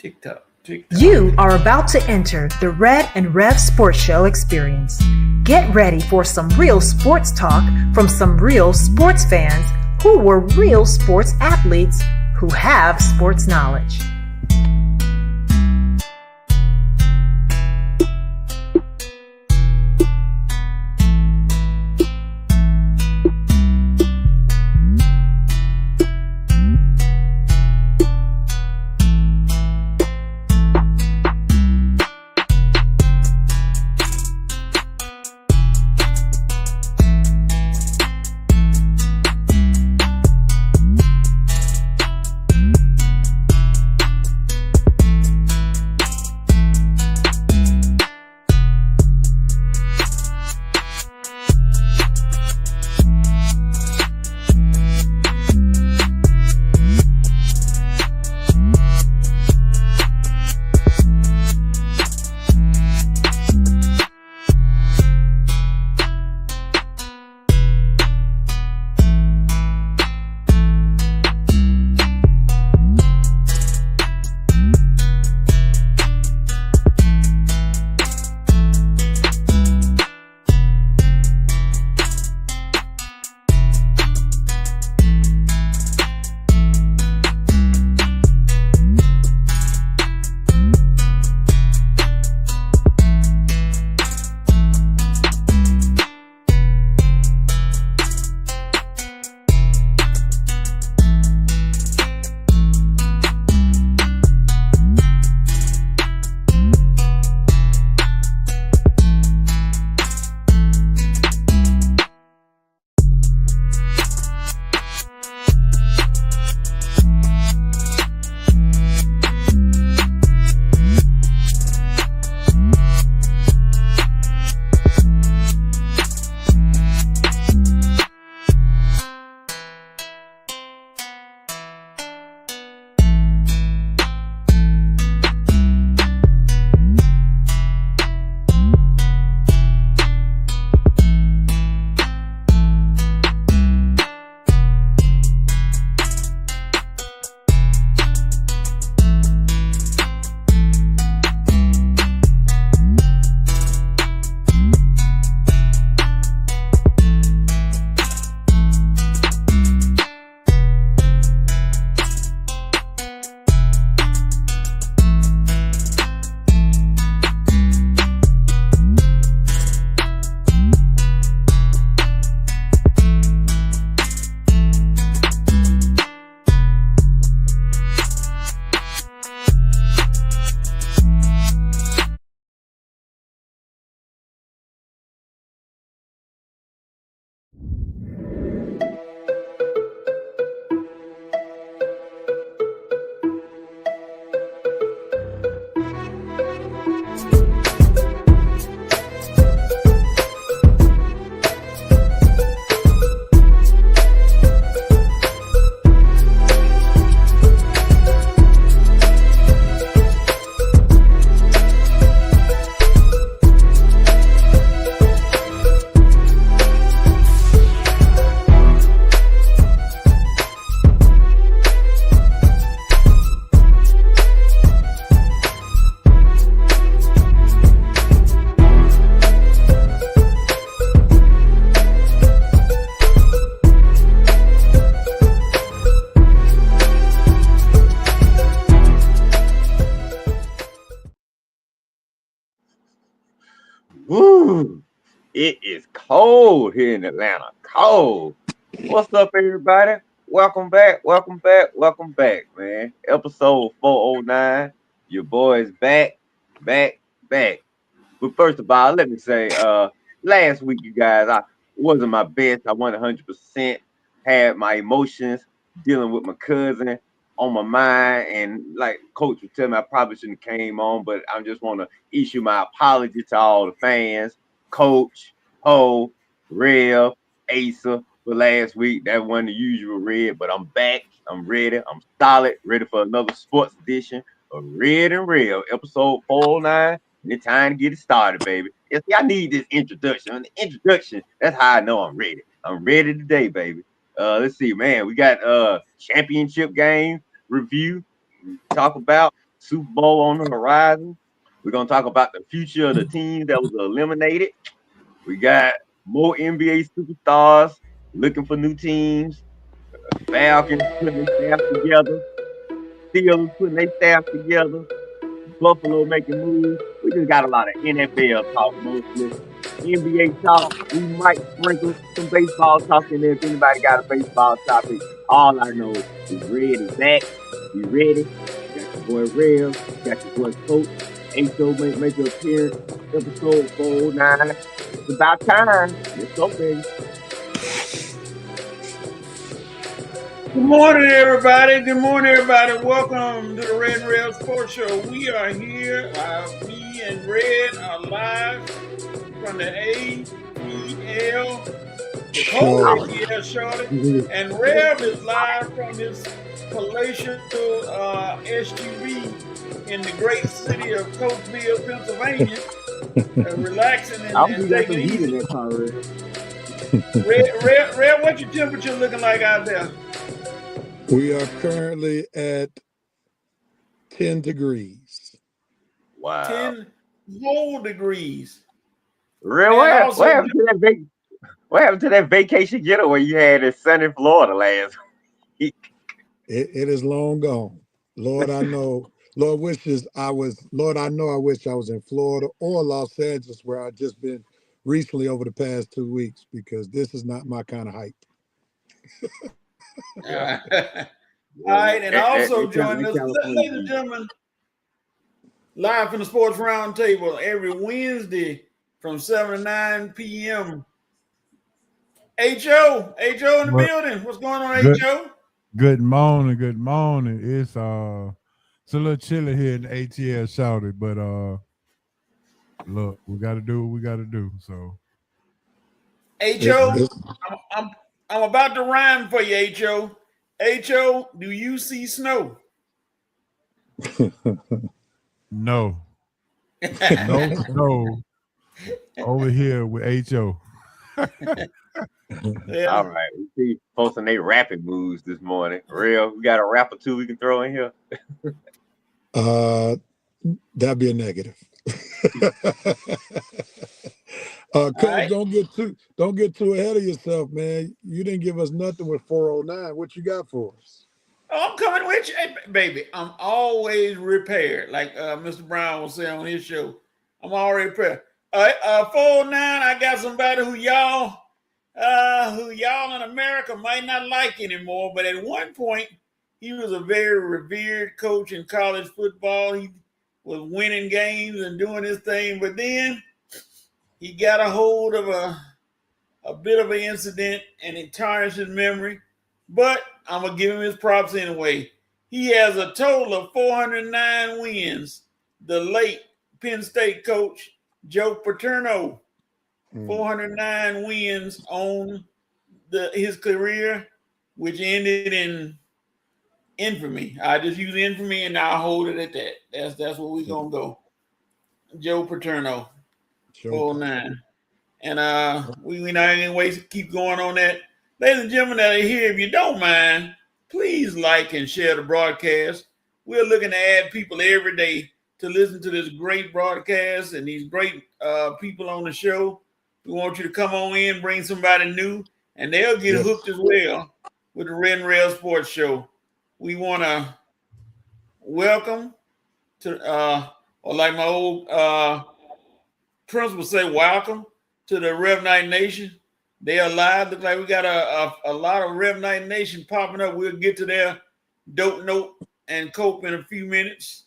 TikTok. You are about to enter the Red and Rev Sports Show experience. Get ready for some real sports talk from some real sports fans who were real sports athletes who have sports knowledge. Woo! It is cold here in Atlanta. Cold. What's up, everybody? Welcome back, man. Episode 409. Your boy's back. But first of all, let me say, last week, you guys, I wasn't my best. I won 100%. Had my emotions dealing with my cousin on my mind, and like Coach was telling me, I probably shouldn't have came on, but I just want to issue my apology to all the fans, Coach, Ho, Rev, Asa for last week. That wasn't the usual Red, but I'm back. I'm ready. I'm solid, ready for another sports edition of Red and Rev, episode 409. It's time to get it started, baby. Yes, I need this introduction. The introduction, that's how I know I'm ready. I'm ready today, baby. Let's see, man. We got championship game review. Talk about Super Bowl on the horizon. We're gonna talk about the future of the team that was eliminated. We got more NBA superstars looking for new teams. Falcons putting their staff together. Steelers putting their staff together. Buffalo making moves. We just got a lot of NFL talk mostly. NBA talk. We might sprinkle some baseball talk in there if anybody got a baseball topic. All I know is Red is back. We ready. You got your boy Rev. You got your boy Coach. HO make an appearance. Episode 409. It's about time. Let's go, baby. Good morning, everybody. Good morning, everybody. Welcome to the Red and Rev Sports Show. We are here. Me and Red are live from the ATL, the cold ATL, shorty. And Rev is live from his palatial SUV in the great city of Coatesville, Pennsylvania, relaxing and taking it easy. Red, what's your temperature looking like out there? We are currently at 10 degrees. Wow. 10 whole degrees. Real well. What happened to that vacation getaway you had in sunny Florida last week? It is long gone. Lord, I know. Lord wishes I was. Lord, I know. I wish I was in Florida or Los Angeles, where I've just been recently over the past 2 weeks, because this is not my kind of hype. All right, and also joining us, ladies and gentlemen, live from the Sports Roundtable every Wednesday from 7 to 9 p.m. H.O. in the building. What's going on, H.O.? Good morning. It's a little chilly here in the ATL, shouted, but look, we got to do what we got to do. So, H.O., I'm about to rhyme for you, H.O. H.O., do you see snow? No. No snow over here with H.O. Yeah. All right. We see posting their rapping moves this morning. Real, we got a rap or two we can throw in here. That'd be a negative. Coach, right. Don't get too ahead of yourself, man. You didn't give us nothing with 409. What you got for us? Oh, I'm coming with you, hey, baby. I'm always repaired, like Mr. Brown will say on his show. I'm already prepared. 409. I got somebody who y'all in America might not like anymore, but at one point he was a very revered coach in college football. He was winning games and doing his thing, but then he got a hold of a bit of an incident and it tarnished his memory. But I'm going to give him his props anyway. He has a total of 409 wins. The late Penn State coach, Joe Paterno, 409 wins on his career, which ended in infamy. I just use infamy and I'll hold it at that. That's where we're going to go. Joe Paterno. 409. And we not any ways to keep going on that. Ladies and gentlemen that are here, if you don't mind, please like and share the broadcast. We're looking to add people every day to listen to this great broadcast and these great people on the show. We want you to come on in, bring somebody new, and they'll get hooked as well with the Red and Rail Sports Show. We want to welcome to, or like my old principal say, welcome to the Rev Night Nation. They are live. Look like we got a lot of Rev Night Nation popping up. We'll get to their dope note and cope in a few minutes.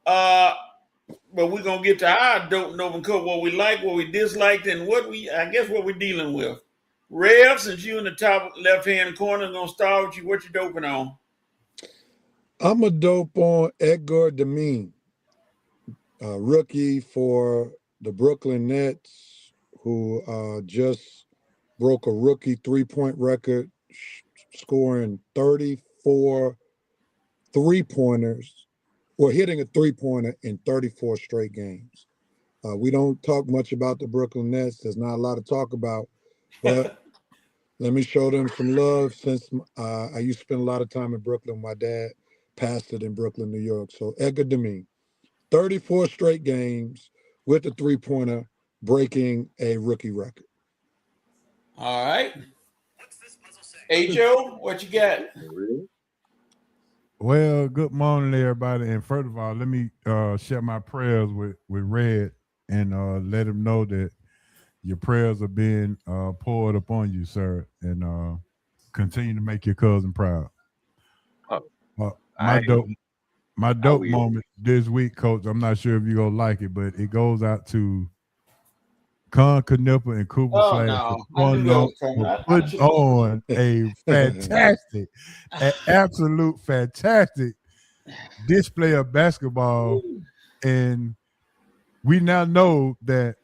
But we're gonna get to our dope note and cope, what we like, what we disliked, and what we're dealing with. Rev, since you in the top left-hand corner, gonna start with you. What you doping on? I'm a dope on Edgar Demine, rookie for the Brooklyn Nets, who just broke a rookie three-point record, scoring 34 three-pointers, or hitting a three-pointer in 34 straight games. We don't talk much about the Brooklyn Nets. There's not a lot to talk about, but let me show them some love, since I used to spend a lot of time in Brooklyn with my dad. pastored in Brooklyn, New York. So Edgar Deming, 34 straight games with the three-pointer, breaking a rookie record. All right. H.O., what you got? Well, good morning, everybody. And first of all, let me share my prayers with Red and let him know that your prayers are being poured upon you, sir, and continue to make your cousin proud. My dope moment this week, Coach. I'm not sure if you're gonna like it, but it goes out to Con Knipper and Cooper Flash for putting on a fantastic, an absolute fantastic display of basketball. And we now know that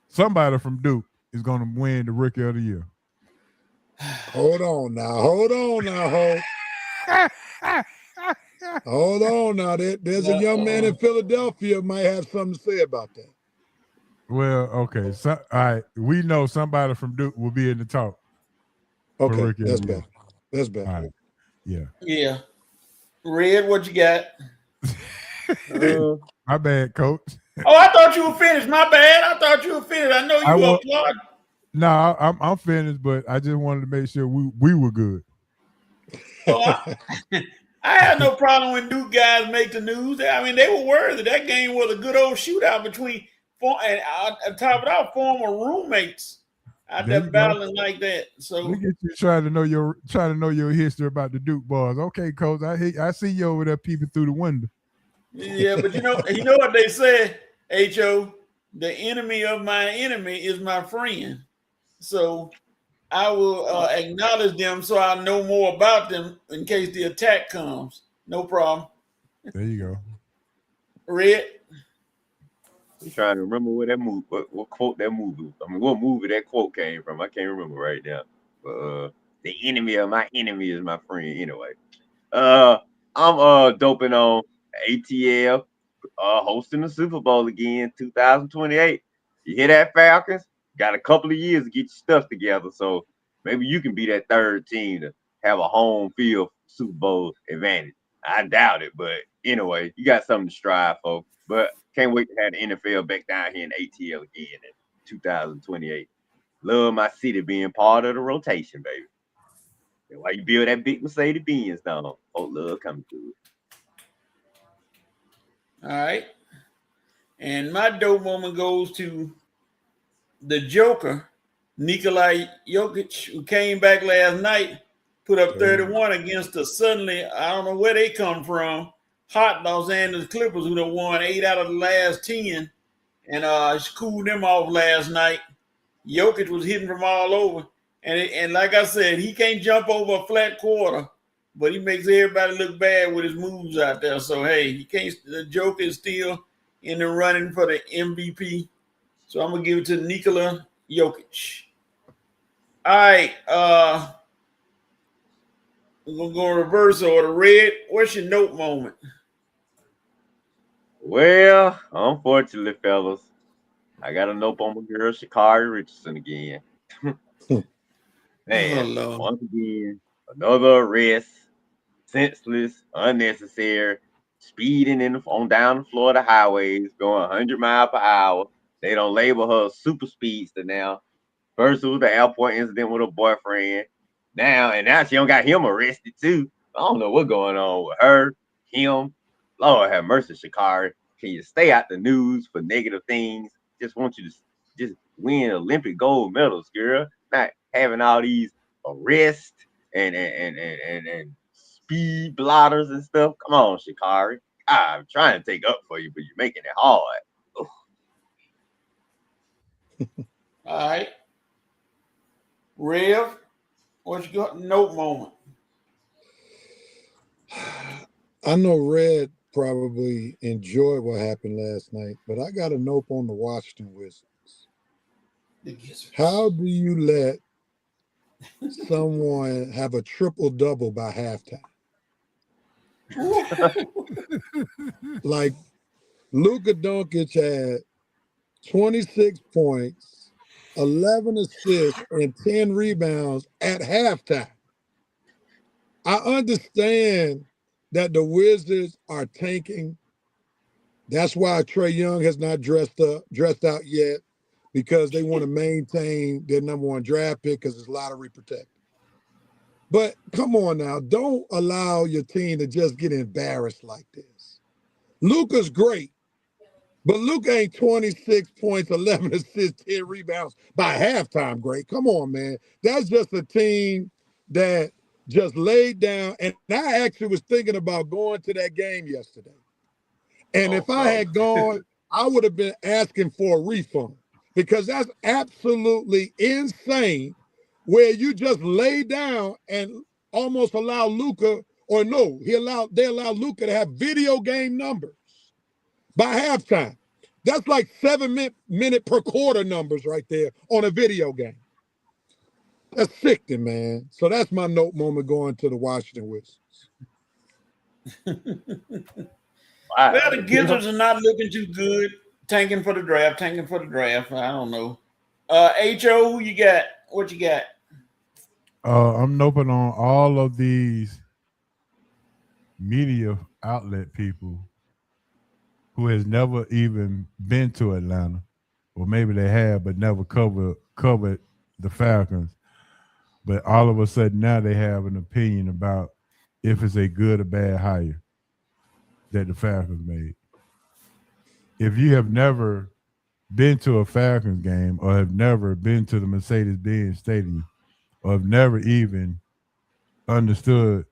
somebody from Duke is going to win the Rookie of the Year. Hold on now. Hold on now. Hold on now. There's a young man in Philadelphia might have something to say about that. Well, okay. So, all right. We know somebody from Duke will be in the talk. Okay, that's better. That's better. All right. Yeah. Yeah. Red, what you got? My bad, Coach. Oh, I thought you were finished. My bad. I thought you were finished. I know you were applaud. No, I'm finished, but I just wanted to make sure we were good. Oh, I had no problem when Duke guys make the news. I mean, they were worthy. That game was a good old shootout between and on top of it all, former roommates out there battling like that. So look at you trying to know your history about the Duke boys. Okay, Coach, I see you over there peeping through the window. Yeah, but you know what they say, H.O., the enemy of my enemy is my friend. So I will acknowledge them so I know more about them in case the attack comes. No problem. There you go. Red. I'm trying to remember where that movie, what quote that movie. I mean, what movie that quote came from. I can't remember right now. But the enemy of my enemy is my friend. Anyway, I'm doping on ATL hosting the Super Bowl again, 2028. You hear that, Falcons? Got a couple of years to get your stuff together, so maybe you can be that third team to have a home field Super Bowl advantage. I doubt it, but anyway, you got something to strive for. But can't wait to have the NFL back down here in ATL again in 2028. Love my city being part of the rotation, baby. And while you build that big Mercedes Benz down, love coming to it. All right. And my dope moment goes to the Joker, Nikola Jokic, who came back last night, put up 31 against the suddenly, I don't know where they come from, hot Los Angeles Clippers, who done won 8 out of the last 10 and cooled them off last night. Jokic was hitting from all over. And like I said, he can't jump over a flat quarter, but he makes everybody look bad with his moves out there. So, hey, the Joker is still in the running for the MVP. So I'm going to give it to Nikola Jokic. All right. We're going to go in reverse order. Red, what's your note moment? Well, unfortunately, fellas, I got a note on my girl, Sha'Carri Richardson again. Man, once again, another arrest, senseless, unnecessary, speeding on down the Florida highways, going 100 miles per hour. They don't label her a super speedster now. First it was the airport incident with her boyfriend. Now she don't got him arrested too. I don't know what's going on with her, him. Lord have mercy, Sha'Carri. Can you stay out the news for negative things? Just want you to just win Olympic gold medals, girl. Not having all these arrests and speed blotters and stuff. Come on, Sha'Carri. I'm trying to take up for you, but you're making it hard. All right. Rev, what's your note moment? I know Red probably enjoyed what happened last night, but I got a note on the Washington Wizards. How do you let someone have a triple-double by halftime? Like Luka Doncic had 26 points, 11 assists, and 10 rebounds at halftime. I understand that the Wizards are tanking. That's why Trae Young has not dressed out yet, because they want to maintain their number 1 draft pick because it's lottery protected. But come on now, don't allow your team to just get embarrassed like this. Luka's great, but Luka ain't 26 points, 11 assists, 10 rebounds by halftime great. Come on, man. That's just a team that just laid down. And I actually was thinking about going to that game yesterday. And if I had gone, I would have been asking for a refund, because that's absolutely insane, where you just lay down and almost allow Luka, or no, they allow Luka to have video game numbers by halftime. That's like 7-minute per quarter numbers right there on a video game. That's sickening, man. So that's my note moment going to the Washington Wizards. Well, the Gizzards are not looking too good. Tanking for the draft. I don't know. Ho, who you got? What you got? I'm noping on all of these media outlet people who has never even been to Atlanta, or maybe they have but never covered the Falcons. But all of a sudden now they have an opinion about if it's a good or bad hire that the Falcons made. If you have never been to a Falcons game, or have never been to the Mercedes-Benz Stadium, or have never even understood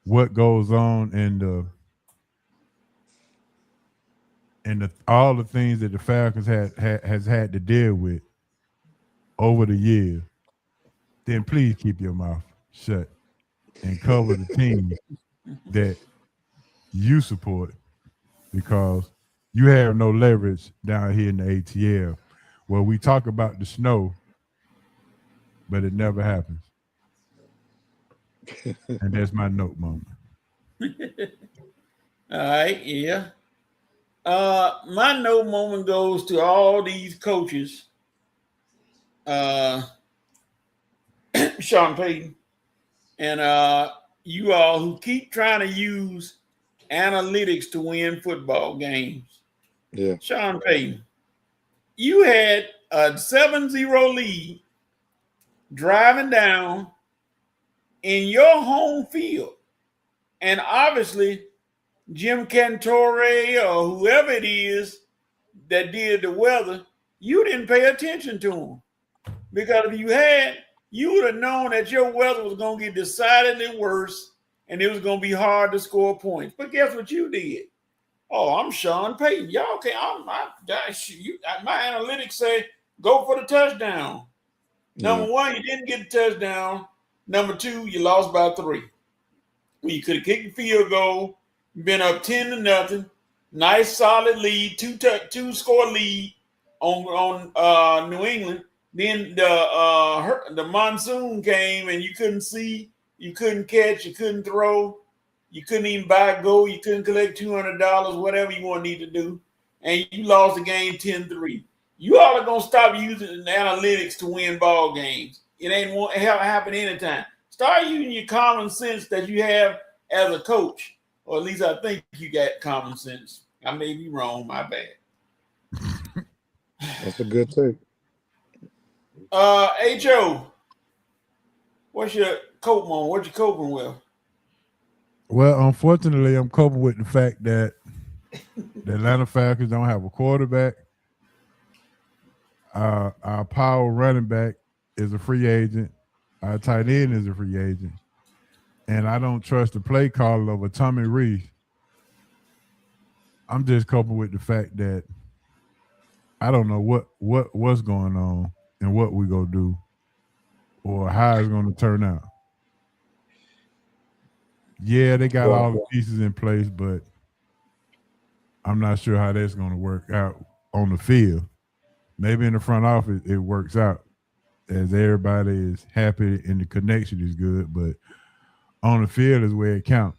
what goes on in all the things that the Falcons has had to deal with over the years, then please keep your mouth shut and cover the team that you support, because you have no leverage down here in the ATL, where we talk about the snow, but it never happens. And that's my note moment. All right, yeah. My note moment goes to all these coaches. Sean Payton, and you all who keep trying to use analytics to win football games. Yeah. Sean Payton, you had a 7-0 lead driving down in your home field. And obviously, Jim Cantore or whoever it is that did the weather, you didn't pay attention to him. Because if you had, you would have known that your weather was going to get decidedly worse and it was going to be hard to score points. But guess what you did? Oh, I'm Sean Payton. Y'all can't. My analytics say go for the touchdown. Number one, you didn't get the touchdown. Number two, you lost by 3. Well, you could have kicked the field goal, been up 10-0. Nice solid lead, two score lead on New England. Then the monsoon came and you couldn't see, you couldn't catch, you couldn't throw. You couldn't even buy a goal. You couldn't collect $200, whatever you want to need to do. And you lost the game 10-3. You all are going to stop using the analytics to win ball games. It ain't happen anytime. Start using your common sense that you have as a coach. Or at least I think you got common sense. I may be wrong. My bad. That's a good take. H.O., what's your cope moment? What you coping with? Well, unfortunately, I'm coping with the fact that the Atlanta Falcons don't have a quarterback. Our power running back is a free agent. Our tight end is a free agent. And I don't trust the play caller over Tommy Rees. I'm just coping with the fact that I don't know what's going on and what we gonna do or how it's gonna turn out. Yeah, they got all the pieces in place, but I'm not sure how that's going to work out on the field. Maybe in the front office it works out as everybody is happy and the connection is good, but on the field is where it counts.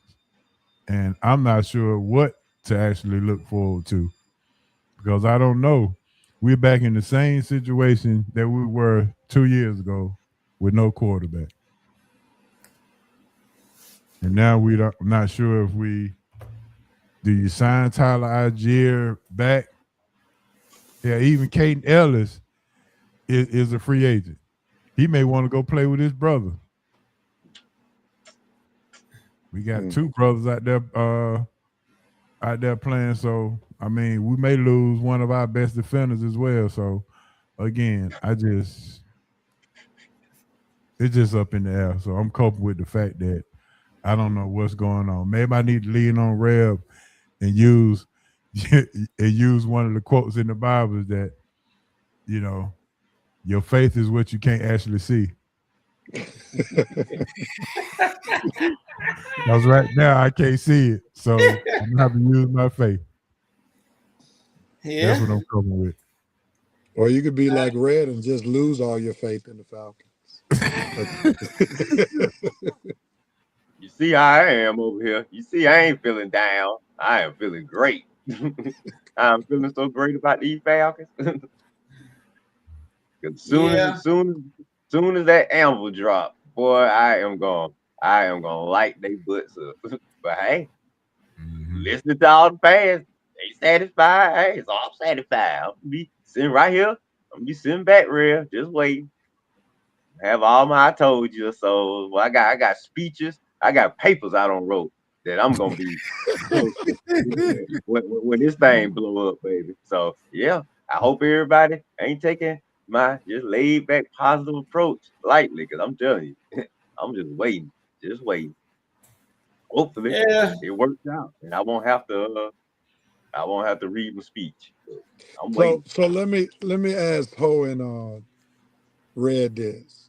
And I'm not sure what to actually look forward to because I don't know. We're back in the same situation that we were 2 years ago with no quarterback. And now I'm not sure if do you sign Tyler Algier back? Yeah, even Caden Ellis is a free agent. He may want to go play with his brother. We got two brothers out there playing. So I mean, we may lose one of our best defenders as well. So again, it's just up in the air. So I'm coping with the fact that I don't know what's going on. Maybe I need to lean on Rev and use one of the quotes in the Bible that, your faith is what you can't actually see. Because right now I can't see it. So I'm gonna have to use my faith. Yeah. That's what I'm coming with. Or you could be like Red and just lose all your faith in the Falcons. You see how I am over here. You see I ain't feeling down. I am feeling great. I'm feeling so great about these Falcons. Soon as that anvil drop, boy, I am gonna light they butts up. But hey, listening to all the fans, they satisfied. Hey, it's all satisfied. I'm gonna be sitting right here. I'm gonna be sitting back real, just waiting. Have all my I told you so. I got speeches, I got papers I don't wrote that I'm gonna be when this thing blow up, baby. So yeah, I hope everybody ain't taking my just laid back positive approach lightly, because I'm telling you, I'm just waiting. Hopefully it works out and I won't have to read my speech. I'm waiting. So let me ask Ho and Red this.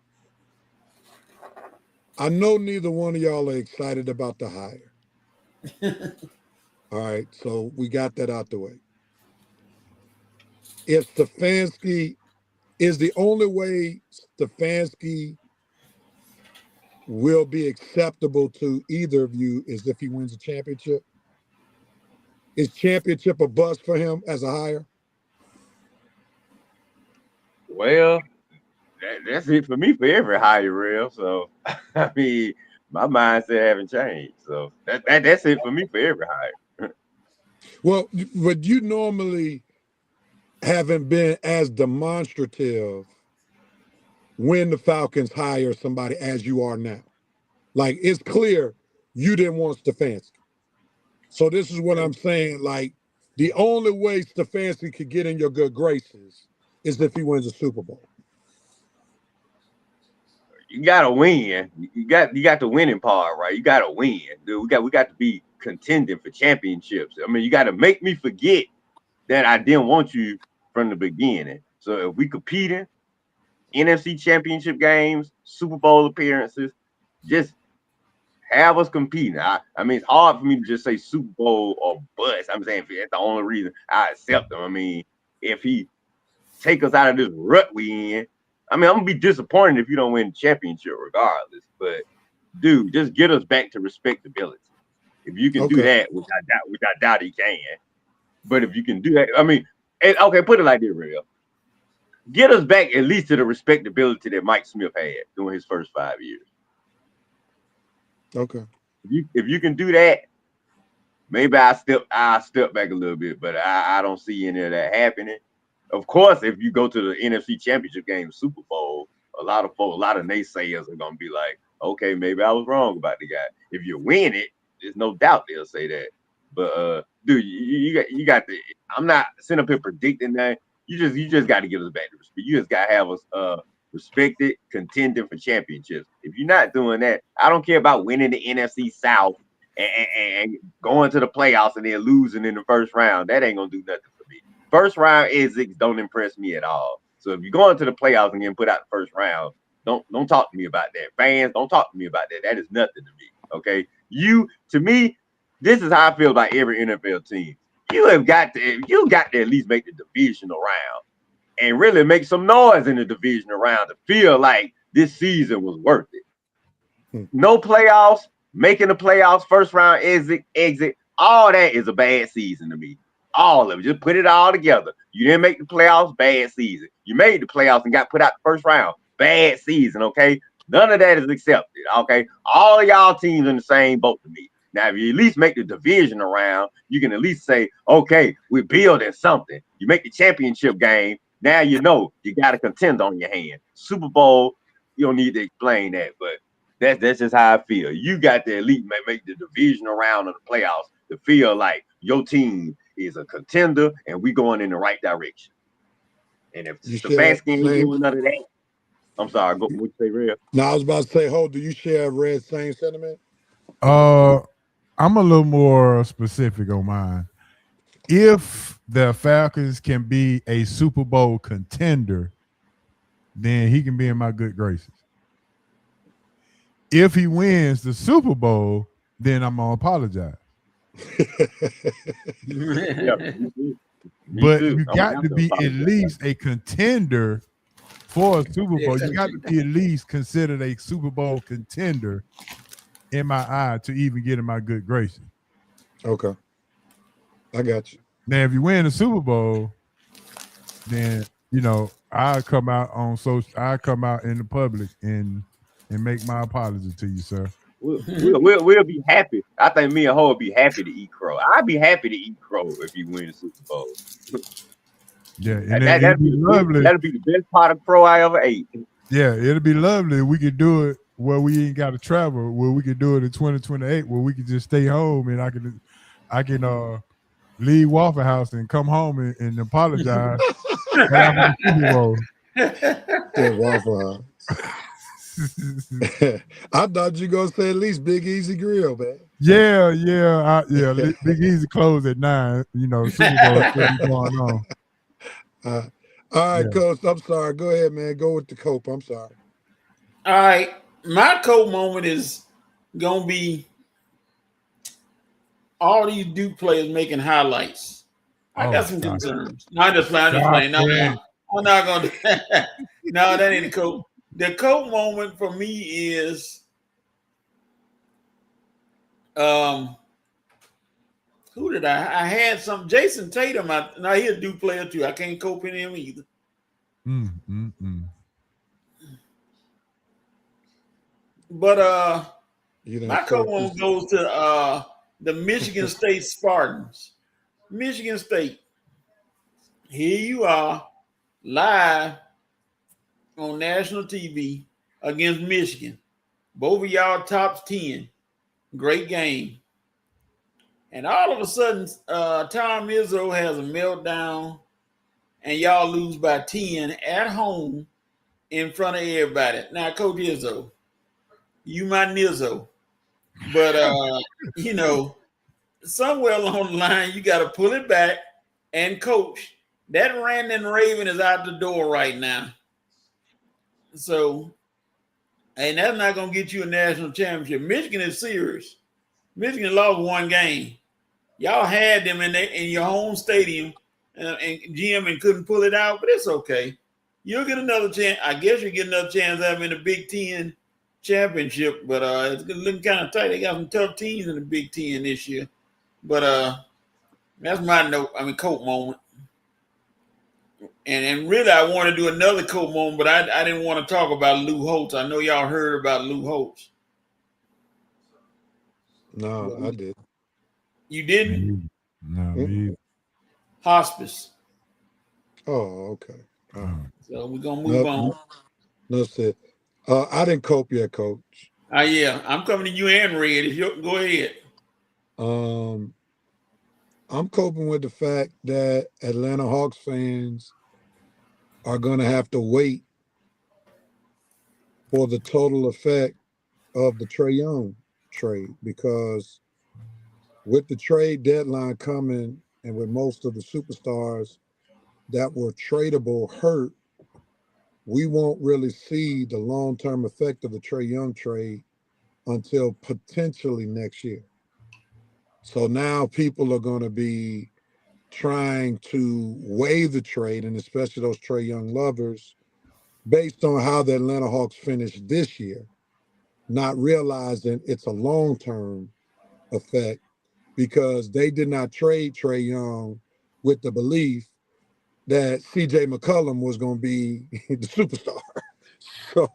I know neither one of y'all are excited about the hire. All right, so we got that out the way. If Stefanski is the only way Stefanski will be acceptable to either of you is if he wins a championship. Is championship a bust for him as a hire? Well, that's it for me for every hire, real. So I mean, my mindset haven't changed. So that's it for me for every hire. Well, but you normally haven't been as demonstrative when the Falcons hire somebody as you are now. Like, it's clear you didn't want Stefanski. So this is what I'm saying. Like, the only way Stefanski could get in your good graces is if he wins a Super Bowl. You gotta win. You got the winning part, right? You gotta win. Dude, we got to be contending for championships. I mean, you got to make me forget that I didn't want you from the beginning. So if we competing, NFC championship games, Super Bowl appearances, just have us competing. I mean, it's hard for me to just say Super Bowl or bust. I'm saying that's the only reason I accept him. I mean, if he take us out of this rut we in, I mean, I'm gonna be disappointed if you don't win the championship regardless. But dude, just get us back to respectability. If you can do that, which I doubt he can. But if you can do that, I mean, okay, put it like this, real. Get us back at least to the respectability that Mike Smith had during his first 5 years. Okay. If you can do that, maybe I'll step back a little bit, but I don't see any of that happening. Of course, if you go to the NFC Championship game, Super Bowl, a lot of naysayers are gonna be like, okay, maybe I was wrong about the guy. If you win it, there's no doubt they'll say that. But dude, you got the. I'm not sitting up here predicting that. You just got to give us back the respect. You just got to have us respected, contending for championships. If you're not doing that, I don't care about winning the NFC South and going to the playoffs and then losing in the first round. That ain't gonna do nothing for me. First round exits don't impress me at all. So if you're going to the playoffs and getting put out the first round, don't talk to me about that. Fans, don't talk to me about that. That is nothing to me. Okay, to me, this is how I feel about every NFL team. You got to at least make the divisional round and really make some noise in the divisional round to feel like this season was worth it. No playoffs, making the playoffs, first round exit, all that is a bad season to me. All of it. Just put it all together. You didn't make the playoffs, bad season. You made the playoffs and got put out the first round, bad season, okay? None of that is accepted. Okay, all of y'all teams in the same boat to me. Now, if you at least make the division around, you can at least say, okay, we're building something. You make the championship game. Now you know you got a contender on your hand. Super Bowl, you don't need to explain that, but that's just how I feel. You got to at least make the division around of the playoffs to feel like your team is a contender and we going in the right direction. And if Stefanski ain't doing none of that, I'm sorry. What you say, Real? No, I was about to say, do you share Red's same sentiment? I'm a little more specific on mine. If the Falcons can be a Super Bowl contender, then he can be in my good graces. If he wins the Super Bowl, then I'm gonna apologize. But you got to be at least a contender for a Super Bowl. You got to be at least considered a Super Bowl contender in my eye to even get in my good graces. Okay. I got you. Now, if you win the Super Bowl, then I come out on social. I come out in the public and make my apology to you, sir. We'll be happy. I think me and Ho will be happy to eat crow. I'd be happy to eat crow if you win the Super Bowl. Yeah, and that'd be lovely. That'd be the best pot of crow I ever ate. Yeah, it'll be lovely. We could do it where we ain't got to travel. Where we could do it in 2028, where we could just stay home and I can leave Waffle House and come home and apologize. Yeah, Waffle House. I thought you gonna say at least Big Easy Grill, man. Yeah. Big Easy closed at 9. Super Bowl still going on. All right, Coach. I'm sorry. Go ahead, man. Go with the cope. I'm sorry. All right, my cope moment is gonna be all these Duke players making highlights. I got some concerns. No, I'm just playing. No, I'm not gonna do that. No, that ain't the cope. The cope moment for me is who did I had some Jason Tatum. Now he's a Duke player too. I can't cope in him either. But my cope moment goes to the Michigan State Spartans. Michigan State. Here you are live on national TV against Michigan. Both of y'all top 10. Great game. And all of a sudden, Tom Izzo has a meltdown and y'all lose by 10 at home in front of everybody. Now, Coach Izzo, you my Nizzo. But, somewhere along the line, you got to pull it back and coach. That Randon Raven is out the door right now. So, and that's not going to get you a national championship. Michigan is serious. Michigan lost one game. Y'all had them in your home stadium and GM and couldn't pull it out, but it's okay. You'll get another chance. I guess you'll get another chance of them in the Big Ten championship, but it's looking kind of tight. They got some tough teams in the Big Ten this year. But that's my coat moment. And really, I want to do another coat moment, but I didn't want to talk about Lou Holtz. I know y'all heard about Lou Holtz. No, I did. You didn't? No, Hospice. Oh, okay. So we're going to move on. No, sir. I didn't cope yet, Coach. Yeah. I'm coming to you and Red. Go ahead. I'm coping with the fact that Atlanta Hawks fans are going to have to wait for the total effect of the Trae Young trade, because with the trade deadline coming and with most of the superstars that were tradable hurt, we won't really see the long-term effect of the Trae Young trade until potentially next year. So now people are going to be trying to weigh the trade, and especially those Trae Young lovers, based on how the Atlanta Hawks finished this year, not realizing it's a long-term effect, because they did not trade Trae Young with the belief that CJ McCollum was going to be the superstar. So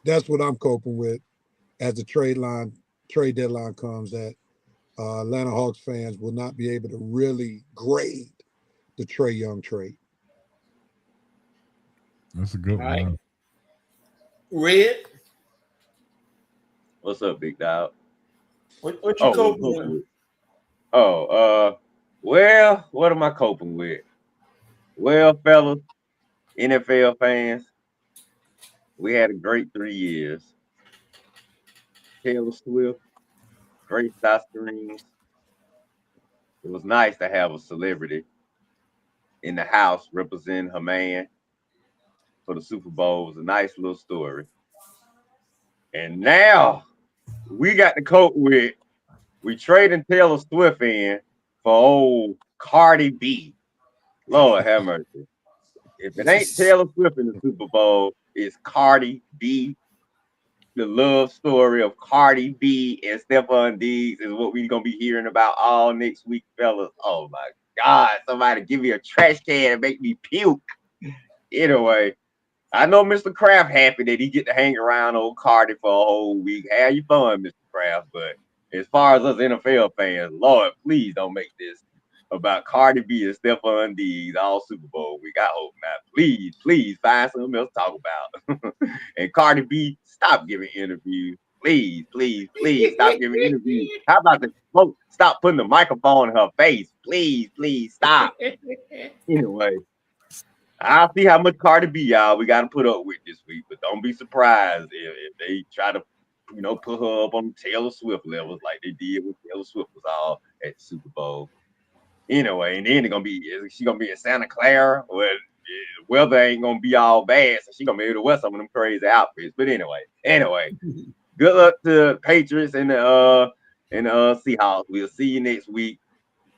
that's what I'm coping with as the trade deadline comes. That Atlanta Hawks fans will not be able to really grade the Trae Young trade. That's a good right. one. Red. What's up, big dog? What you coping with? Well, what am I coping with? Well, fellas, NFL fans, we had a great 3 years. Taylor Swift, great star streams. It was nice to have a celebrity in the house representing her man for the Super Bowl. It was a nice little story. And now we got to cope with, we trading Taylor Swift in for old Cardi B. Lord have mercy. If it ain't Taylor Swift in the Super Bowl, it's Cardi B. The love story of Cardi B and Stephon Diggs is what we're going to be hearing about all next week, fellas. Oh, my God. Somebody give me a trash can and make me puke. Anyway, I know Mr. Kraft happy that he get to hang around old Cardi for a whole week. Have you fun, Mr. Kraft. But as far as us NFL fans, Lord, please don't make this about Cardi B and Stephon Diggs all Super Bowl week. I hope not. Please find something else to talk about. And Cardi B, stop giving interviews. Please stop giving interviews. How about the folks stop putting the microphone in her face? Please stop. Anyway, I'll see how much Cardi B, y'all, we got to put up with this week. But don't be surprised if they try to, put her up on Taylor Swift levels like they did when Taylor Swift was all at the Super Bowl. Anyway, and then she's gonna be in Santa Clara where the weather ain't gonna be all bad, so she's gonna be able to wear some of them crazy outfits. But anyway, good luck to Patriots and the Seahawks. We'll see you next week.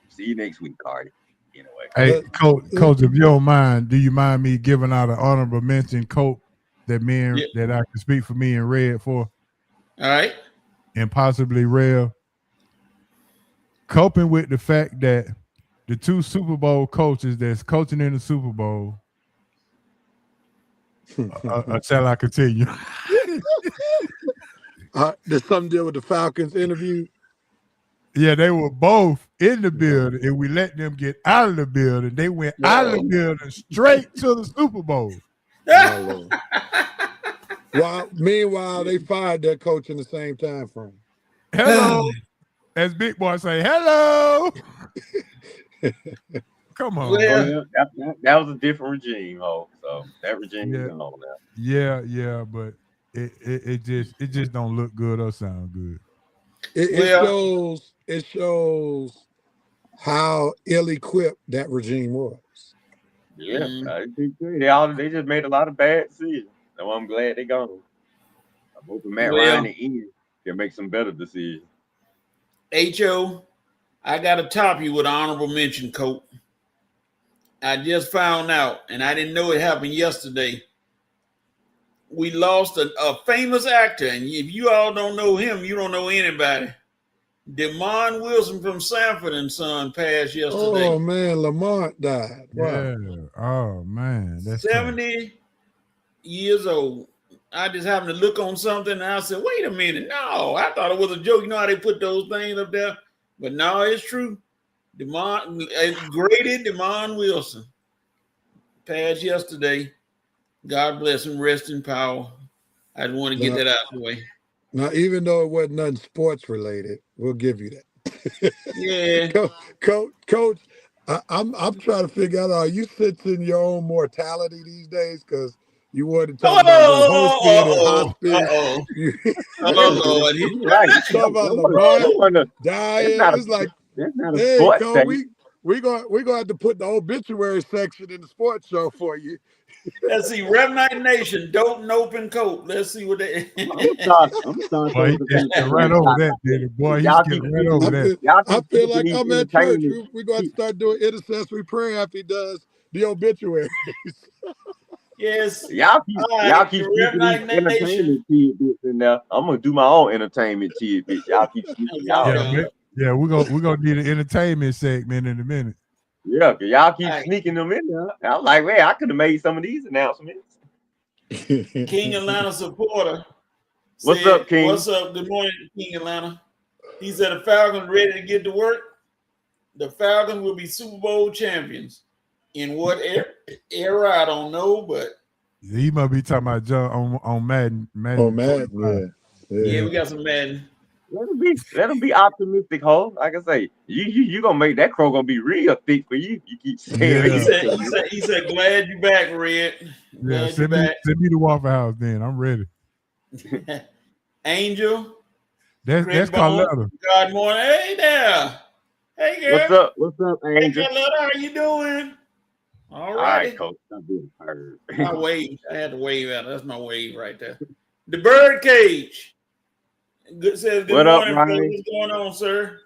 See you next week, Cardi. Anyway. Hey, Coach, if you don't mind, do you mind me giving out an honorable mention, Coach, that that I can speak for me and Red for? All right. And possibly Red. Coping with the fact that the two Super Bowl coaches that's coaching in the Super Bowl. Shall I continue? There's something to do with the Falcons interview. Yeah, they were both in the building, and we let them get out of the building. They went out of the building straight to the Super Bowl. Meanwhile, they fired their coach in the same time frame. Hello. As Big Boy say, hello. Come on. Well, that was a different regime, so that regime is gone now. Yeah, but it just don't look good or sound good. It shows how ill-equipped that regime was. Yeah, I think they just made a lot of bad decisions. So I'm glad they gone. I'm hoping Matt Ryan and Ian can make some better decisions. H.O., I got to top you with an honorable mention, Coach. I just found out, and I didn't know it happened yesterday. We lost a famous actor, and if you all don't know him, you don't know anybody. Demond Wilson from Sanford and Son passed yesterday. Oh, man, Lamont died. Wow. Yeah. Oh, man. That's 70 years old. I just happened to look on something, and I said, wait a minute. No, I thought it was a joke. You know how they put those things up there? But no, it's true. Graded Demond Wilson passed yesterday. God bless him. Rest in power. I just want to get that out of the way. Now, even though it wasn't nothing sports related, we'll give you that. Yeah. Coach, I'm trying to figure out, are you sensing your own mortality these days? Because you wanted to talk about hospice. Lord. Right. Talk about Lamar dying. It's like, hey, Coach, we're gonna have to put the obituary section in the sports show for you. Let's see, Rev Night Nation, dope and open coat. Let's see what they. I'm sorry. Boy, right over that, dude. Boy, he's getting right over that. I feel like I'm at church. We're going to start doing intercessory prayer after he does the obituaries. Yes. Y'all keep sneaking these entertainment tidbits in there. I'm gonna do my own entertainment tidbits. Y'all keep sneaking Yeah, we're gonna need an entertainment segment in a minute. Yeah, because y'all keep sneaking them in there. I was like, man, I could have made some of these announcements. King Atlanta supporter What's up, King? What's up? Good morning, King Atlanta. He said the Falcons ready to get to work. The Falcons will be Super Bowl champions. In what era? I don't know, but he might be talking about John on Madden. Oh, Madden, yeah, we got some Madden. Let him be optimistic, ho. Like I say, you gonna make that crow gonna be real thick for you. You keep saying He said, glad you back, Red. Glad send me the Waffle House then. I'm ready. Angel. That's Carletta. God morning. Hey there. Hey girl. What's up, Angel? Hey Carletta, how you doing? All right, Coach. I'm being heard. I waved. I had to wave at her. That's my wave right there. The bird cage. Says good morning, up, folks. What's going on, sir?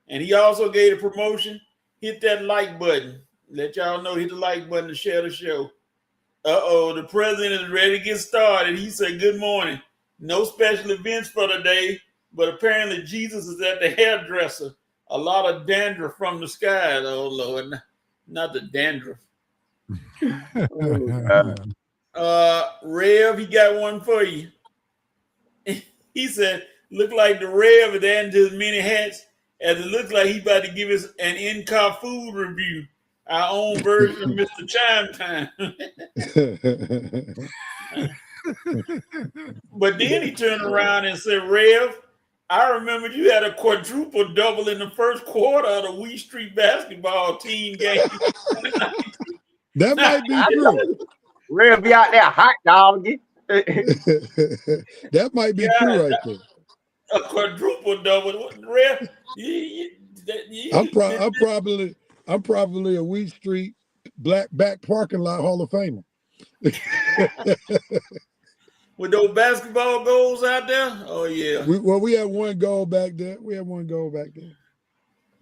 And he also gave a promotion. Hit that like button. Let y'all know, hit the like button to share the show. The president is ready to get started. He said, good morning. No special events for today, but apparently Jesus is at the hairdresser. A lot of dandruff from the sky. Oh, Lord. Not the dandruff. Rev, he got one for you. He said, look like the Rev is adding to as many hats as it looks like he about to give us an in-car food review. Our own version of Mr. Chime Time. But then he turned around and said, Rev, I remember you had a quadruple double in the first quarter of the Wheat Street basketball team game. That might be true. Rev be out there hot doggy. That might be true right there. A quadruple double. Rev, I'm probably a Wheat Street back parking lot Hall of Famer. With those basketball goals out there? Oh, yeah. We had one goal back there.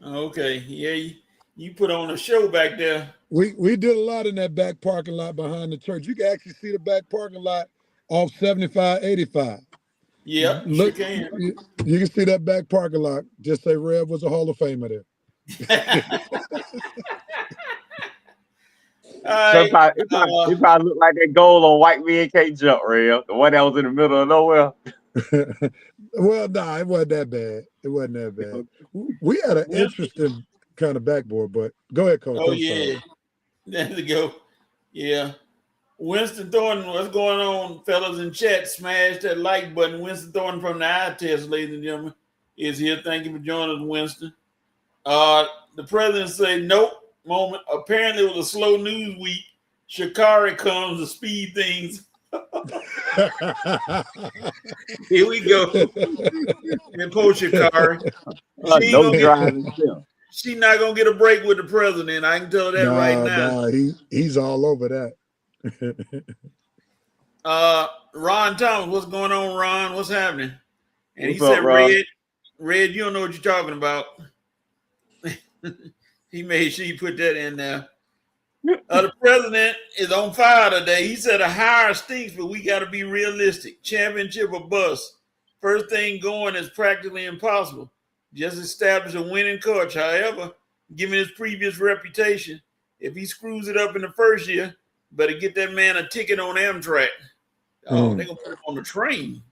Okay. Yeah, you put on a show back there. We did a lot in that back parking lot behind the church. You can actually see the back parking lot off 75, 85. Yeah, look, you can. You can see that back parking lot. Just say Rev was a Hall of Famer there. It probably looked like that goal on White Men Can't Jump, Rev. The one that was in the middle of nowhere. Well, nah, it wasn't that bad. We had an interesting kind of backboard, but go ahead, Coach. Oh, yeah. There you go. Yeah. Winston Thornton, what's going on, fellas in chat? Smash that like button. Winston Thornton from the eye test, ladies and gentlemen, is here. Thank you for joining us, Winston. The president said, nope, moment. Apparently it was a slow news week. Shikari comes to speed things. Here we go. And poor Shikari. She's not going to get a break with the president. I can tell that right now. He's all over that. Ron Thomas, what's going on, Ron? What's happening? And he said, Red, you don't know what you're talking about. He made sure he put that in there. The president is on fire today. He said a hire stinks, but we got to be realistic. Championship or bust. First thing going is practically impossible. Just establish a winning coach. However, given his previous reputation, if he screws it up in the first year, better get that man a ticket on Amtrak. Oh, they're gonna put him on the train.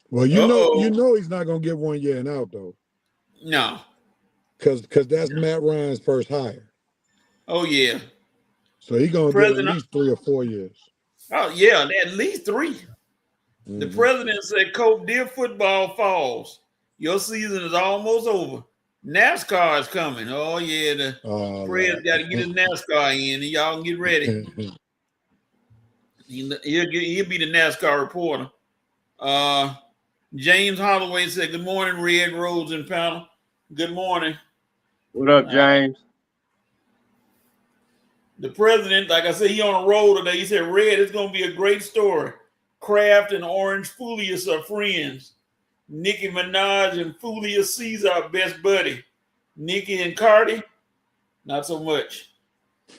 Well, you know he's not gonna get 1 year and out though. No, because that's Matt Ryan's first hire. Oh yeah. So he's gonna get at least 3 or 4 years. Oh yeah, at least 3. Mm-hmm. The president said, "Coach, dear football falls. Your season is almost over. NASCAR is coming. Oh yeah, the Fred's got to get his NASCAR in, and y'all can get ready. He'll be the NASCAR reporter." James Holloway said, "Good morning, Red Rose and panel. Good morning." What up, James? The president, like I said, he on a roll today. He said, "Red, it's gonna be a great story. Kraft and Orange Foulius are friends. Nicki Minaj and Foulius Caesar are best buddy. Nicki and Cardi, not so much."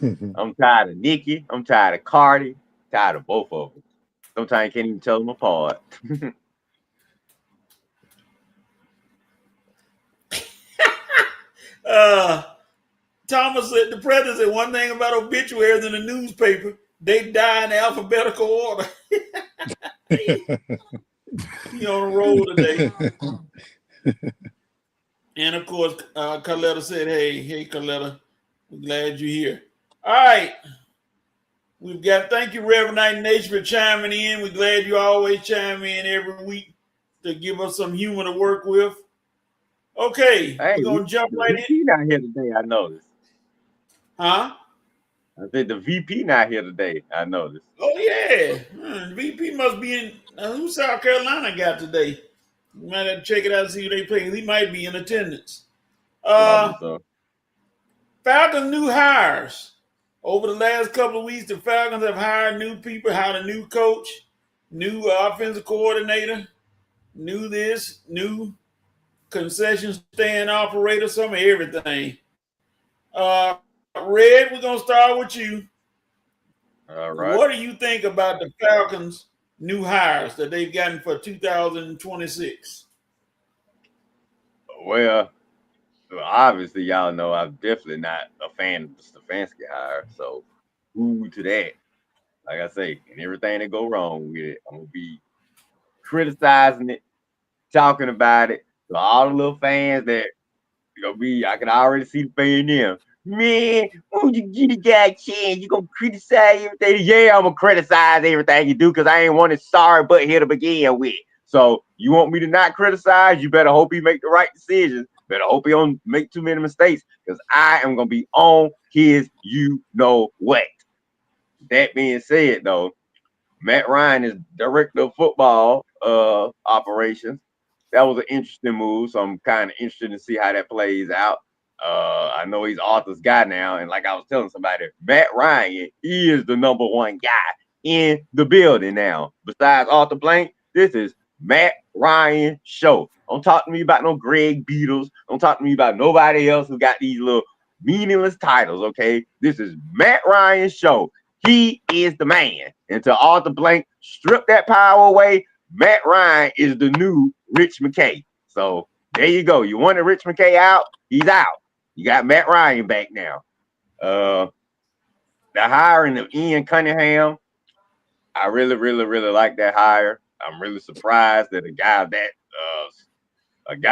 I'm tired of Nicki. I'm tired of Cardi. Tired of both of them. Sometimes you can't even tell them apart. Thomas said, the president said one thing about obituaries in the newspaper, they die in alphabetical order. He on the road today. And of course, Carletta said, hey, Carletta, we're glad you're here. All right. Thank you, Reverend Knight Nation, for chiming in. We're glad you always chime in every week to give us some humor to work with. Okay, hey, we're going to jump right VP not here today, I noticed. Huh? I said the VP not here today, I noticed. Oh, yeah. VP must be in, who South Carolina got today? You might have to check it out and see who they play. He might be in attendance. Probably so. Falcons new hires. Over the last couple of weeks, the Falcons have hired new people, hired a new coach, new offensive coordinator, new this, new concession stand operator, some of everything. Red, we're going to start with you. All right. What do you think about the Falcons' new hires that they've gotten for 2026? Well, obviously, y'all know I'm definitely not a fan of the Stefanski hire. So, who to that? Like I say, and everything that go wrong with it, I'm gonna be criticizing it, talking about it. So all the little fans that gonna be, I can already see the fan them. Man, why you get a guy a chance? You gonna criticize everything? Yeah, I'm gonna criticize everything you do because I ain't want it sorry but here to begin with. So you want me to not criticize? You better hope he make the right decisions. Better hope he don't make too many mistakes because I am gonna be on his you know what. That being said, though, Matt Ryan is director of football operations. That was an interesting move, so I'm kind of interested to see how that plays out. I know he's Arthur's guy now, and like I was telling somebody, Matt Ryan is the number one guy in the building now. Besides Arthur Blank, this is Matt Ryan show. Don't talk to me about no Greg Beatles. Don't talk to me about nobody else who got these little meaningless titles, okay? This is Matt Ryan's show. He is the man. Until Arthur Blank strip that power away, Matt Ryan is the new Rich McKay. So there you go. You wanted Rich McKay out, he's out. You got Matt Ryan back now. The hiring of Ian Cunningham, I really, really, really like that hire. I'm really surprised that a guy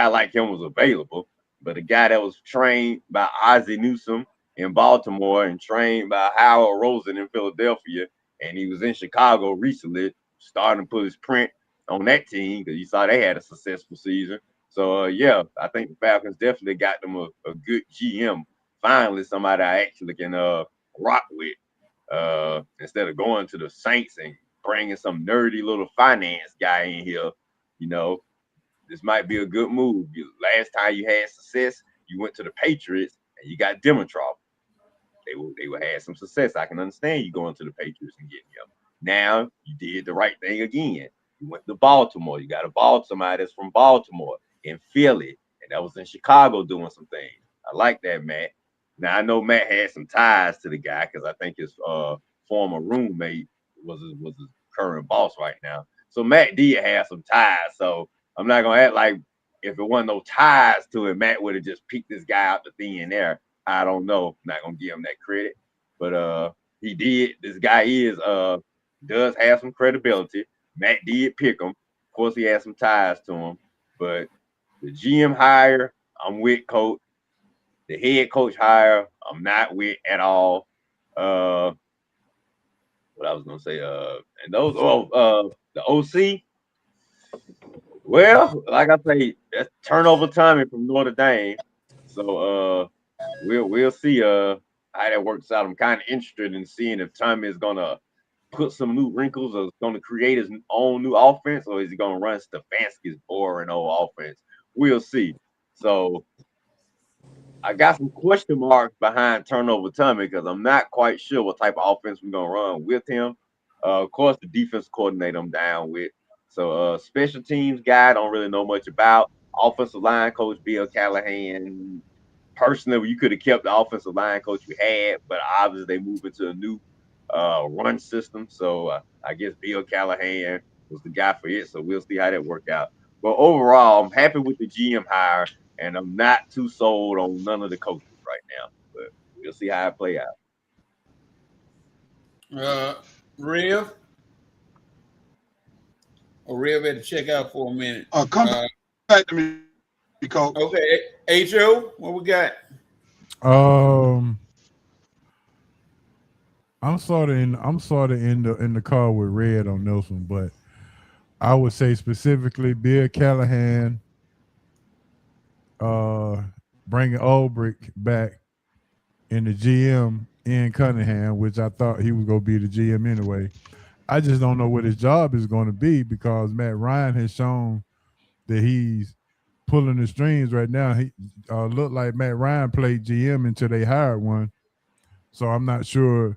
like him was available, but a guy that was trained by Ozzie Newsome in Baltimore and trained by Howard Rosen in Philadelphia, and he was in Chicago recently, starting to put his print on that team because you saw they had a successful season. So yeah, I think the Falcons definitely got them a good GM. Finally, somebody I actually can rock with instead of going to the Saints and bringing some nerdy little finance guy in here. You know, this might be a good move. Last time you had success, you went to the Patriots and you got Dimitrov. They would have some success. I can understand you going to the Patriots and getting him. Now you did the right thing again. You went to Baltimore. You got somebody that's from Baltimore and Philly, and that was in Chicago doing some things. I like that, Matt. Now I know Matt had some ties to the guy because I think his former roommate was his current boss right now. So Matt did have some ties. So I'm not gonna act like if it wasn't no ties to it, Matt would have just picked this guy out the thin air. I don't know. I'm not gonna give him that credit, but he did. This guy does have some credibility. Matt did pick him. Of course, he has some ties to him, but the GM hire, I'm with Coach. The head coach hire, I'm not with at all. What I was gonna say, and those the OC. Well, like I say, that's turnover timing from Notre Dame. So we'll see how that works out. I'm kind of interested in seeing if Tommy is gonna put some new wrinkles or is gonna create his own new offense, or is he gonna run Stefanski's boring old offense? We'll see. So I got some question marks behind turnover Tommy because I'm not quite sure what type of offense we're gonna run with him. Of course, the defense coordinator I'm down with. So special teams guy, I don't really know much about. Offensive line coach Bill Callahan. Personally, you could have kept the offensive line coach you had, but obviously they moved into a new run system. So I guess Bill Callahan was the guy for it. So we'll see how that worked out. But overall, I'm happy with the GM hire, and I'm not too sold on none of the coaches right now. But we'll see how it play out. Rev? Oh, Rev had to check out for a minute. Come back to me, Coach. Okay, Ho, what we got? Um, I'm sort of in the car with Red on this one, but I would say specifically Bill Callahan, bringing Ulbrich back, and the GM Ian Cunningham, which I thought he was going to be the GM anyway. I just don't know what his job is going to be because Matt Ryan has shown that he's pulling the strings right now. He looked like Matt Ryan played GM until they hired one. So I'm not sure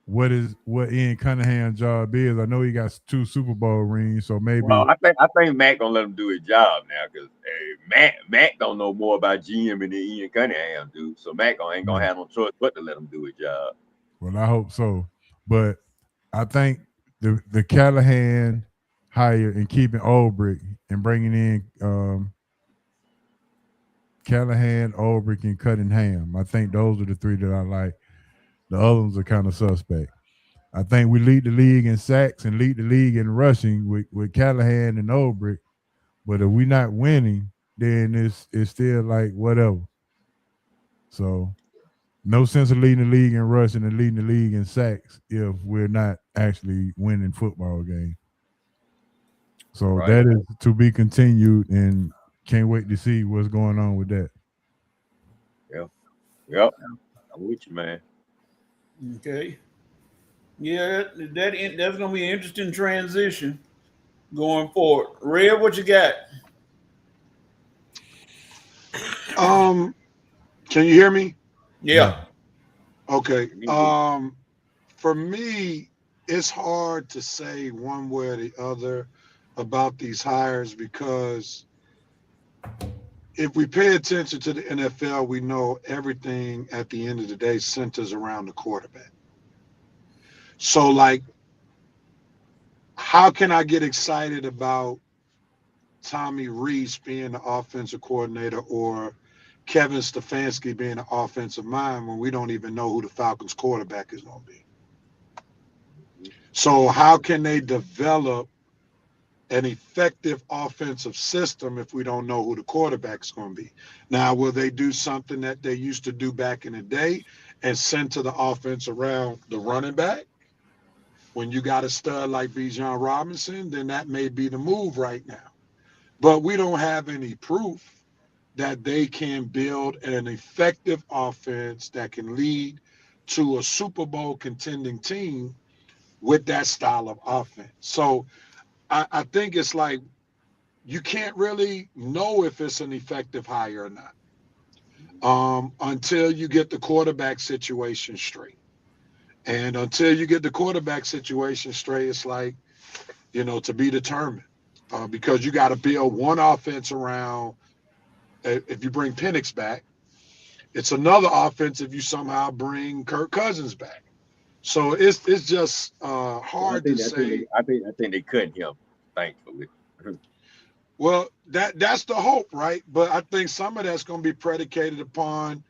what Ian Cunningham's job is. I know he got 2 Super Bowl rings, so maybe. Well, I think Mac gonna let him do his job now because Mac don't know more about GM than Ian Cunningham do. So Mac ain't gonna have no choice but to let him do his job. Well, I hope so, but I think the Callahan hire and keeping Ulbrich and bringing in Callahan, Ulbrich, and Cunningham. I think those are the 3 that I like. The other ones are kind of suspect. I think we lead the league in sacks and lead the league in rushing with Callahan and Ulbrich. But if we're not winning, then it's still like whatever. So no sense of leading the league in rushing and leading the league in sacks if we're not actually winning football games. So that is to be continued, and can't wait to see what's going on with that. Yep. I'm with you, man. Okay. Yeah, that's gonna be an interesting transition going forward. Red, what you got? Can you hear me? Yeah. Okay. For me, it's hard to say one way or the other about these hires because if we pay attention to the NFL, we know everything at the end of the day centers around the quarterback. So, like, how can I get excited about Tommy Rees being the offensive coordinator or Kevin Stefanski being the offensive mind when we don't even know who the Falcons quarterback is going to be? So how can they develop an effective offensive system if we don't know who the quarterback's going to be? Now, will they do something that they used to do back in the day and center the offense around the running back? When you got a stud like Bijan Robinson, then that may be the move right now. But we don't have any proof that they can build an effective offense that can lead to a Super Bowl contending team with that style of offense. So I think it's like you can't really know if it's an effective hire or not until you get the quarterback situation straight. And until you get the quarterback situation straight, it's like, to be determined because you got to build one offense around. If you bring Penix back, it's another offense if you somehow bring Kirk Cousins back. So it's just hard to say. I think they cut him, thankfully. Well, that's the hope, right? But I think some of that's going to be predicated upon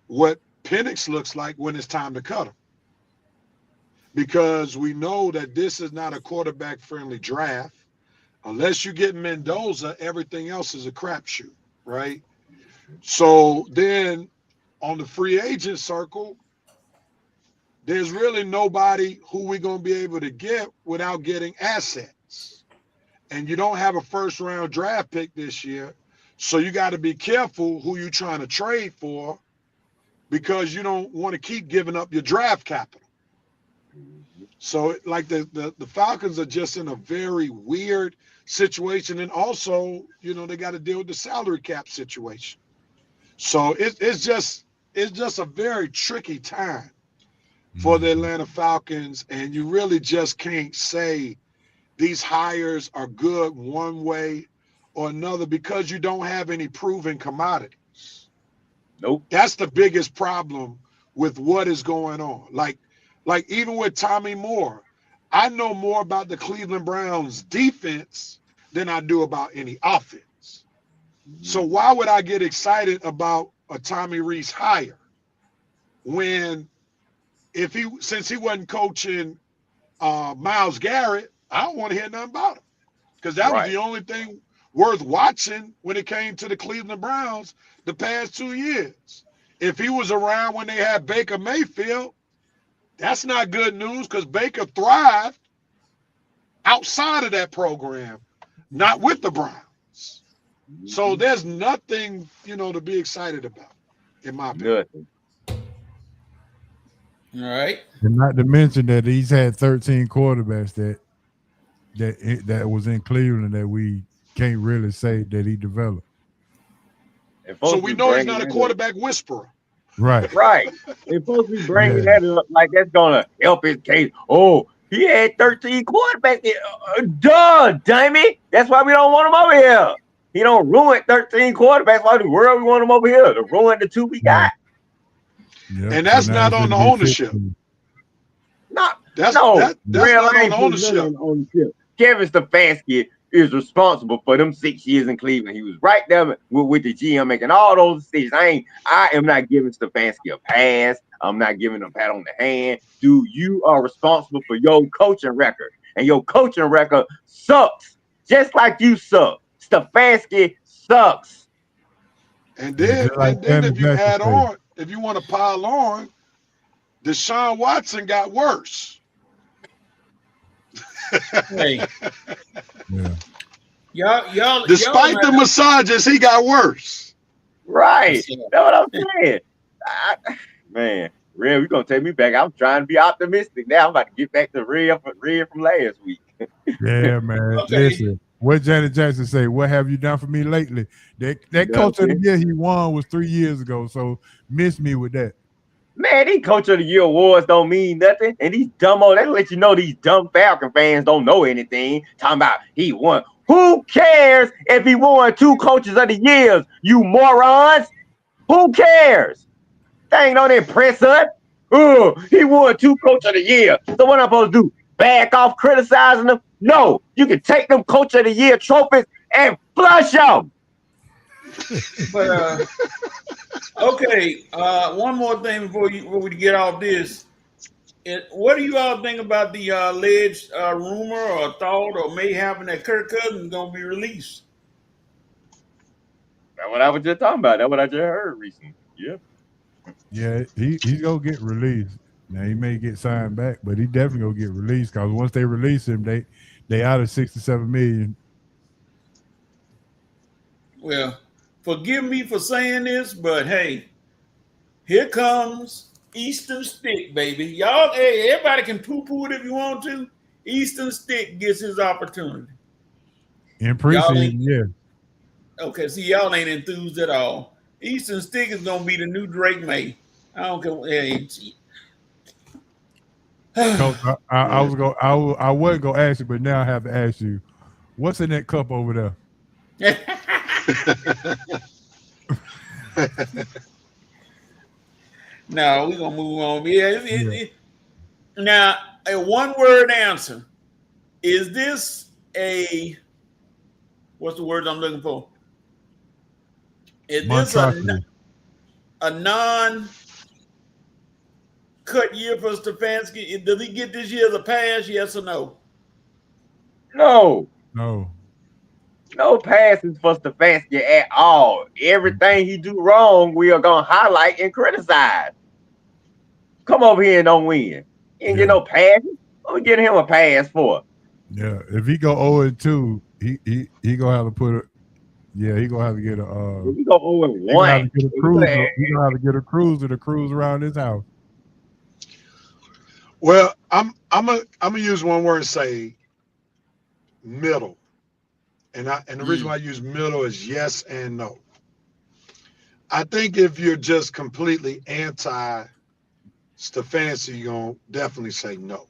what Penix looks like when it's time to cut him. Because we know that this is not a quarterback-friendly draft. Unless you get Mendoza, everything else is a crapshoot, right? So then on the free agent circle, there's really nobody who we're going to be able to get without getting assets. And you don't have a first-round draft pick this year, so you got to be careful who you're trying to trade for because you don't want to keep giving up your draft capital. So, like, the Falcons are just in a very weird situation. And also, they got to deal with the salary cap situation. So it's just a very tricky time for the Atlanta Falcons, and you really just can't say these hires are good one way or another because you don't have any proven commodities. Nope. That's the biggest problem with what is going on. Like even with Tommy Moore, I know more about the Cleveland Browns defense than I do about any offense. So why would I get excited about a Tommy Rees hire when since he wasn't coaching Myles Garrett, I don't want to hear nothing about him. because that was the only thing worth watching when it came to the Cleveland Browns the past 2 years. If he was around when they had Baker Mayfield, that's not good news because Baker thrived outside of that program, not with the Browns. So there's nothing, to be excited about, in my opinion. All right. And not to mention that he's had 13 quarterbacks that was in Cleveland that we can't really say that he developed. So we know he's not a quarterback whisperer. Right. Right. They're supposed to be bringing that up like that's going to help his case. Oh, he had 13 quarterbacks. Duh, damn it. That's why we don't want him over here. He don't ruin 13 quarterbacks. Why in the world we want him over here? To ruin the 2 we got. Yep. And that's not on the ownership. That's not on the ownership. Kevin Stefanski is responsible for them 6 years in Cleveland. He was right there with the GM making all those decisions. I am not giving Stefanski a pass. I'm not giving him a pat on the hand. Dude, you are responsible for your coaching record. And your coaching record sucks. Just like you suck. Stefanski sucks. And then if you add on, if you want to pile on, Deshaun Watson got worse. Hey. Y'all. Despite the massages, he got worse. Right. That's what I'm saying. Man, Red, you're gonna take me back. I'm trying to be optimistic now. I'm about to get back to Red from last week. Yeah, man. Okay. Listen, what Janet Jackson say? What have you done for me lately? That coach of the year he won was 3 years ago. So miss me with that. Man, these Coach of the Year awards don't mean nothing. And these dumbos, they let you know these dumb Falcon fans don't know anything. Talking about he won. Who cares if he won 2 coaches of the years, you morons? Who cares? That ain't gonna impress us. Oh, he won 2 coach of the year. So what am I supposed to do? Back off criticizing them? No, you can take them Coach of the Year trophies and flush them. But okay, one more thing before we get off this. What do you all think about the alleged rumor or thought or may happen that Kirk Cousins is gonna be released? That's what I was just talking about. That's what I just heard recently. Yeah. Yeah, he's gonna get released. Now he may get signed back, but he definitely gonna get released because once they release him, they out of $67 million. Well, forgive me for saying this, but hey, here comes Eastern Stick, baby. Y'all, hey, everybody can poo-poo it if you want to. Eastern Stick gets his opportunity. In preseason, yeah. Okay, see, y'all ain't enthused at all. Eastern Stick is gonna be the new Drake May. I don't care. Hey, Coach, I wasn't gonna ask you, but now I have to ask you, what's in that cup over there? No, we're gonna move on. Now, a one-word answer. Is this what's the word I'm looking for? Is this a non-cut year for Stefanski? Does he get this year as a pass? Yes or no? No. No passes for Stefanski at all. Everything he do wrong, we are gonna highlight and criticize. Come over here and don't win. He ain't get no passes. What we getting him a pass for? Yeah, if he go 0-2, he gonna have to put it. Yeah, he gonna have to get a. He go 0-1. He gonna have to get a cruiser to cruise around his house. Well, I'm gonna use one word and say middle. And the reason why I use middle is yes and no. I think if you're just completely anti Stefanski, you're going to definitely say no.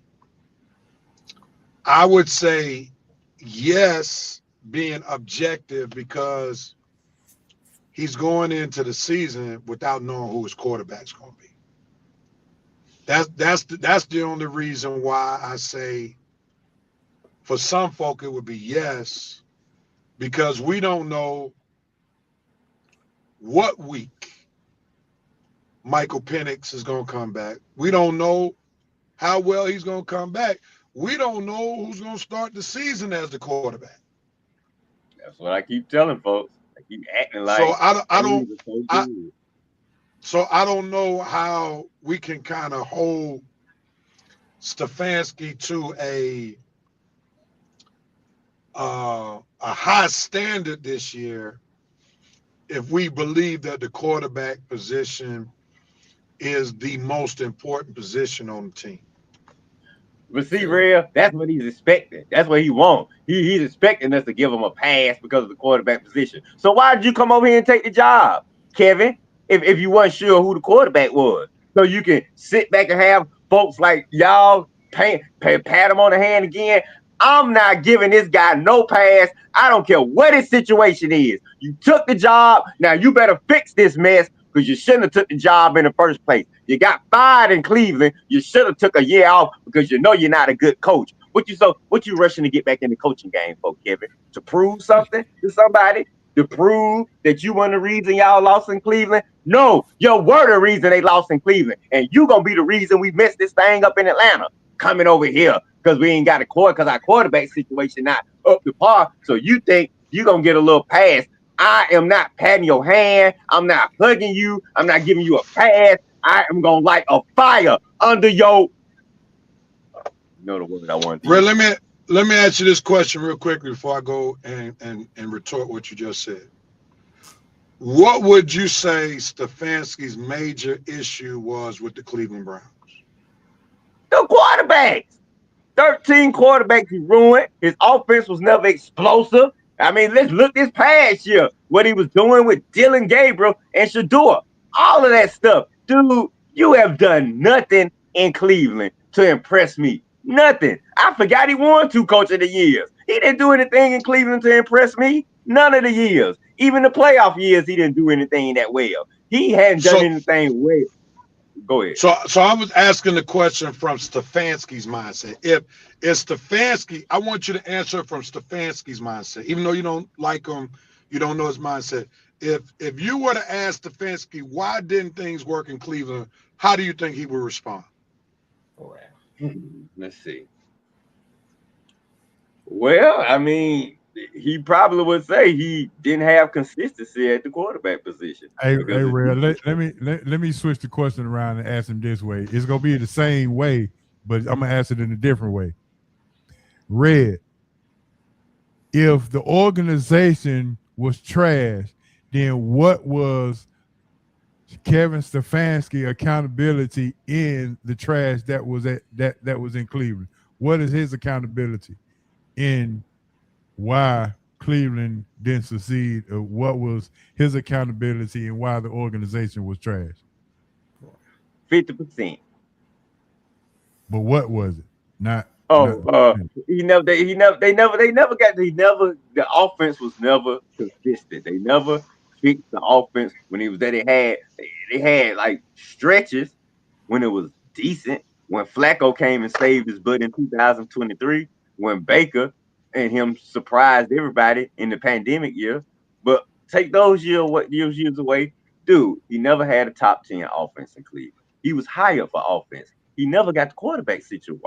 I would say yes, being objective, because he's going into the season without knowing who his quarterback's going to be. That's the only reason why I say for some folk it would be yes, because we don't know what week Michael Penix is going to come back. We don't know how well he's going to come back. We don't know who's going to start the season as the quarterback. That's what I keep telling folks. I keep acting like So I things are so I good. so I don't know how we can kind of hold Stefanski to a high standard this year if we believe that the quarterback position is the most important position on the team. But see, Real, that's what he's expecting. That's what he wants. He's expecting us to give him a pass because of the quarterback position. So why did you come over here and take the job, Kevin? If you weren't sure who the quarterback was, so you can sit back and have folks like y'all pat him on the hand again. I'm not giving this guy no pass. I don't care what his situation is. You took the job. Now you better fix this mess because you shouldn't have took the job in the first place. You got fired in Cleveland. You should have took a year off because you know you're not a good coach. What you rushing to get back in the coaching game for, Kevin? To prove something to somebody? To prove that you were the reason y'all lost in Cleveland? No, you were the reason they lost in Cleveland. And you gonna be the reason we messed this thing up in Atlanta. Coming over here because we ain't got a because our quarterback situation not up to par. So you think you gonna get a little pass. I am not patting your hand. I'm not hugging you. I'm not giving you a pass. I am gonna light a fire under your. You know the word I want to Red, use. let me ask you this question real quickly before I go and retort what you just said. What would you say Stefanski's major issue was with the Cleveland Browns? The quarterbacks. 13 quarterbacks he ruined. His offense was never explosive. I mean, let's look this past year, what he was doing with Dylan Gabriel and Shador. All of that stuff. Dude, you have done nothing in Cleveland to impress me. Nothing. I forgot he won 2 Coach of the Years. He didn't do anything in Cleveland to impress me. None of the years. Even the playoff years, he didn't do anything that well. He hadn't done anything well. Go ahead. So I was asking the question from Stefanski's mindset. If Stefanski, I want you to answer from Stefanski's mindset, even though you don't like him, you don't know his mindset. If you were to ask Stefanski why didn't things work in Cleveland, how do you think he would respond? Let's see. Well, I mean, he probably would say he didn't have consistency at the quarterback position. Hey, Real, let me switch the question around and ask him this way. It's gonna be the same way, but I'm gonna ask it in a different way. Red, if the organization was trash, then what was Kevin Stefanski accountability in the trash that was that was in Cleveland? What is his accountability in why Cleveland didn't succeed? What was his accountability and why the organization was trash? 50%. But what was it? The offense was never consistent. They never fixed the offense when he was there. They had like stretches when it was decent. When Flacco came and saved his butt in 2023, when Baker and him surprised everybody in the pandemic year. But take those years away, dude, he never had a top 10 offense in Cleveland. He was hired for offense. He never got the quarterback situation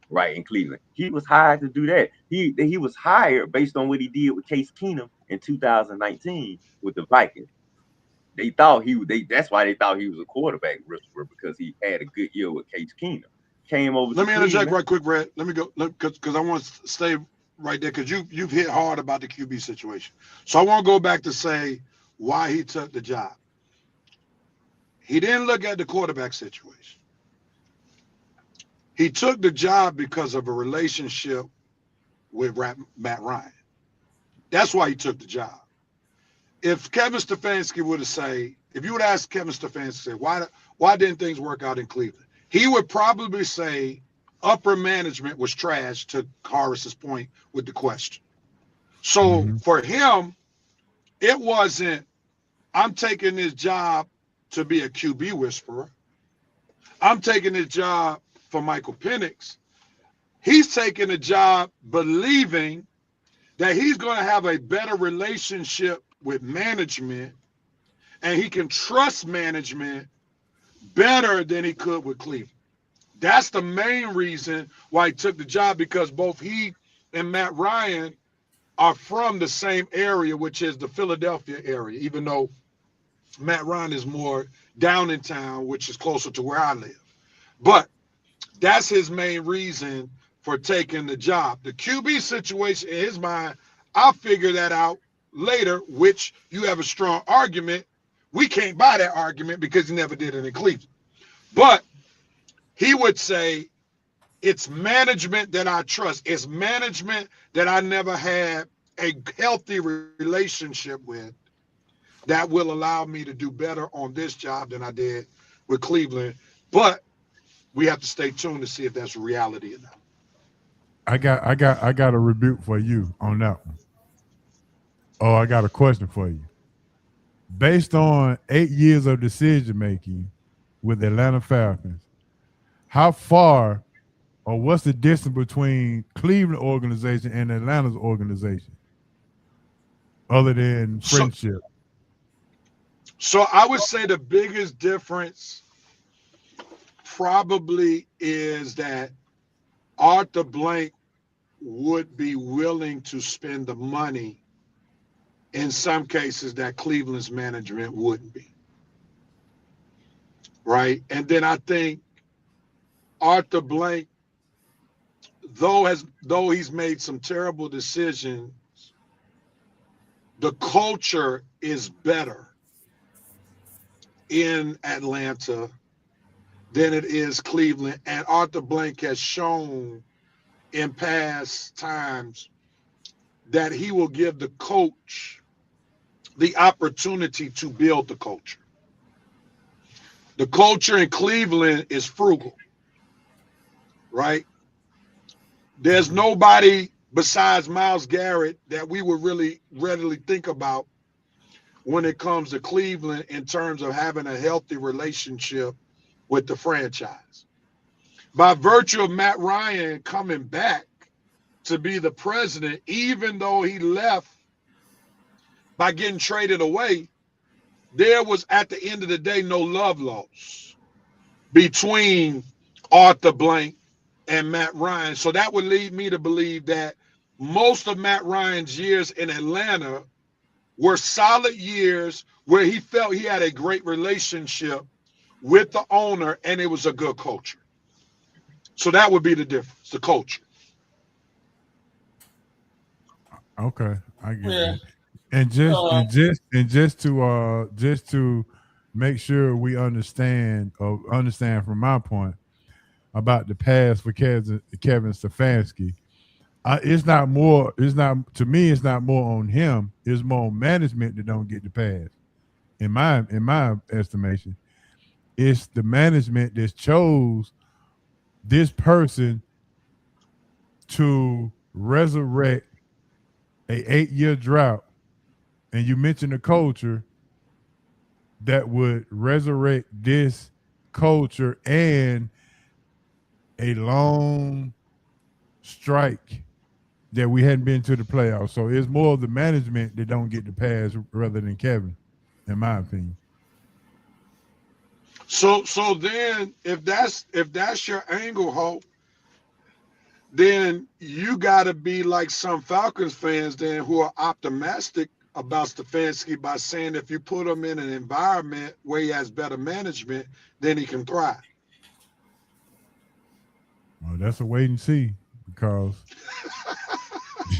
right in Cleveland. He was hired to do that. He was hired based on what he did with Case Keenum in 2019 with the Vikings. That's why they thought he was a quarterback whisperer, because he had a good year with Case Keenum. Came over. Let me interject right quick, Brad. Let me go because I want to stay right there because you've hit hard about the QB situation. So I want to go back to say why he took the job. He didn't look at the quarterback situation. He took the job because of a relationship with Matt Ryan. That's why he took the job. If Kevin Stefanski would have said, if you would ask Kevin Stefanski, why didn't things work out in Cleveland? He would probably say upper management was trash, to Horace's point with the question. So for him, it wasn't, I'm taking this job to be a QB whisperer. I'm taking this job for Michael Penix. He's taking a job believing that he's going to have a better relationship with management and he can trust management better than he could with Cleveland. That's the main reason why he took the job, because both he and Matt Ryan are from the same area, which is the Philadelphia area, even though Matt Ryan is more down in town, which is closer to where I live. But that's his main reason for taking the job. The QB situation in his mind, I'll figure that out later, which you have a strong argument. We can't buy that argument because he never did it in Cleveland. But he would say, it's management that I trust. It's management that I never had a healthy relationship with that will allow me to do better on this job than I did with Cleveland. But we have to stay tuned to see if that's reality or not. I got a rebuke for you on that one. Oh, I got a question for you. Based on 8 years of decision making with the Atlanta Falcons, how far or what's the distance between Cleveland organization and Atlanta's organization, other than friendship? So I would say the biggest difference probably is that Arthur Blank would be willing to spend the money in some cases that Cleveland's management wouldn't be. Right? And then I think Arthur Blank, though he's made some terrible decisions, the culture is better in Atlanta than it is Cleveland. And Arthur Blank has shown in past times that he will give the coach the opportunity to build the culture. The culture in Cleveland is frugal, right? There's nobody besides Myles Garrett that we would really readily think about when it comes to Cleveland in terms of having a healthy relationship with the franchise. By virtue of Matt Ryan coming back to be the president, even though he left by getting traded away, there was, at the end of the day, no love lost between Arthur Blank and Matt Ryan. So that would lead me to believe that most of Matt Ryan's years in Atlanta were solid years where he felt he had a great relationship with the owner and it was a good culture. So that would be the difference, the culture. Okay, I get it. And just to make sure we understand from my point about the past for Kevin Stefanski, it's not more on him. It's more on management that don't get the pass. In my estimation, it's the management that chose this person to resurrect a 8-year drought. And you mentioned the culture that would resurrect this culture and a long strike that we hadn't been to the playoffs. So it's more of the management that don't get the pass rather than Kevin, in my opinion. So then if that's your angle, Hope, then you got to be like some Falcons fans then who are optimistic about Stefanski by saying if you put him in an environment where he has better management, then he can thrive. Well, that's a wait and see because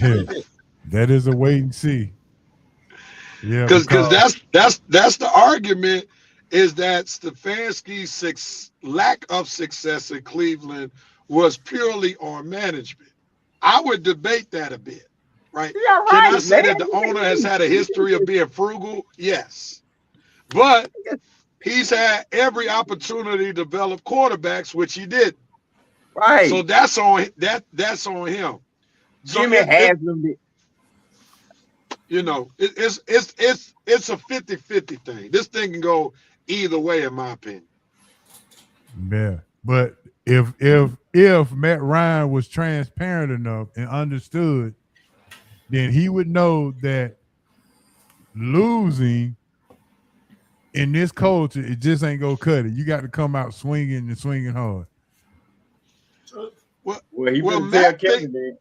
that is a wait and see. Yeah, because that's the argument is that Stefanski's lack of success in Cleveland was purely on management. I would debate that a bit. Right? Yeah, right. Can I say that the owner has had a history of being frugal? Yes. But he's had every opportunity to develop quarterbacks, which he did. Right. So that's on him. So Jimmy Haslam. You know, it's a 50-50 thing. This thing can go either way, in my opinion. Yeah. But if Matt Ryan was transparent enough and understood, then he would know that losing in this culture, it just ain't gonna cut it. You got to come out swinging and swinging hard. Well, he wouldn't tell Kevin that.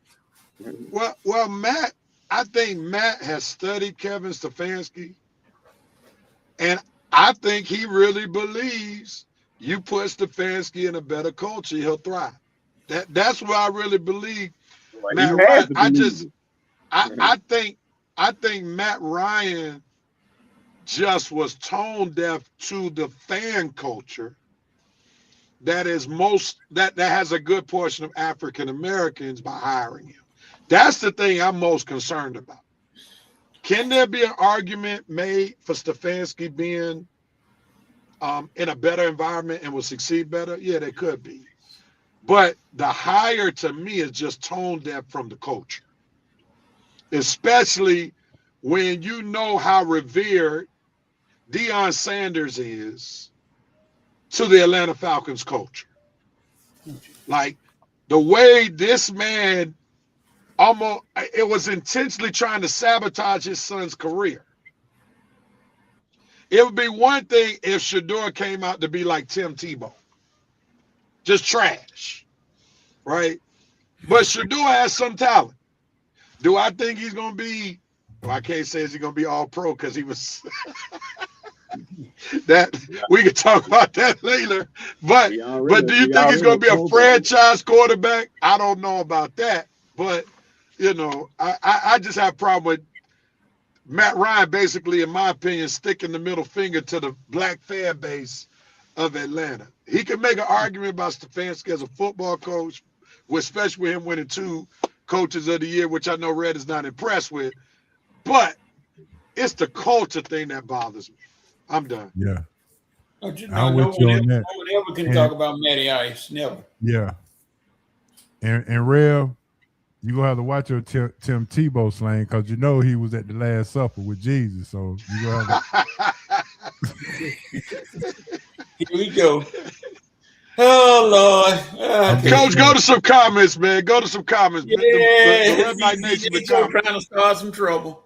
Well, Matt, I think Matt has studied Kevin Stefanski, and I think he really believes you put Stefanski in a better culture, he'll thrive. That's what I really believe. Well, he Matt has Ryan, to believe it. I think Matt Ryan just was tone deaf to the fan culture that has a good portion of African Americans by hiring him. That's the thing I'm most concerned about. Can there be an argument made for Stefanski being in a better environment and will succeed better? Yeah, there could be. But the hire to me is just tone deaf from the culture, especially when you know how revered Deion Sanders is to the Atlanta Falcons culture. Like the way this man it was intentionally trying to sabotage his son's career. It would be one thing if Shador came out to be like Tim Tebow, just trash, right? But Shador has some talent. Do I think he's going to be, well, I can't say he's going to be all pro because he was, that we could talk about that later. But do you think he's going to be a franchise quarterback? I don't know about that. But, I just have a problem with Matt Ryan basically, in my opinion, sticking the middle finger to the black fan base of Atlanta. He could make an argument about Stefanski as a football coach, especially with him winning 2 coaches of the year, which I know Red is not impressed with. But it's the culture thing that bothers me. I'm done. Yeah. I'm with you on that. No one ever can talk about Matty Ice. Never. Yeah. And Rev, you're going to have to watch your Tim Tebow slang because you know he was at the Last Supper with Jesus. So you're going to have to... Here we go. Oh, Lord. Coach, go to some comments, man. Go to some comments. Yeah, the Red Knight Nation trying to start some trouble.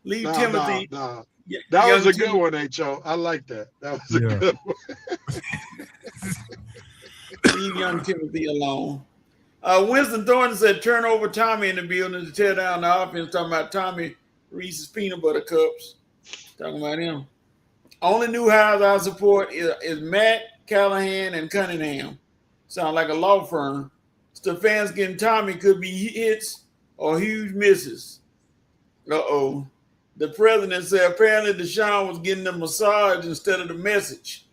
Leave Timothy. Nah. That was a good one, H.O. I like that. That was a good one. Leave young Timothy alone. Winston Thornton said, turn over Tommy in the building to tear down the offense. Talking about Tommy Reese's Peanut Butter Cups. Talking about him. Only new hires I support is Matt, Callahan, and Cunningham. Sound like a law firm. Stefanski and Tommy could be hits or huge misses. Uh-oh. The president said apparently Deshaun was getting the massage instead of the message.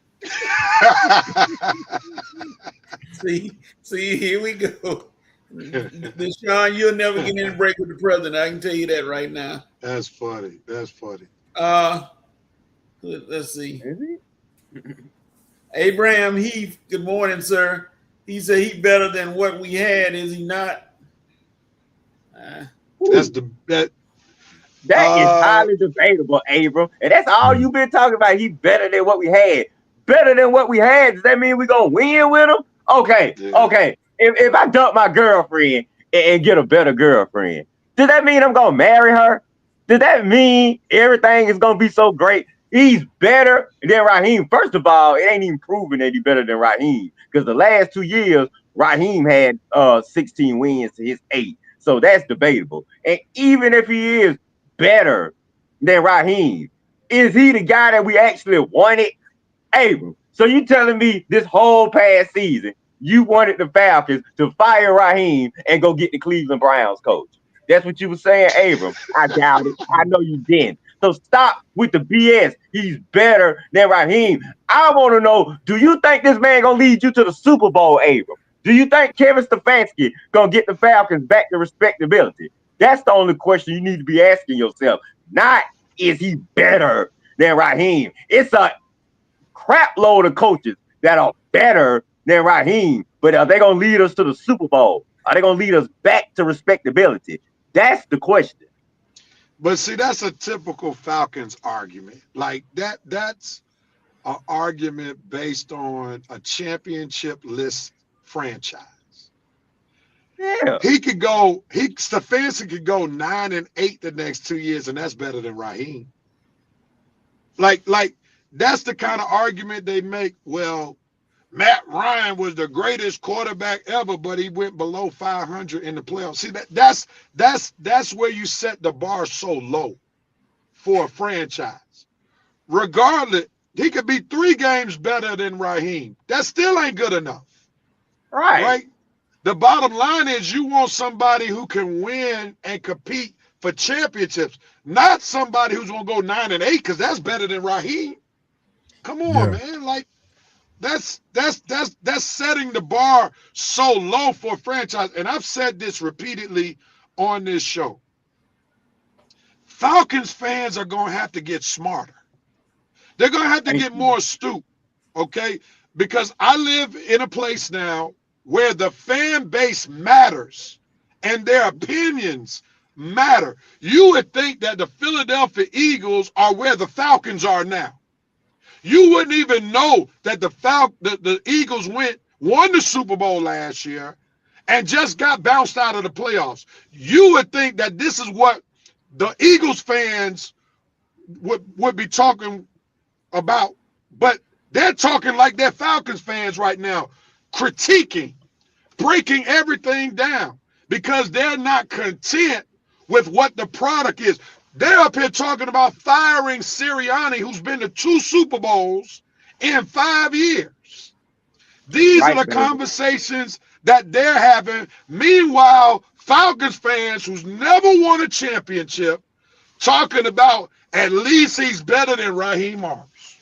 See, here we go. Deshaun, you'll never get any break with the president. I can tell you that right now. That's funny. Let's see. Abraham Heath, good morning, sir. He said he's better than what we had, is he not? That is highly debatable, Abram. And that's all you've been talking about. He's better than what we had. Better than what we had. Does that mean we're going to win with him? Okay. If I dump my girlfriend and get a better girlfriend, does that mean I'm going to marry her? Does that mean everything is going to be so great? He's better than Raheem. First of all, it ain't even proven that he's better than Raheem because the last 2 years, Raheem had 16 wins to his 8. So that's debatable. And even if he is better than Raheem, is he the guy that we actually wanted? Abram, so you telling me this whole past season, you wanted the Falcons to fire Raheem and go get the Cleveland Browns coach? That's what you were saying, Abram. I doubt it. I know you didn't. So stop with the BS. He's better than Raheem. I want to know, do you think this man going to lead you to the Super Bowl, Abram? Do you think Kevin Stefanski going to get the Falcons back to respectability? That's the only question you need to be asking yourself. Not, is he better than Raheem? It's a crap load of coaches that are better than Raheem, but are they going to lead us to the Super Bowl? Are they going to lead us back to respectability? That's the question. But see, that's a typical Falcons argument. Like that's an argument based on a championship list franchise. Yeah. Stefanski could go 9-8 the next 2 years, and that's better than Raheem. Like that's the kind of argument they make. Well, Matt Ryan was the greatest quarterback ever, but he went below 500 in the playoffs. See, that's where you set the bar so low for a franchise. Regardless, he could be 3 games better than Raheem. That still ain't good enough. Right? The bottom line is you want somebody who can win and compete for championships, not somebody who's going to go 9-8 because that's better than Raheem. Come on, man. Like, that's setting the bar so low for a franchise. And I've said this repeatedly on this show. Falcons fans are going to have to get smarter. They're going to have to get more astute, okay? Because I live in a place now where the fan base matters and their opinions matter. You would think that the Philadelphia Eagles are where the Falcons are now. You wouldn't even know that the Eagles won the Super Bowl last year and just got bounced out of the playoffs. You would think that this is what the Eagles fans would be talking about, but they're talking like they're Falcons fans right now, critiquing, breaking everything down because they're not content with what the product is. They're up here talking about firing Sirianni, who's been to 2 Super Bowls in 5 years. These are the conversations that they're having. Meanwhile, Falcons fans who's never won a championship talking about at least he's better than Raheem Morris.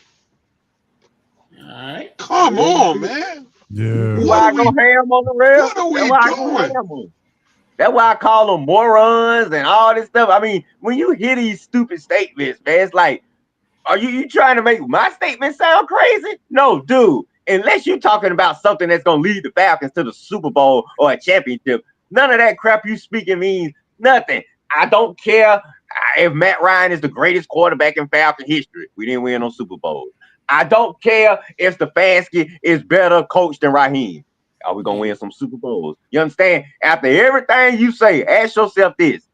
All right. Come on, man. Yeah. Why I go ham on the rail? What are we doing? That's why I call them morons and all this stuff. I mean, when you hear these stupid statements, man, it's like, are you trying to make my statement sound crazy? No, dude. Unless you're talking about something that's going to lead the Falcons to the Super Bowl or a championship, none of that crap you speaking means nothing. I don't care if Matt Ryan is the greatest quarterback in Falcon history. We didn't win no Super Bowls. I don't care if Stefanski is better coached than Raheem. Are we going to win some Super Bowls? You understand? After everything you say, ask yourself this.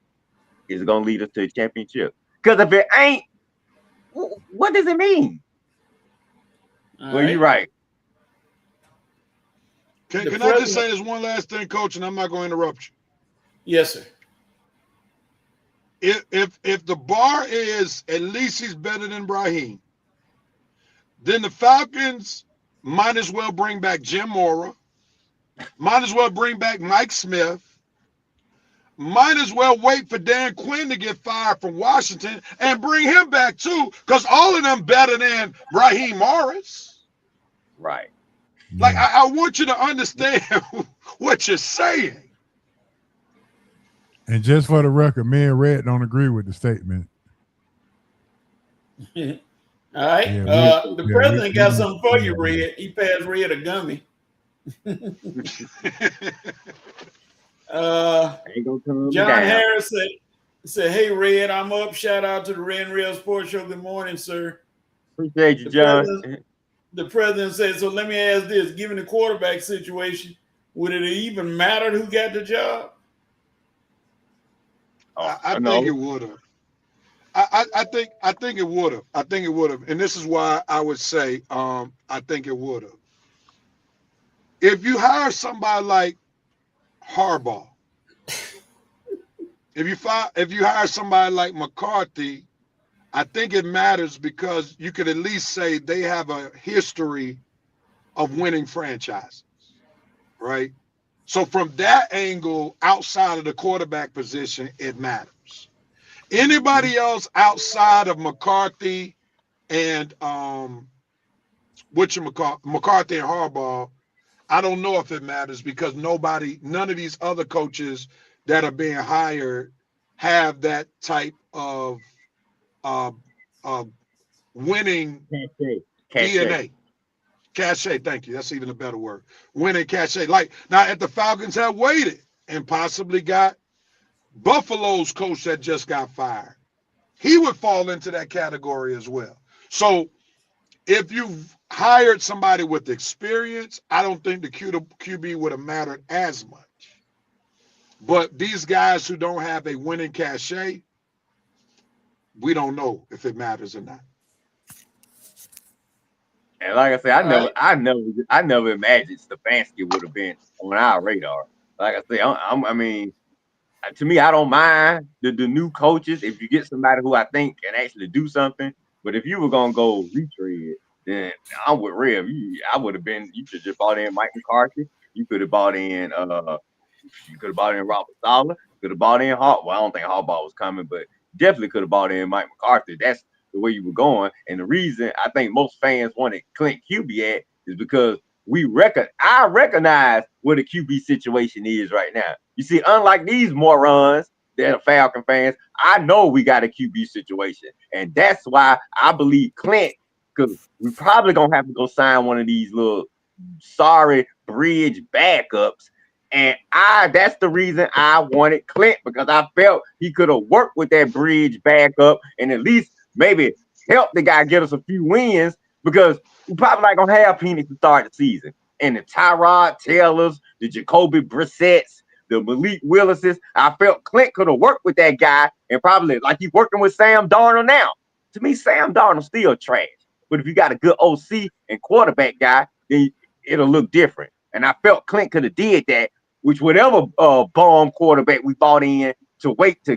Is it going to lead us to a championship? Because if it ain't, what does it mean? Well, you're right. Can I just say this one last thing, Coach, and I'm not going to interrupt you? Yes, sir. If the bar is at least he's better than Raheem, then the Falcons might as well bring back Jim Mora, might as well bring back Mike Smith, might as well wait for Dan Quinn to get fired from Washington and bring him back too, because all of them better than Raheem Morris. Right. Like, I want you to understand what you're saying. And just for the record, me and Red don't agree with the statement. All right. The president got something for you, Red. He passed Red a gummy. John Harris said, hey, Red, I'm up. Shout out to the Red and Real Sports Show. Good morning, sir. Appreciate you, John. The president said, so let me ask this. Given the quarterback situation, would it even matter who got the job? I think it would have. I think it would have. I think it would have. And this is why I would say I think it would have. If you hire somebody like Harbaugh, if you hire somebody like McCarthy, I think it matters because you could at least say they have a history of winning franchises, right? So from that angle, outside of the quarterback position, it matters. Anybody else outside of McCarthy and McCarthy and Harbaugh, I don't know if it matters because none of these other coaches that are being hired have that type of winning DNA. Cachet, thank you. That's even a better word. Winning cachet. Like, now, if the Falcons have waited and possibly got Buffalo's coach that just got fired, he would fall into that category as well. So if you've hired somebody with experience, I don't think the QB would have mattered as much. But these guys who don't have a winning cachet, we don't know if it matters or not. And like I said, I never imagined Stefanski would have been on our radar. Like I said, I mean, to me, I don't mind the new coaches if you get somebody who I think can actually do something. But if you were gonna go retread, then I'm with Rev. I would have been. You should just bought in Mike McCarthy. You could have bought in. You could have bought in Robert Saleh. Could have bought in Hart. Well, I don't think Harbaugh was coming, but definitely could have bought in Mike McCarthy. That's the way you were going. And the reason I think most fans wanted Clint Kubiak is because I recognize what the QB situation is right now. You see, unlike these morons that are Falcon fans, I know we got a QB situation. And that's why I believe Clint, because we probably gonna have to go sign one of these little sorry bridge backups. And that's the reason I wanted Clint, because I felt he could have worked with that bridge backup and at least maybe help the guy get us a few wins, because we probably not gonna have Penix to start the season. And the Tyrod Taylors, the Jacoby Brissetts, the Malik Willises, I felt Clint could have worked with that guy and probably like he's working with Sam Darnold now. To me, Sam Darnold's still trash. But if you got a good OC and quarterback guy, then it'll look different. And I felt Clint could have did that, which whatever bomb quarterback we bought in to wait till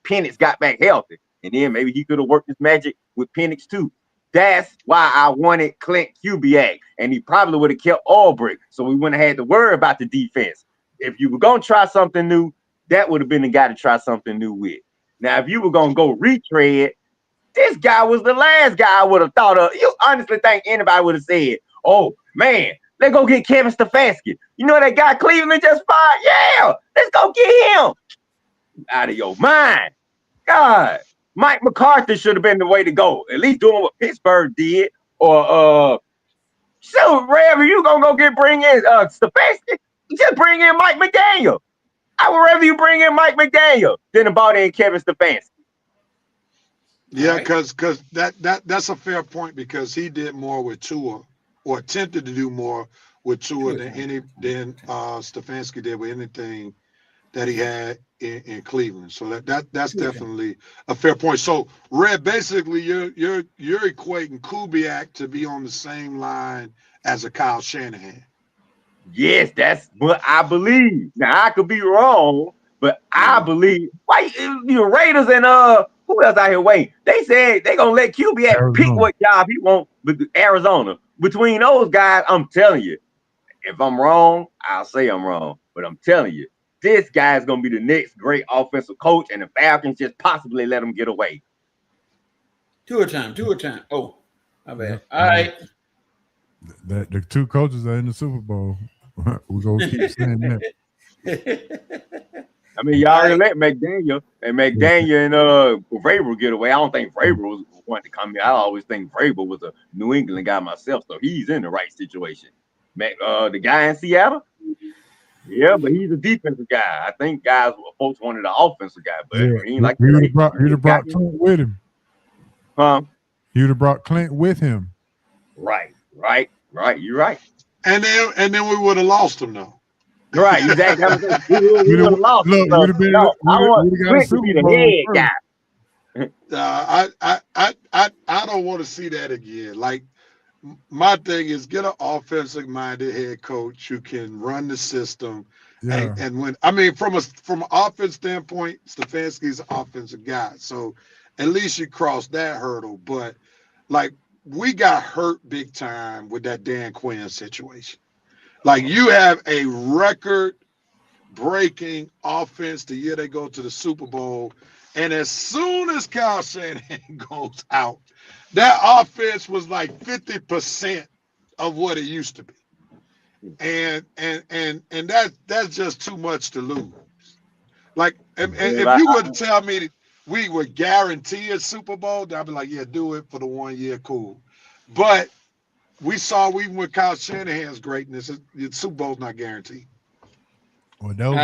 Penix got back healthy. And then maybe he could have worked his magic with Penix too. That's why I wanted Clint Kubiak. And he probably would have kept Ulbrich, so we wouldn't have had to worry about the defense. If you were going to try something new, that would have been the guy to try something new with. Now, if you were going to go retread, this guy was the last guy I would have thought of. You honestly think anybody would have said, oh, man, let's go get Kevin Stefanski. You know that guy Cleveland just fired? Yeah, let's go get him. Out of your mind. God, Mike McCarthy should have been the way to go. At least doing what Pittsburgh did. Or, so, Rev, you going to bring in Stefanski? Just bring in Mike McDaniel. I would rather you bring in Mike McDaniel than about in Kevin Stefanski. Yeah, because that's a fair point, because he did more with Tua, or attempted to do more with Tua than Stefanski did with anything that he had in Cleveland. So that's definitely a fair point. So Red, basically you're equating Kubiak to be on the same line as a Kyle Shanahan. Yes, that's what I believe. Now I could be wrong, but I believe. Why the Raiders and who else out here waiting? They said they gonna let Kubiak pick what job he wants with Arizona. Between those guys, I'm telling you, if I'm wrong, I'll say I'm wrong. But I'm telling you, this guy is gonna be the next great offensive coach, and the Falcons just possibly let him get away. Two at a time. Oh, my bad. All right. The two coaches are in the Super Bowl. We're gonna keep saying that. I mean, y'all already let McDaniel and Vrabel get away. I don't think Vrabel was wanting to come here. I always think Vrabel was a New England guy myself, so he's in the right situation. The guy in Seattle, yeah, but he's a defensive guy. I think folks wanted an offensive guy, but he ain't like he'd have brought Clint with him. Huh? He'd have brought Clint with him. Right. You're right. And then we would have lost him though. Right, exactly. We would have lost. Look, I want Clint to be the head guy. I don't want to see that again. Like, my thing is, get an offensive minded head coach who can run the system. Yeah. And when from an offense standpoint, Stefanski's an offensive guy. So at least you crossed that hurdle. But like, we got hurt big time with that Dan Quinn situation. Like, you have a record-breaking offense the year they go to the Super Bowl, and as soon as Kyle Shanahan goes out, that offense was like 50% of what it used to be, and that's just too much to lose. Like, and if you were to tell me that we would guarantee a Super Bowl, I'd be like, yeah, do it for the 1 year, cool. But we saw even with Kyle Shanahan's greatness, the Super Bowl's not guaranteed. Well, that was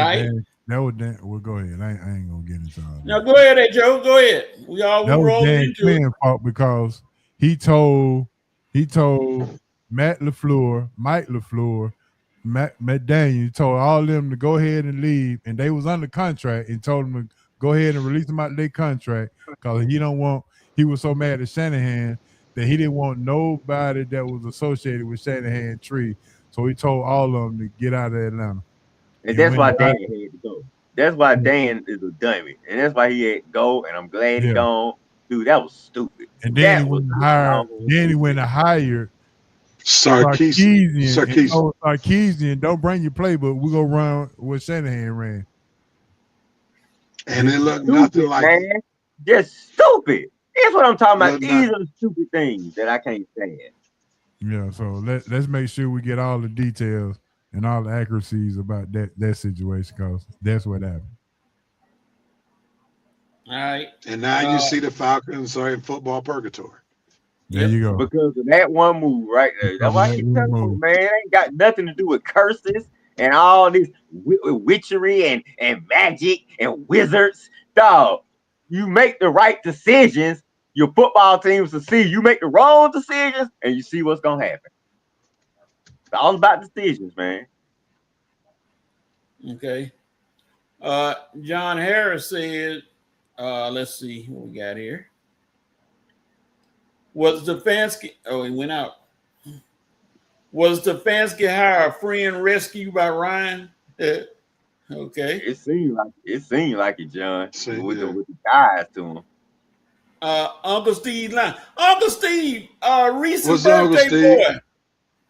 Dan. Well, go ahead. I ain't gonna get into all that. No, go ahead, Joe. Go ahead. We all rolled into it. Fault because he told Matt LaFleur, Mike LaFleur, Matt Daniel, he told all of them to go ahead and leave, and they was under contract, and told them to go ahead and release them out of their contract because he was so mad at Shanahan that he didn't want nobody that was associated with Shanahan tree. So he told all of them to get out of Atlanta. And that's why Dan had to go. That's why Dan is a dummy. And that's why he had to go. And I'm glad he gone. Dude, that was stupid. And then he went to hire Sarkisian. Don't bring your playbook. We're gonna run what Shanahan ran. And it looked nothing like it. Just stupid. That's what I'm talking about. These are the stupid things that I can't stand. Yeah, so let's make sure we get all the details and all the accuracies about that situation, because that's what happened. All right. And now you see the Falcons are in football purgatory. There you go. Because of that one move right there. That's why I keep telling you, man, it ain't got nothing to do with curses and all this witchery and magic and wizards. Dog, you make the right decisions, your football team succeed. You make the wrong decisions, and you see what's gonna happen. It's all about decisions, man. Okay. John Harris said, let's see what we got here. Was Stefanski? Oh, he went out. Was Stefanski hire free and rescue by Ryan? Okay. It seemed like it, John. With the guys to him. Uncle Steve line. Uncle Steve, recent birthday boy.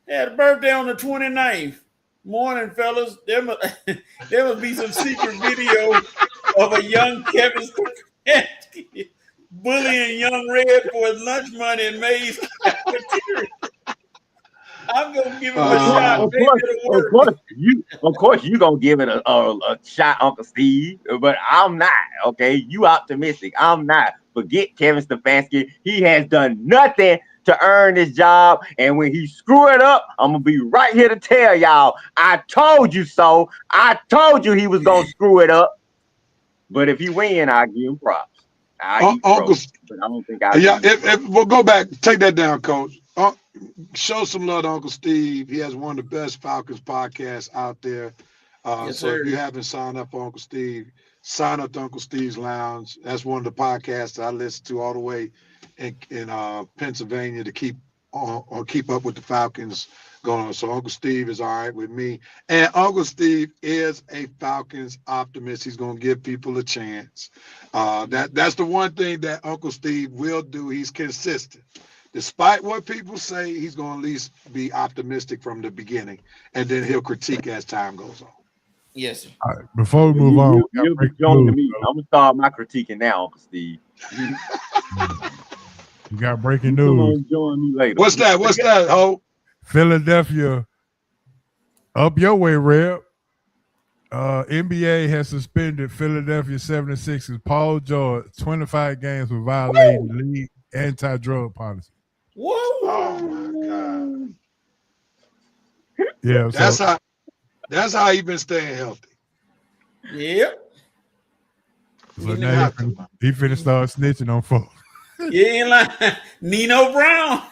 Had a birthday on the 29th. Morning, fellas. There must be some secret video of a young Kevin Stefanski bullying young Red for his lunch money and May's cafeteria. I'm gonna give him a shot. Of course, you gonna give it a shot, Uncle Steve. But I'm not. Okay, you optimistic. I'm not. Forget Kevin Stefanski. He has done nothing to earn this job, and when he screw it up, I'm gonna be right here to tell y'all. I told you so. I told you he was gonna screw it up. But if he win, I'll give him props. But I don't think if we'll go back, take that down, Coach. Show some love to Uncle Steve. He has one of the best Falcons podcasts out there. So if you haven't signed up for Uncle Steve, sign up to Uncle Steve's Lounge. That's one of the podcasts that I listen to all the way in Pennsylvania to keep up with the Falcons going on. So Uncle Steve is all right with me. And Uncle Steve is a Falcons optimist. He's going to give people a chance. That's the one thing that Uncle Steve will do. He's consistent. Despite what people say, he's going to at least be optimistic from the beginning, and then he'll critique as time goes on. Yes, sir. All right, before we move on, I'm going to start my critiquing now, Uncle Steve. You got breaking news. Join me later. What's that, Ho? Philadelphia, up your way, Reb. NBA has suspended Philadelphia 76ers Paul George 25 games for violating league anti-drug policy. Whoa! Oh my God! Yeah, that's how he been staying healthy. Yep. So now he finna start snitching on folks. You ain't lying. Nino Brown.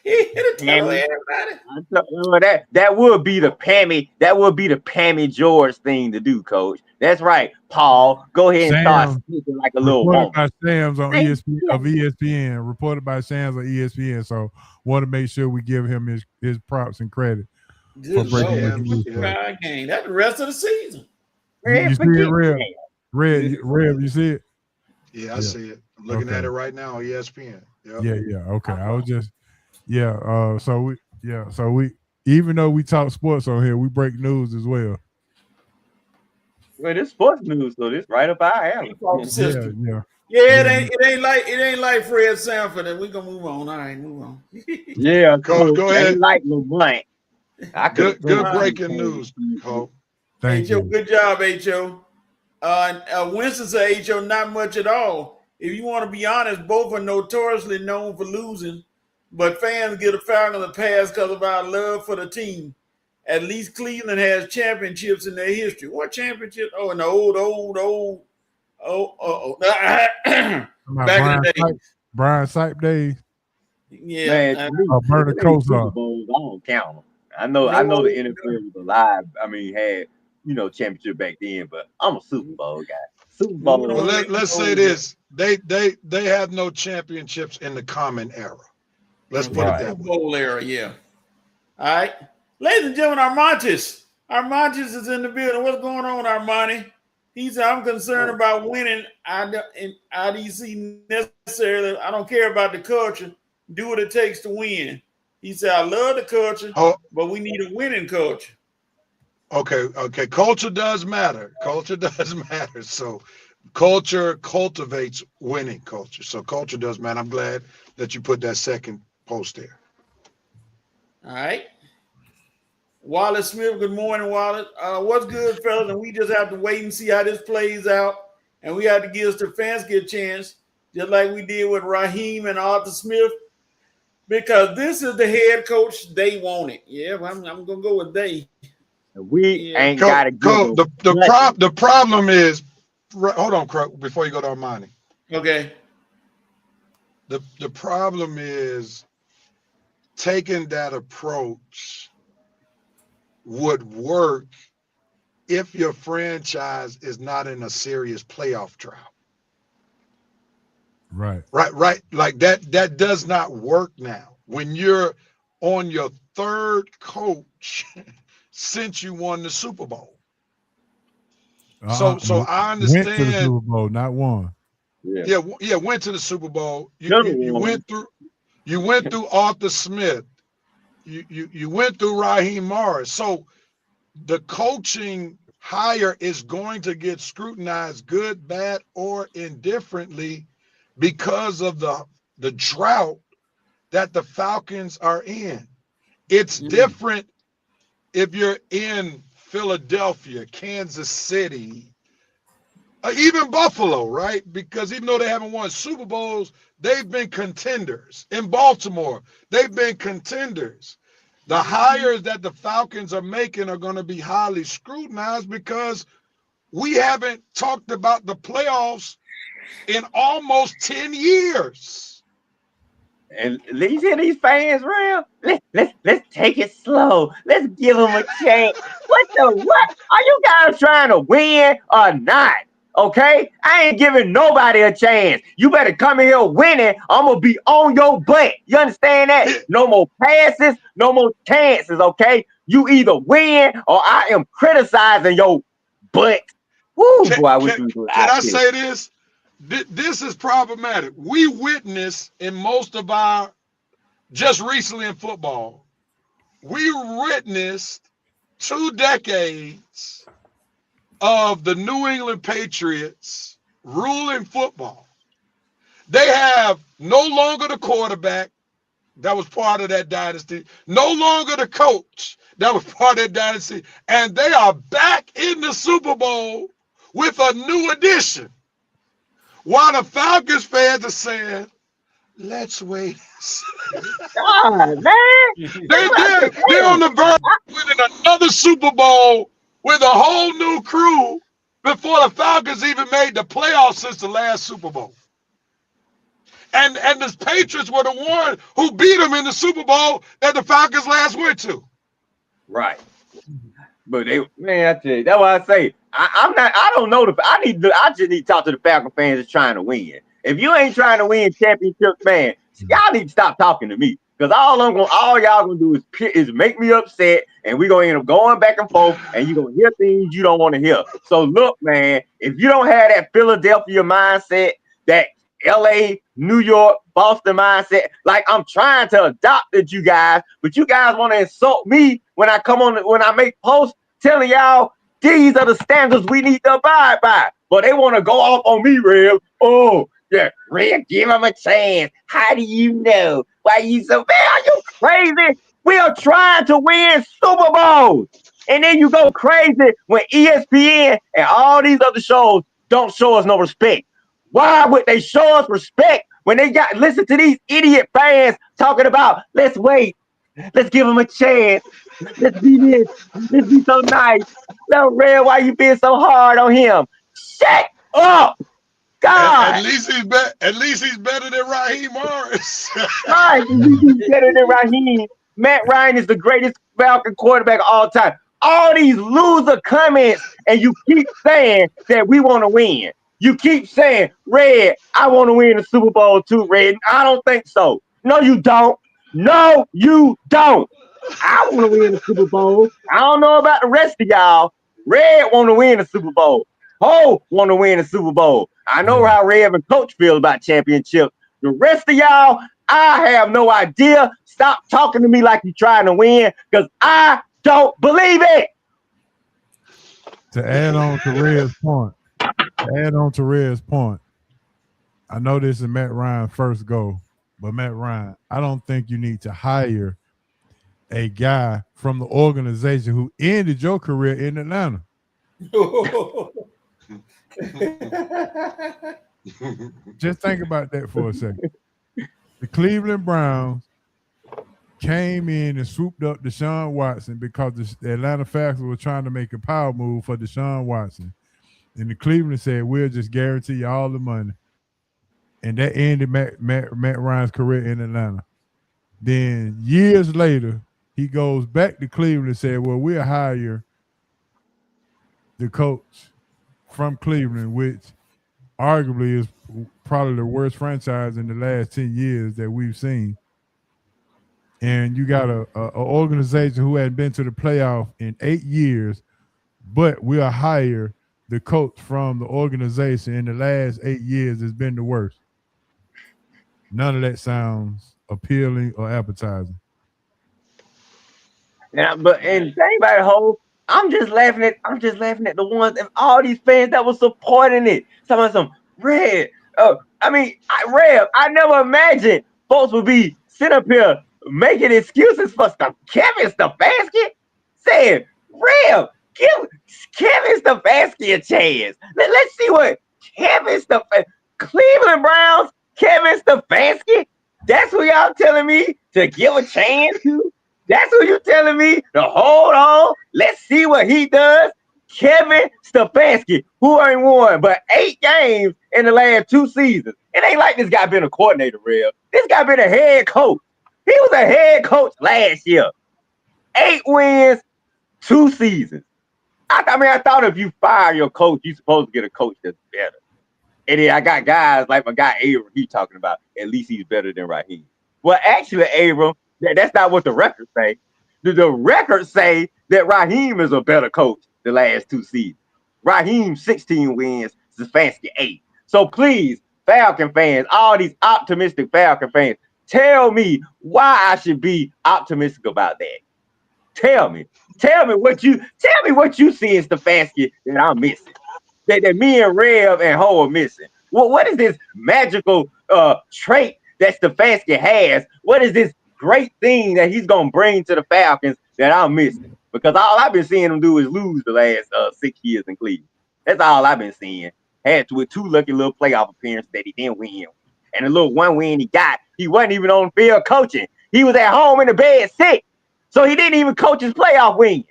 He hit it to everybody. That would be the Pammy. That would be the Pammy George thing to do, Coach. That's right, Paul. Go ahead and start snitching like a little woman. By Shams on ESPN. Reported by Shams on ESPN. So want to make sure we give him his props and credit for breaking the news. That's the rest of the season. You see it, Red, you see it? Yeah, I see it. I'm looking at it right now on ESPN. Yep. Yeah. Okay. I was just So we even though we talk sports on here, we break news as well. Well, this sports news, so this right up our alley. It ain't like Fred Sanford, and we gonna move on. All right, move on. Yeah, Coach, go ahead. Like LeBlanc. Good breaking news, Cole. Thank you. Good job, H.O. Winston said H.O. not much at all. If you want to be honest, both are notoriously known for losing, but fans get a Falcons a pass because of our love for the team. At least Cleveland has championships in their history. What championship? Oh, in the old. Back in the day. Brian Sipe days. Yeah. Bernie Kosar. I don't count them. I know the NFL was alive. I mean, had championship back then, but I'm a Super Bowl guy. Super Bowl. Well, let's say this: they have no championships in the common era. Let's put it that way. Bowl era, yeah. All right, ladies and gentlemen, Armantis is in the building. What's going on, Armani? He said, "I'm concerned about winning in IDC necessarily. I don't care about the culture. Do what it takes to win." He said, "I love the culture, but we need a winning culture." Okay. Culture does matter. So culture cultivates winning culture. So culture does matter. I'm glad that you put that second post there. All right. Wallace Smith, good morning, Wallace. What's good, fellas? And we just have to wait and see how this plays out. And we have to give Stefanski a chance, just like we did with Raheem and Arthur Smith, because this is the head coach they wanted. Yeah, I'm going to go with they. We ain't got to go. The problem is, hold on, before you go to Armani. Okay. The problem is taking that approach would work if your franchise is not in a serious playoff drought. Right. Like that does not work now. When you're on your third coach since you won the Super Bowl. So I understand. Went to the Super Bowl, not won. Yeah, went to the Super Bowl. You went through Arthur Smith. You went through Raheem Morris. So the coaching hire is going to get scrutinized, good, bad, or indifferently, because of the drought that the Falcons are in. It's different if you're in Philadelphia, Kansas City, even Buffalo, right? Because even though they haven't won Super Bowls, they've been contenders. In Baltimore, they've been contenders. The hires that the Falcons are making are going to be highly scrutinized because we haven't talked about the playoffs in almost 10 years. And you hear these fans, real? Let's take it slow. Let's give them a chance. What? Are you guys trying to win or not? Okay? I ain't giving nobody a chance. You better come in here winning. I'm going to be on your butt. You understand that? No more passes, no more chances, okay? You either win or I am criticizing your butt. Woo, boy, I wish we would. Can I say this? This is problematic. We witnessed in most of our, just recently in football, we witnessed 2 decades of the New England Patriots ruling football. They have no longer the quarterback that was part of that dynasty, no longer the coach that was part of that dynasty, and they are back in the Super Bowl with a new addition. While the Falcons fans are saying, let's wait. God, man. They're on the verge of winning another Super Bowl with a whole new crew before the Falcons even made the playoffs since the last Super Bowl. And the Patriots were the one who beat them in the Super Bowl that the Falcons last went to. Right. But I tell you, that's why I say I don't know. I just need to talk to the Falcon fans that's trying to win. If you ain't trying to win championships, man, y'all need to stop talking to me. Because all y'all gonna do is make me upset, and we're gonna end up going back and forth, and you're gonna hear things you don't want to hear. So look, man, if you don't have that Philadelphia mindset, that LA, New York, Boston mindset, like I'm trying to adopt it, you guys, but you guys want to insult me when I make posts telling y'all these are the standards we need to abide by. But they want to go off on me, Rev. Oh, yeah, Rev, give them a chance. How do you know? Why you so man? Are you crazy? We are trying to win Super Bowls. And then you go crazy when ESPN and all these other shows don't show us no respect. Why would they show us respect when they listen to these idiot fans talking about, let's wait, let's give them a chance, let's be this, let's be so nice. No, Red, why you being so hard on him? Shut up, God. At least he's better than Raheem Morris. Right, he's better than Raheem. Matt Ryan is the greatest Falcon quarterback of all time. All these loser comments, and you keep saying that we want to win. You keep saying, Red, I want to win the Super Bowl too, Red. I don't think so. No, you don't. No, you don't. I want to win the Super Bowl. I don't know about the rest of y'all. Red want to win the Super Bowl. Ho want to win the Super Bowl. I know how Red and Coach feel about championships. The rest of y'all, I have no idea. Stop talking to me like you're trying to win, because I don't believe it. To add on to Red's point, I know this is Matt Ryan's first go, but Matt Ryan, I don't think you need to hire a guy from the organization who ended your career in Atlanta. Just think about that for a second. The Cleveland Browns came in and swooped up Deshaun Watson because the Atlanta Falcons were trying to make a power move for Deshaun Watson. And the Cleveland said, we'll just guarantee you all the money. And that ended Matt Ryan's career in Atlanta. Then years later, he goes back to Cleveland and said, well, we'll hire the coach from Cleveland, which arguably is probably the worst franchise in the last 10 years that we've seen. And you got an organization who hadn't been to the playoff in 8 years, but we'll hire the coach from the organization in the last 8 years has been the worst. None of that sounds appealing or appetizing. Yeah, but and thing about it, whole, I'm just laughing at the ones and all these fans that were supporting it. Some Red. Red. I never imagined folks would be sitting up here making excuses for Kevin Stefanski, saying, Red, give Kevin Stefanski a chance. Let's see what Kevin Stefanski, Cleveland Browns, Kevin Stefanski. That's who y'all telling me to give a chance to? That's who you telling me to hold on. Let's see what he does. Kevin Stefanski, who ain't won but 8 games in the last 2 seasons. It ain't like this guy been a coordinator, real. This guy been a head coach. He was a head coach last year. 8 wins, 2 seasons. I thought if you fire your coach, you're supposed to get a coach that's better. And then I got guys like my guy Abram, he's talking about at least he's better than Raheem. Well, actually, Abram, that's not what the records say. The records say that Raheem is a better coach the last 2 seasons. Raheem 16 wins, Stefanski 8. So please, Falcon fans, all these optimistic Falcon fans, tell me why I should be optimistic about that. Tell me what you see in Stefanski that I'm missing. That me and Rev and Ho are missing. What is this magical trait that Stefanski has? What is this great thing that he's gonna bring to the Falcons that I'm missing? Because all I've been seeing him do is lose the last 6 years in Cleveland. That's all I've been seeing. Had to with 2 lucky little playoff appearances that he didn't win. And the little 1 win he got, he wasn't even on the field coaching. He was at home in the bed sick. So he didn't even coach his playoff win.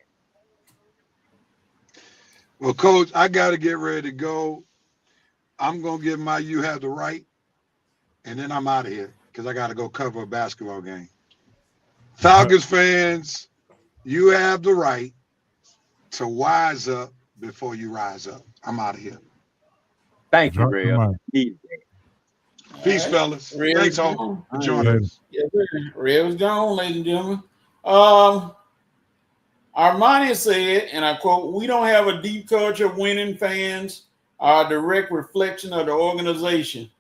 Well, Coach, I got to get ready to go. I'm going to give my You Have the Right, and then I'm out of here because I got to go cover a basketball game. Falcons fans, you have the right to wise up before you rise up. I'm out of here. Thank you, Rev. Peace, fellas. Thanks all for joining us. Yeah, Rev's gone, ladies and gentlemen. Armani said, and I quote, "We don't have a deep culture of winning. Fans are a direct reflection of the organization.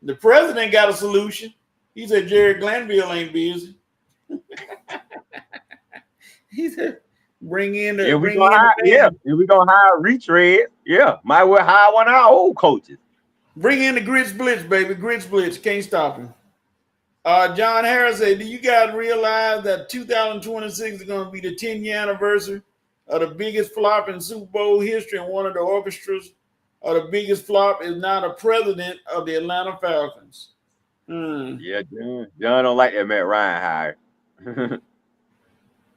The president got a solution. He said Jerry Glanville ain't busy." He said, "Bring in the we're gonna hire retread. Yeah, might well hire one of our old coaches. Bring in the Grits Blitz, baby. Grits Blitz, can't stop him." John Harris said, "Do you guys realize that 2026 is going to be the 10-year anniversary of the biggest flop in Super Bowl history, and one of the orchestras of the biggest flop is now the president of the Atlanta Falcons?" Yeah, John don't like that Matt Ryan hire.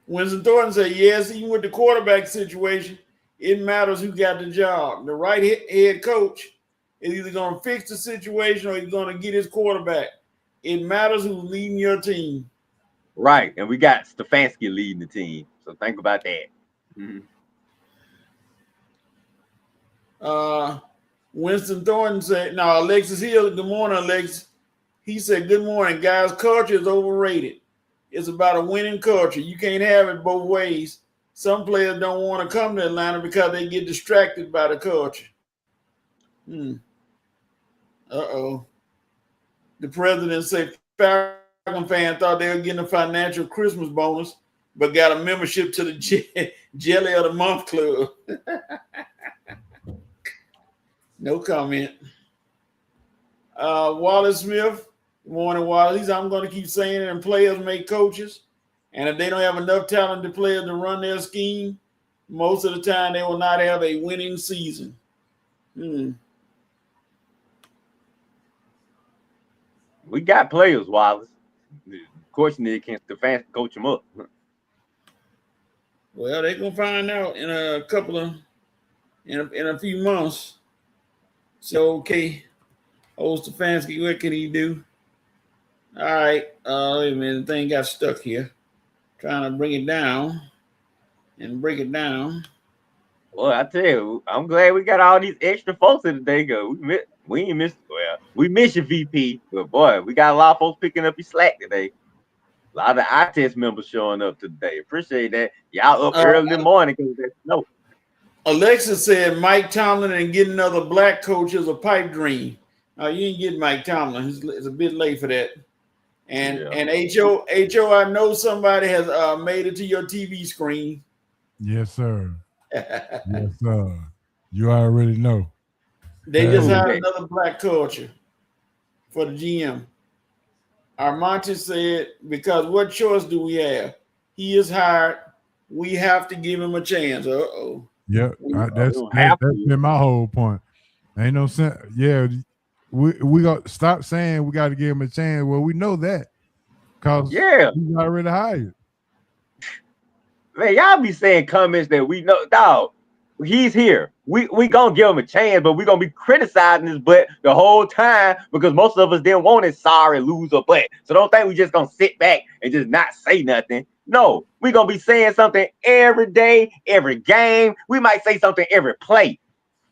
Winston Thornton said, "Yes, even with the quarterback situation, it matters who got the job. The right head coach is either going to fix the situation or he's going to get his quarterback. It matters who's leading your team." Right, and we got Stefanski leading the team, so think about that. Winston Thornton said, no, Alexis Hill, good morning, Alexis. He said, good morning, guys. Culture is overrated. It's about a winning culture. You can't have it both ways. Some players don't want to come to Atlanta because they get distracted by the culture. Uh-oh. The president said Falcon fans thought they were getting a financial Christmas bonus, but got a membership to the Jelly of the Month Club. No comment. Wallace Smith, good morning, Wallace. I'm going to keep saying it, and players make coaches. And if they don't have enough talented players to run their scheme, most of the time they will not have a winning season. We got players, Wallace. The question is, can the fans coach them up? Well, they're gonna find out in a few months. So okay, old Stefanski, what can he do? All right, wait a minute, the thing got stuck here. Trying to bring it down and break it down. Well, I tell you, I'm glad we got all these extra folks in today. We ain't missed. Well, we miss your VP, but boy, we got a lot of folks picking up your slack today. A lot of eye test members showing up today. Appreciate that. Y'all up early in the morning because there's snow. Alexa said Mike Tomlin and getting another black coach is a pipe dream. You ain't getting Mike Tomlin. It's a bit late for that. And HO, I know somebody has made it to your TV screen. Yes, sir. Yes, sir. You already know. They just had another black culture for the GM. Armonte said, because what choice do we have? He is hired. We have to give him a chance. Uh-oh. Yep. That's been my whole point. Ain't no sense. Yeah. We got to stop saying we got to give him a chance. Well, we know that because he's already hired. Man, y'all be saying comments that we know, dog. He's here. We gonna give him a chance, but we gonna be criticizing his butt the whole time because most of us didn't want his sorry loser butt. So don't think we just gonna sit back and just not say nothing. No, we gonna be saying something every day, every game. We might say something every play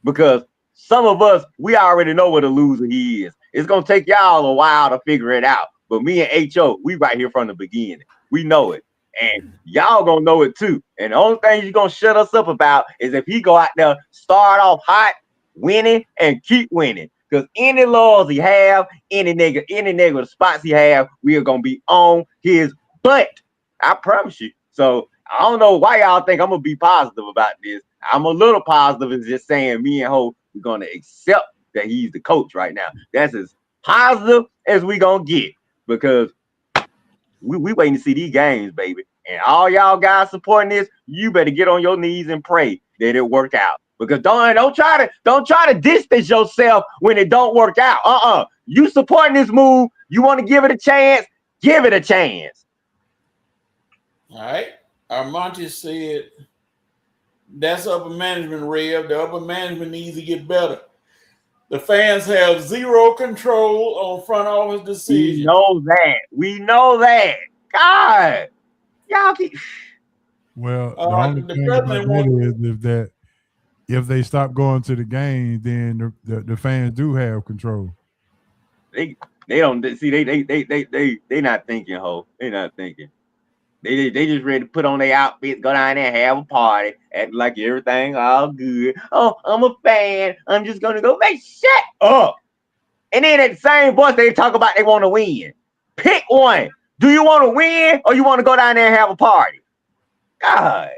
because some of us, we already know what a loser he is. It's gonna take y'all a while to figure it out. But me and HO, we right here from the beginning. We know it. And y'all gonna know it too. And the only thing you're gonna shut us up about is if he go out there, start off hot, winning, and keep winning. Because any laws he have, any negative spots he have, we are gonna be on his butt. I promise you. So I don't know why y'all think I'm gonna be positive about this. I'm a little positive in just saying me and Ho, we're gonna accept that he's the coach right now. That's as positive as we gonna get because we waiting to see these games, baby. And all y'all guys supporting this, you better get on your knees and pray that it work out. Because don't try to distance yourself when it don't work out. You supporting this move, you want to give it a chance, give it a chance. All right. Armonte said that's upper management, Rev. The upper management needs to get better. The fans have zero control on front office decisions. We know that. God, y'all keep. Well, the only thing about that is that if they stop going to the game, then the fans do have control. They don't see they not thinking, Ho. They not thinking. They just ready to put on their outfits, go down there, have a party, act like everything all good. Oh, I'm a fan. I'm just gonna go. Hey, shut up. And then at the same voice, they talk about they want to win. Pick one. Do you want to win or you want to go down there and have a party? God.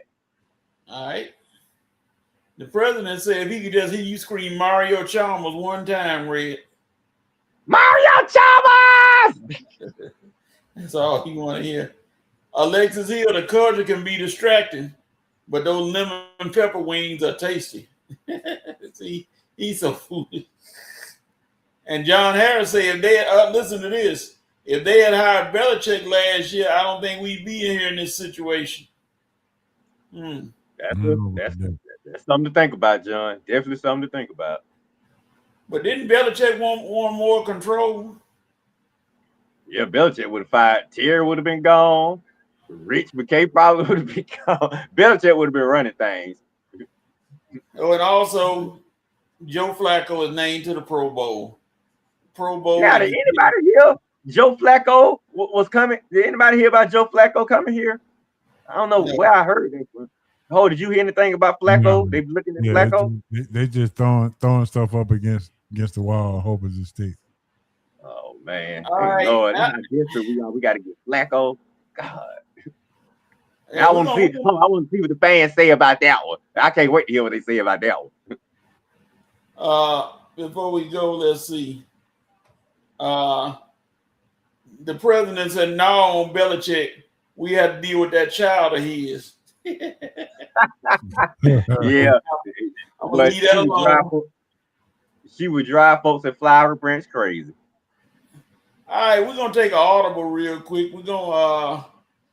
All right. The president said if he could just hear you scream Mario Chalmers one time, Red. Mario Chalmers! That's all he want to hear. Alexis Hill, the culture can be distracting, but those lemon pepper wings are tasty. See, he's so foolish. And John Harris said, if they listen to this, if they had hired Belichick last year, I don't think we'd be here in this situation. That's something to think about, John. Definitely something to think about. But didn't Belichick want more control? Yeah, Belichick would have fired. Terry would have been gone. Rich McKay probably would have been gone. Belichick would have been running things. Oh, and also Joe Flacco is named to the Pro Bowl. Pro Bowl. Now, did anybody hear Joe Flacco was coming? Did anybody hear about Joe Flacco coming here? I don't know where I heard that from. Oh, did you hear anything about Flacco? No. They looking at Flacco. They just throwing stuff up against the wall, hoping to stick. Oh man, all right. Lord, I guess we got to get Flacco. God, I want to see. I want to see what the fans say about that one. I can't wait to hear what they say about that one. Before we go, let's see. The president said, "No, on Belichick, we had to deal with that child of his." Yeah, but she would drive folks at Flower Branch crazy. All right, we're gonna take an audible real quick. We're gonna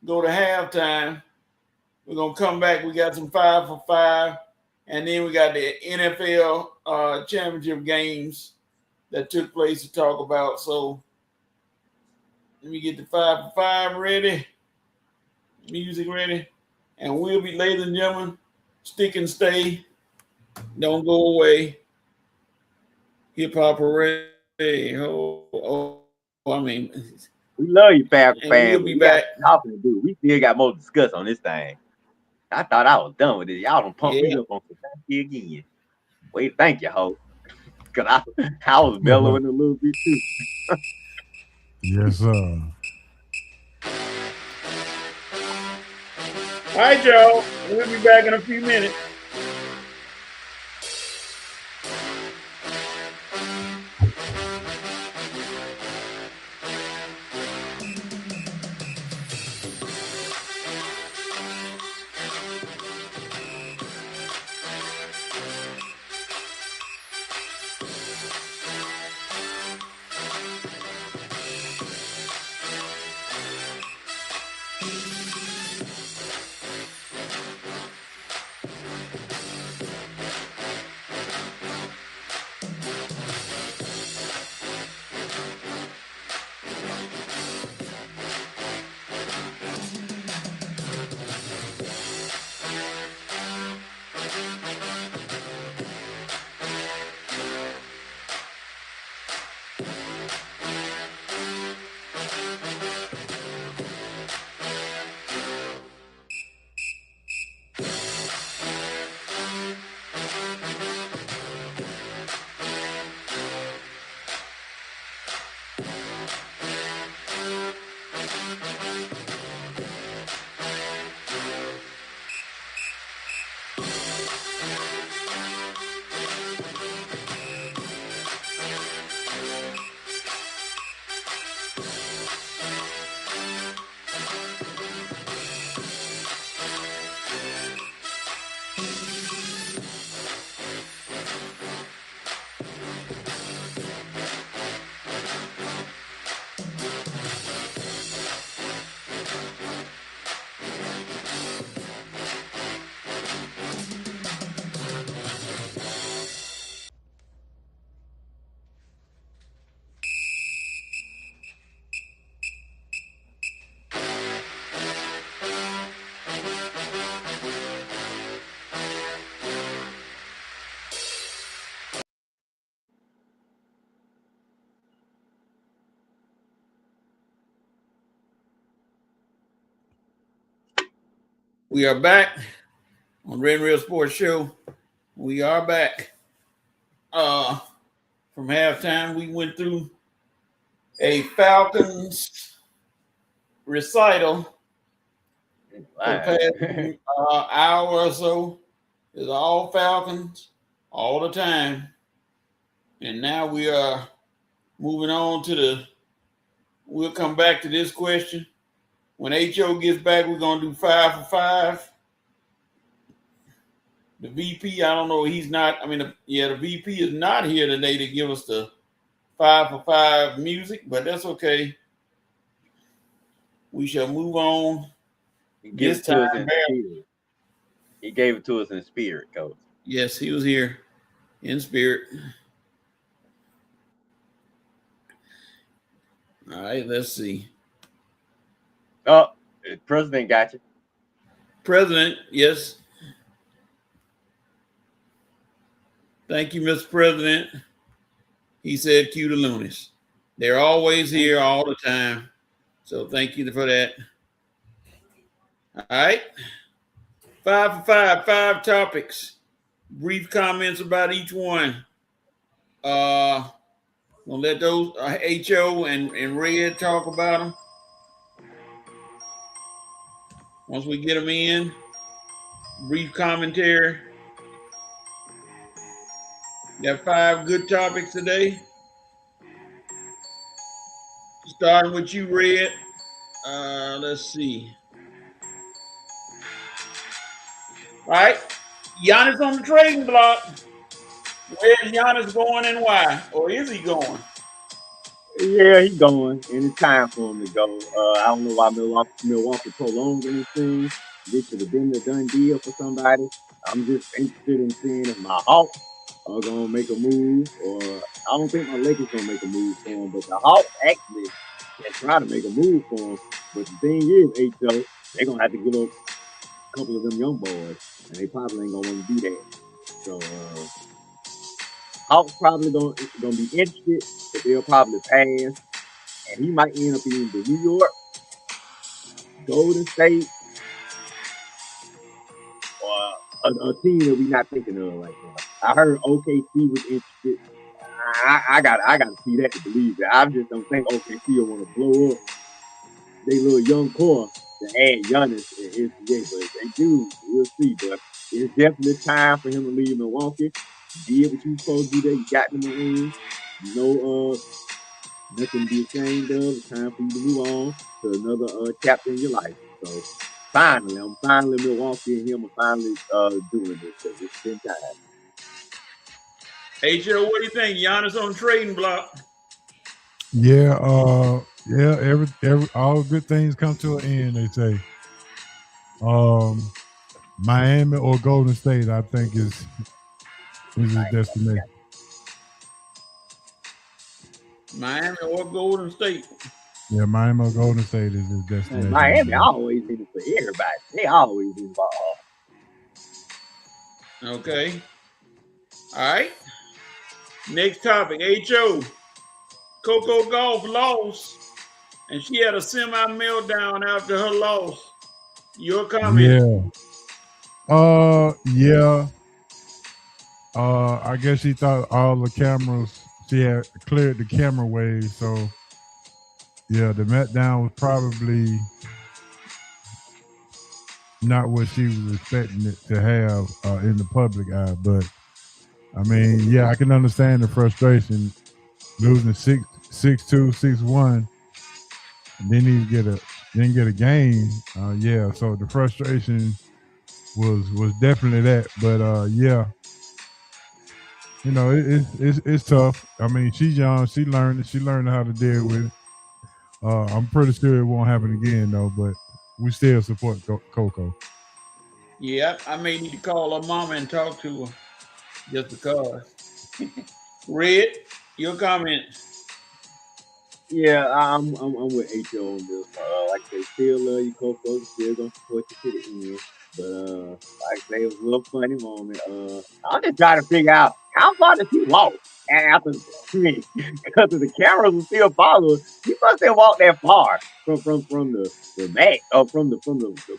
go to halftime. We're gonna come back. We got some 5 for 5, and then we got the NFL championship games that took place to talk about. So let me get the 5 for 5 ready, music ready, and we'll be, ladies and gentlemen, stick and stay. Don't go away. Hip hop parade. I mean, we love you, Falcon fans. We'll be back. Talking to do. We still got more to discuss on this thing. I thought I was done with it. Y'all don't pump me up on society again. Wait, thank you, ho. Cause I was bellowing a little bit too. Yes, sir. All right, y'all. We'll be back in a few minutes. We are back on Red Real Sports Show. We are back. From halftime, we went through a Falcons recital for the past hour or so. It's all Falcons all the time. And now we are moving on to we'll come back to this question. When HO gets back, we're going to do 5 for 5. The VP, I don't know, he's not. I mean, the VP is not here today to give us the 5 for 5 music, but that's okay. We shall move on. He gave it to us in spirit. He gave it to us in spirit, Coach. Yes, he was here in spirit. All right, let's see. Oh, the president got you. President, yes. Thank you, Mr. President. He said cue the loonies. They're always here all the time. So thank you for that. All right. 5 for 5, 5 topics. Brief comments about each one. Gonna let those HO and Red talk about them. Once we get them in, brief commentary. Got 5 good topics today. Starting with you, Red. Let's see. All right. Giannis on the trading block. Where's Giannis going and why? Or is he going? Yeah, he's going, and it's time for him to go. I don't know why Milwaukee prolonged anything. This should have been a done deal for somebody. I'm just interested in seeing if my Hawks are gonna make a move, or I don't think my Lakers gonna make a move for him, but the Hawks actually can try to make a move for him. But the thing is, HO, they're gonna have to give up a couple of them young boys, and they probably ain't gonna want to do that. So Hawks probably gonna be interested, but they'll probably pass. And he might end up in either New York, Golden State, or a team that we're not thinking of right now. I heard OKC was interested. I gotta see that to believe that. I just don't think OKC will want to blow up their little young core to add Giannis and SGA. But if they do, we'll see. But it's definitely time for him to leave Milwaukee. You did what you supposed to do there. You got them a ring. Nothing to be ashamed of. It's time for you to move on to another chapter in your life. So finally, I'm finally Milwaukee and him are finally doing this. So it's been time. Hey Joe, what do you think? Giannis on the trading block. Yeah, every all good things come to an end, they say. Miami or Golden State, I think is his destination. Miami or Golden State. Yeah, Miami or Golden State is his destination. Miami always in it for everybody. They always involved. Okay. All right. Next topic. HO. Coco Golf lost, and she had a semi meltdown after her loss. Your comment? Yeah. I guess she thought all the cameras, she had cleared the camera wave, so yeah, the meltdown was probably not what she was expecting it to have in the public eye. But I mean, yeah, I can understand the frustration losing 6-2, 6-1, and didn't get a game. Yeah, so the frustration was definitely that. But yeah, you know, it's tough. I mean, she's young. She learned how to deal with it. I'm pretty sure it won't happen again though. But we still support Coco. Yeah, I may need to call her mama and talk to her just because. Red, your comment? Yeah, I'm with HO on this. Like I say, still love you, Coco. Still gonna support you to the end. But like I say, it was a little funny moment. I'm just trying to figure out how far did he walk after me? Because the cameras were still following. He must have walked that far from the mat or from the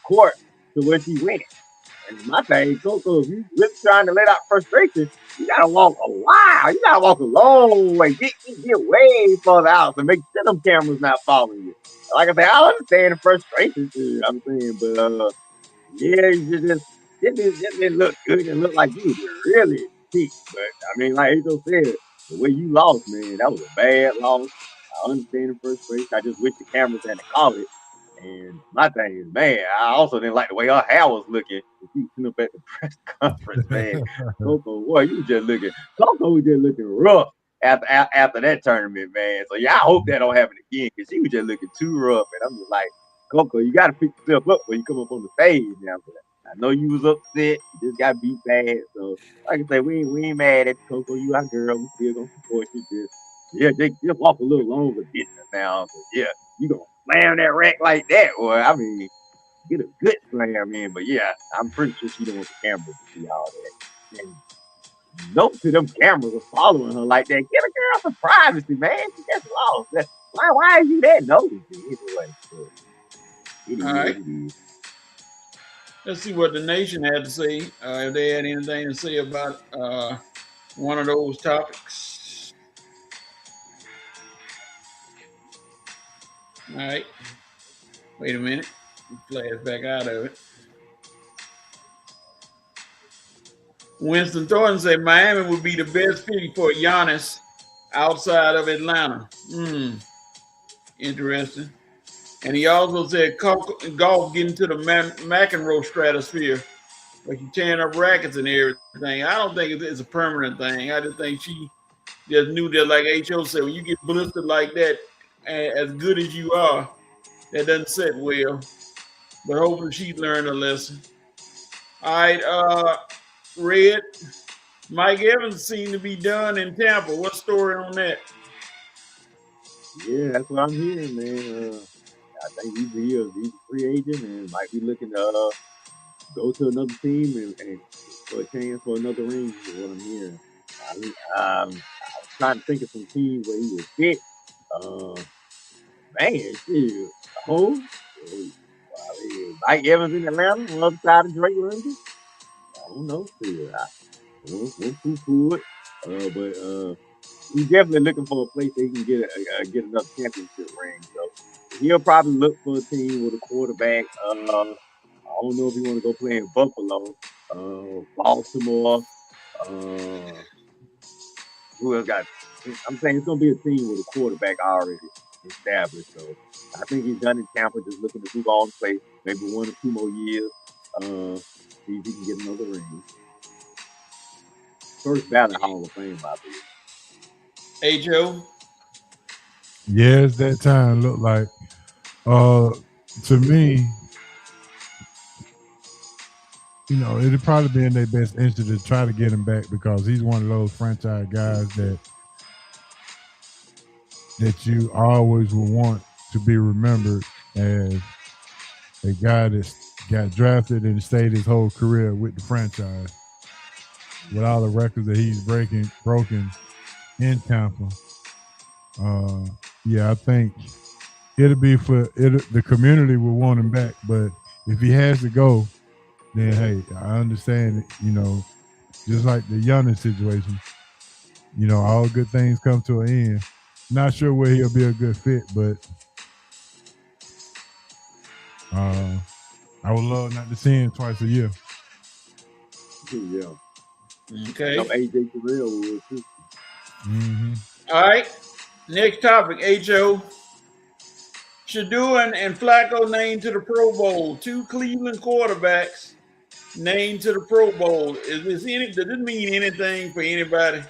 court to where she went. And my thing, Coco, if you really trying to let out frustration, you gotta walk a while. You gotta walk a long way. Get way further out to make sure them cameras not following you. Like I said, I understand the frustration. I'm saying, but yeah, it didn't look good. It looked like you was really cheap. But I mean, like Hazel said, the way you lost, man, that was a bad loss. I understand the frustration. I just wish the cameras hadn't caught it. And my thing is, man, I also didn't like the way her hair was looking. She was sitting up at the press conference, man. Coco, boy, Coco was just looking rough after that tournament, man. So yeah, I hope that don't happen again because she was just looking too rough. And I'm just like, Coco, you got to pick yourself up when you come up on the stage now. I know you was upset. You just got beat bad. So like I say, we ain't mad at you, Coco. You our girl. We still gonna support you. Just walk a little longer distance now. Yeah, you gonna slam that rack like that, boy. I mean, get a good slam in. But yeah, I'm pretty sure she don't want the camera to see all that. And note to them cameras are following her like that. Get a girl some privacy, man. She just lost. Why is you that nosy? Anyway, so it All is right. what it is. Let's see what the nation had to say. If they had anything to say about one of those topics. All right. Wait a minute. Flash back out of it. Winston Thornton said Miami would be the best city for Giannis outside of Atlanta. Interesting. And he also said golf getting to the McEnroe stratosphere, like you tearing up rackets and everything. I don't think it's a permanent thing. I just think she just knew that, like H.O. said, when you get blistered like that, as good as you are, that doesn't sit well. But hopefully she learned a lesson. All right, Red. Mike Evans seemed to be done in Tampa. What story on that? Yeah, that's what I'm hearing, man. I think he's a free agent and might be looking to go to another team and for a chance for another ring. Is what I'm hearing. I was trying to think of some teams where he would fit. Man, shit. Oh, Mike Evans in Atlanta, on the other side of Drake London. I don't know. Shit. I won't poo-poo it. But he's definitely looking for a place that he can get another championship ring. So he'll probably look for a team with a quarterback. I don't know if he want to go play in Buffalo, Baltimore. Who else got? I'm saying it's gonna be a team with a quarterback already established. So I think he's done in Tampa, just looking to move on, play maybe 1 or 2 more years. See if he can get another ring. First ballot Hall of Fame, I believe. Hey, Joe. Yeah, it's that time. Look like, to me, it'd probably be in their best interest to try to get him back because he's one of those franchise guys that you always will want to be remembered as a guy that got drafted and stayed his whole career with the franchise. With all the records that he's broken in Tampa. Yeah, I think it'll be the community will want him back, but if he has to go, then hey, I understand it, just like the Giannis situation, all good things come to an end. Not sure where he'll be a good fit, but I would love not to see him twice a year. Yeah. Okay. No, AJ Terrell will too. Mm-hmm. All right. Next topic, H.O. Shador and Flacco named to the Pro Bowl. 2 Cleveland quarterbacks named to the Pro Bowl. Does this mean anything for anybody?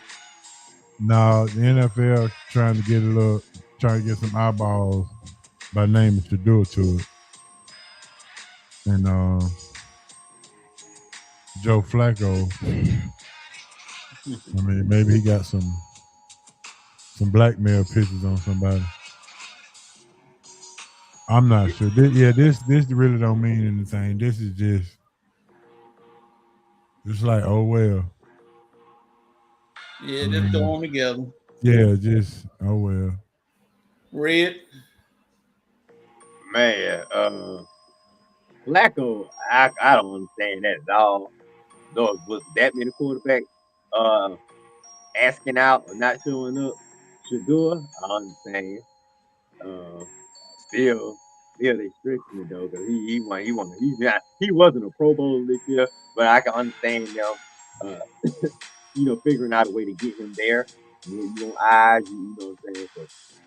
No, the NFL trying to get some eyeballs by naming Shador to it. And Joe Flacco, I mean, maybe he got some blackmail pictures on somebody. I'm not sure. This really don't mean anything. This is just like, oh well. Yeah, just throw them together. Yeah, just oh well. Red. Man, Flacco, I don't understand that at all. Though was that many quarterbacks asking out or not showing up. Shador, I understand. Still they stretching it though, because he wasn't a Pro Bowl this year, but I can understand them figuring out a way to get him there. You know, eyes, you know what I'm saying, for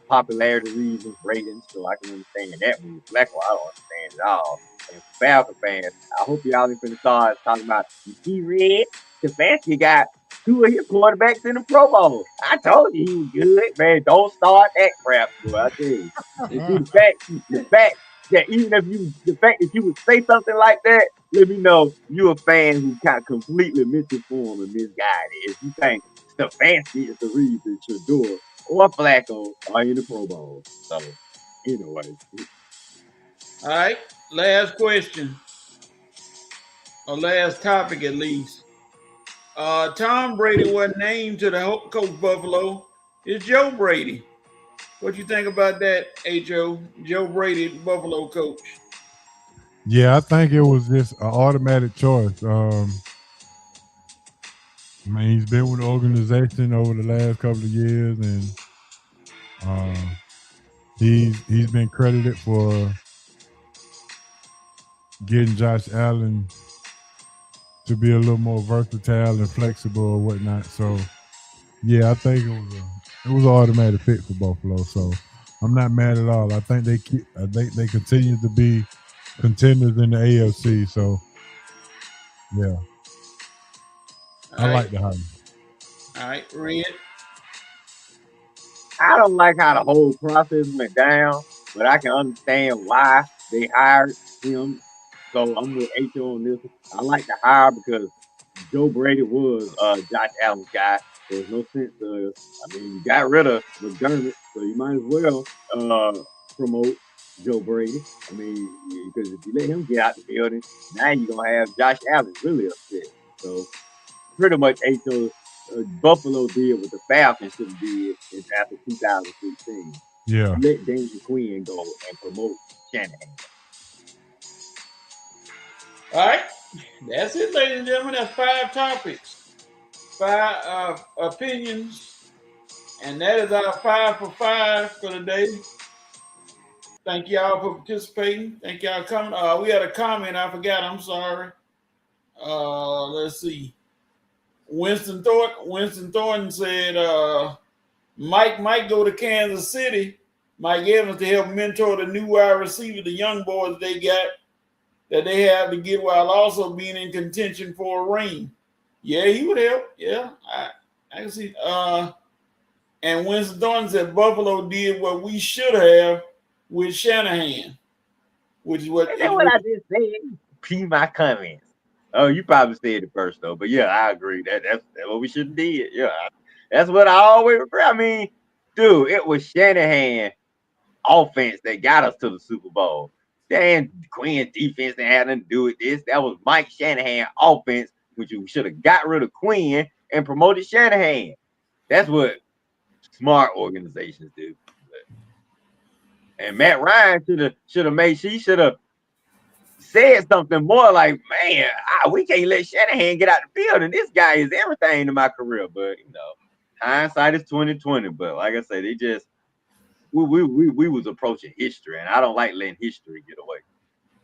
popularity reasons, ratings, so I can understand that move. Flacco, I don't understand it all. And Falcon fans, I hope y'all ain't finna start talking about you see Red. Stefanski got 2 of his quarterbacks in the Pro Bowl. I told you he was good, man. Don't start that crap, boy. I tell you. And see the fact that even if the fact that you would say something like that, let me know you're a fan who kind of completely misinformed and misguided. If you think Stefanski is the reason Shador or Flacco are in the Pro Bowl. So, anyway. All right. Last question. Or last topic at least. Tom Brady wasn't named to the coach Buffalo. It's Joe Brady. What you think about that, H.O.? Joe Brady, Buffalo coach. Yeah, I think it was just an automatic choice. I mean, he's been with the organization over the last couple of years, and he's been credited for getting Josh Allen to be a little more versatile and flexible or whatnot. So, yeah, I think it was an automatic fit for Buffalo. So, I'm not mad at all. I think they continue to be contenders in the AFC. So, yeah, I like the hire. All right, Red. I don't like how the whole process went down, but I can understand why they hired him. So I'm with H.O. on this one. I like the hire because Joe Brady was Josh Allen's guy. There's no sense of, I mean, you got rid of McDermott, so you might as well promote Joe Brady. I mean, because if you let him get out the building, now you're going to have Josh Allen really upset. So pretty much H.O. Buffalo did what the Falcons should have did after 2016. Yeah. Let Danger Quinn go and promote Shanahan. All right. That's it, ladies and gentlemen. That's 5 topics, 5 opinions, and that is our 5 for 5 for the day. Thank y'all for participating. Thank y'all for coming. We had a comment. I forgot. I'm sorry. Let's see. Winston Thornton said Mike might go to Kansas City. Mike Evans to help mentor the new wide receiver, the young boys they got that they have to get while also being in contention for a ring. Yeah, he would help. Yeah, I can see. And Winston Thornton said Buffalo did what we should have with Shanahan, which is what. That's what I just said. Pee my comments. Oh, you probably said it first though, but yeah, I agree. That's what we should have did. Yeah, that's what I always regret. I mean, dude, it was Shanahan offense that got us to the Super Bowl. Dan Quinn defense that had nothing to do with this. That was Mike Shanahan offense, which you should have got rid of Quinn and promoted Shanahan. That's what smart organizations do. And Matt Ryan should have made sure he should have said something more like, man, we can't let Shanahan get out the building. This guy is everything in my career. But hindsight is 2020. But like I said, we was approaching history, and I don't like letting history get away.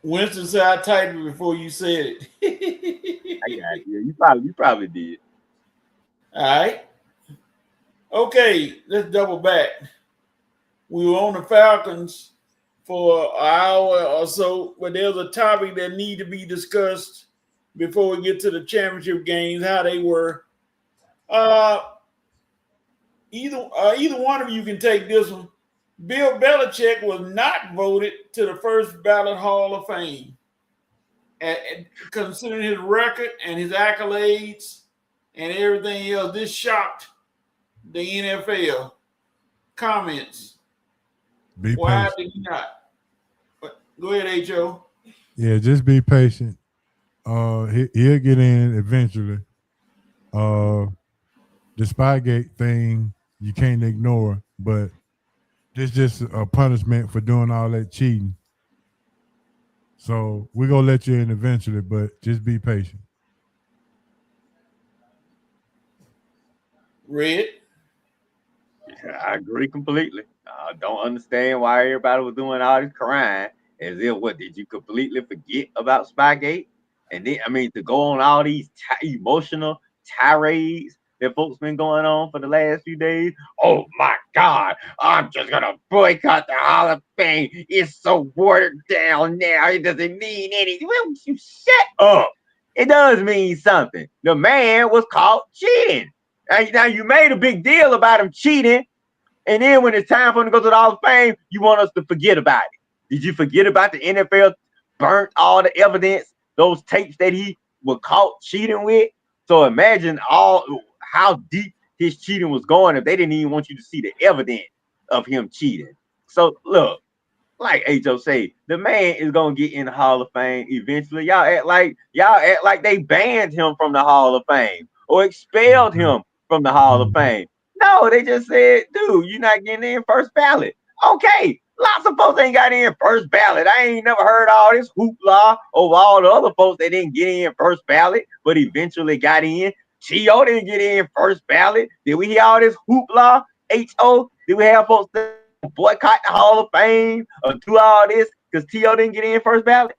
Winston said I typed it before you said it. I got you. You probably did. All right. Okay, let's double back. We were on the Falcons for an hour or so, but there's a topic that need to be discussed before we get to the championship games, how they were. Either one of you can take this one. Bill Belichick was not voted to the first ballot Hall of Fame. And considering his record and his accolades and everything else, this shocked the NFL. Comments. Why did he not? Go ahead, H.O. Yeah, just be patient. He'll get in eventually. The Spygate thing you can't ignore, but this just a punishment for doing all that cheating. So we're gonna let you in eventually, but just be patient. Red. I agree completely. I don't understand why everybody was doing all this crying as if, what, did you completely forget about Spygate? And then, I mean, to go on all these emotional tirades that folks been going on for the last few days. Oh my God, I'm just gonna boycott the Hall of Fame. It's so watered down now. It doesn't mean anything. Well, you shut up. It does mean something. The man was caught cheating. Now you made a big deal about him cheating, and then when it's time for him to go to the Hall of Fame, you want us to forget about it. Did you forget about the NFL burnt all the evidence, those tapes that he was caught cheating with? So imagine how deep his cheating was going if they didn't even want you to see the evidence of him cheating. So look, like H.O. say, the man is gonna get in the Hall of Fame eventually. Y'all act like they banned him from the Hall of Fame. or expelled him from the Hall of Fame. No, they just said, dude, you're not getting in first ballot. Okay, lots of folks ain't got in first ballot. I ain't never heard all this hoopla over all the other folks that didn't get in first ballot, but eventually got in. T.O. didn't get in first ballot. Did we hear all this hoopla? H.O. Did we have folks that boycott the Hall of Fame or do all this because T.O. didn't get in first ballot?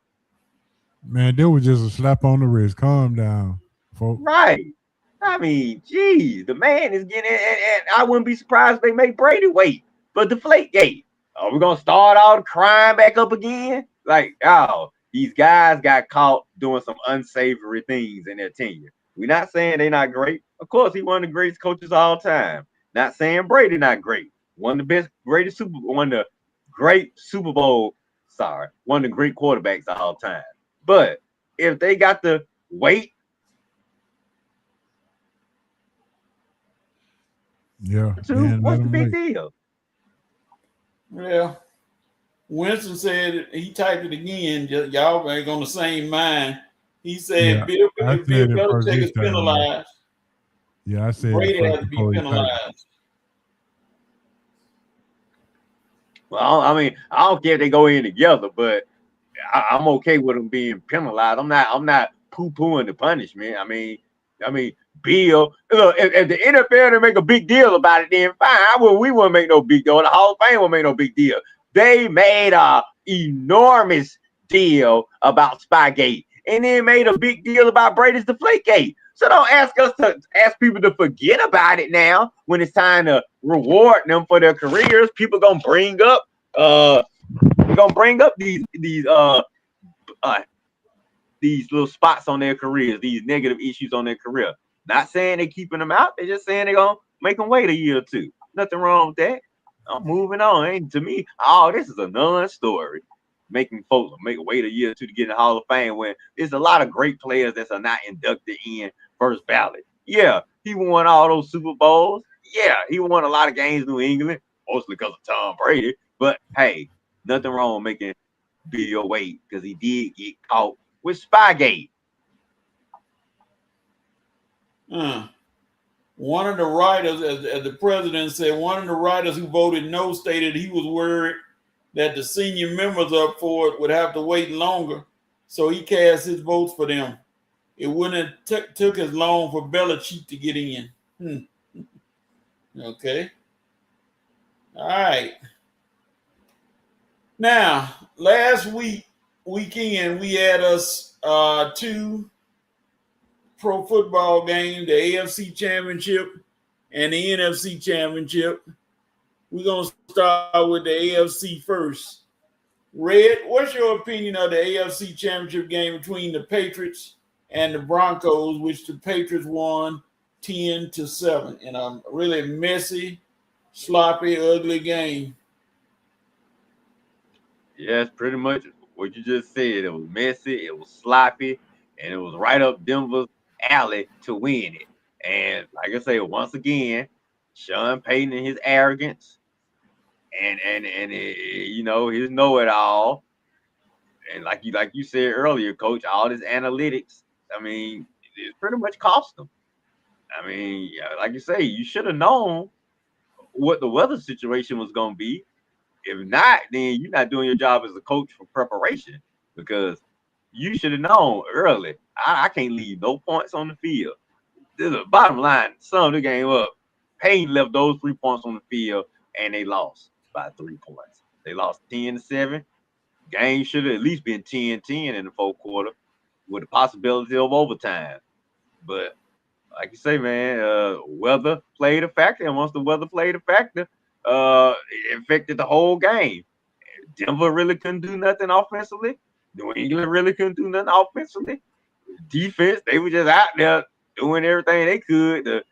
Man, that was just a slap on the wrist. Calm down, folks. Right. I mean, geez, the man is getting in, and I wouldn't be surprised if they make Brady wait for Deflategate. Are we gonna start all the crime back up again? Like, oh, these guys got caught doing some unsavory things in their tenure. We're not saying they're not great. Of course, he's one of the greatest coaches of all time. Not saying Brady not great. One of the great Super Bowl. One of the great quarterbacks of all time. But if they got to wait. Yeah. What's the big deal? Well, Winston said he typed it again. Y'all ain't on the same mind. He said Bill Belichick is penalized. Yeah, I said Brady has to be penalized. Well, I mean, I don't care if they go in together, but I'm okay with them being penalized. I'm not poo-pooing the punishment. I mean, Bill, look, if the NFL didn't make a big deal about it, then fine. We wouldn't make no big deal. The Hall of Fame won't make no big deal. They made an enormous deal about Spygate, and then made a big deal about Brady's Deflategate. So don't ask people to forget about it now when it's time to reward them for their careers. People gonna bring up these little spots on their careers, these negative issues on their career. Not saying they're keeping them out. They're just saying they're going to make them wait a year or two. Nothing wrong with that. I'm moving on. And to me, this is a non-story. Making folks wait a year or two to get in the Hall of Fame when there's a lot of great players that are not inducted in first ballot. Yeah, he won all those Super Bowls. Yeah, he won a lot of games in New England, mostly because of Tom Brady. But, hey, nothing wrong with making Bill wait because he did get caught with Spygate. One of the writers, as the president said, one of the writers who voted no stated he was worried that the senior members up for it would have to wait longer, so he cast his votes for them. It wouldn't have took as long for Belichick to get in. Okay. All right. Now, last weekend, we had us 2 pro football games, the AFC Championship and the NFC Championship. We're going to start with the AFC first. Red, what's your opinion of the AFC Championship game between the Patriots and the Broncos, which the Patriots won 10-7 in a really messy, sloppy, ugly game? Yes, pretty much what you just said. It was messy, it was sloppy, and it was right up Denver's alley to win it. And like I say, once again, Sean Payton and his arrogance and his know-it-all. And like you said earlier, Coach, all this analytics, I mean, it pretty much cost them. I mean, like you say, you should have known what the weather situation was going to be. If not, then you're not doing your job as a coach for preparation because you should have known early. I can't leave no points on the field. This is the bottom line. Sum the game up. Payne left those 3 points on the field, and they lost by 3 points. They lost 10-7. Game should have at least been 10-10 in the fourth quarter with the possibility of overtime. But like you say, man, weather played a factor. And once the weather played a factor, it affected the whole game. Denver really couldn't do nothing offensively. New England really couldn't do nothing offensively. Defense, they were just out there doing everything they could to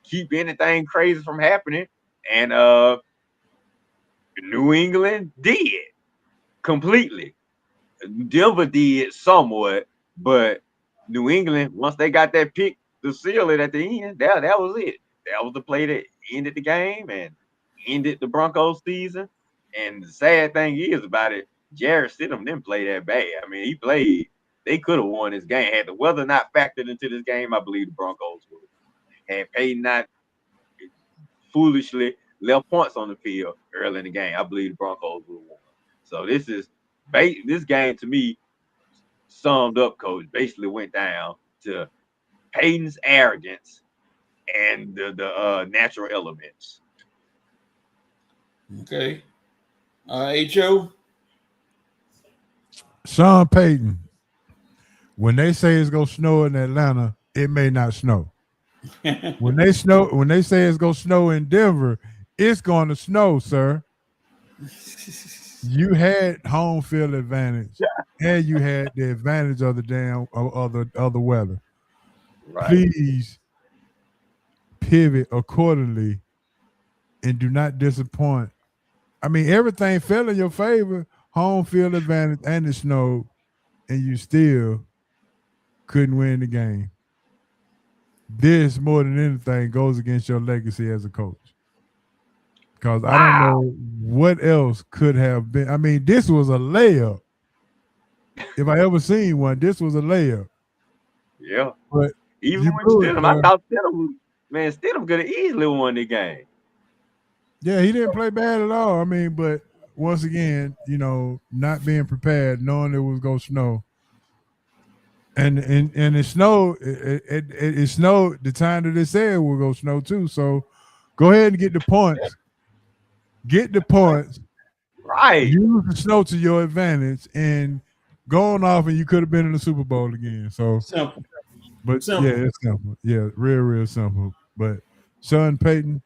keep anything crazy from happening. And New England did completely. Denver did somewhat, but New England, once they got that pick to seal it at the end, that was it. That was the play that ended the game and ended the Broncos season. And the sad thing is about it, Jarrett Stidham didn't play that bad. I mean, he played. They could have won this game. Had the weather not factored into this game, I believe the Broncos would. had Peyton not foolishly left points on the field early in the game, I believe the Broncos would have won. So this game to me summed up, Coach, basically went down to Peyton's arrogance and the natural elements. Okay. H.O. Sean Payton. When they say it's gonna snow in Atlanta, it may not snow. When they say it's gonna snow in Denver, it's gonna snow, sir. You had home field advantage, and you had the advantage of the damn of the weather. Right. Please pivot accordingly and do not disappoint. I mean, everything fell in your favor, home field advantage and the snow, and you still couldn't win the game. This, more than anything, goes against your legacy as a coach. Because I don't know what else could have been. I mean, this was a layup. If I ever seen one, this was a layup. Yeah. But even when Stidham, I thought Stidham could have easily won the game. Yeah, he didn't play bad at all. I mean, but once again, not being prepared, knowing it was gonna snow. And it snowed. It snowed the time that it said it would go snow too. So go ahead and get the points. Get the points. Right. Use the snow to your advantage and going off, and you could have been in the Super Bowl again. So simple. But simple. Yeah, it's simple. Yeah, real simple. But Sean Payton,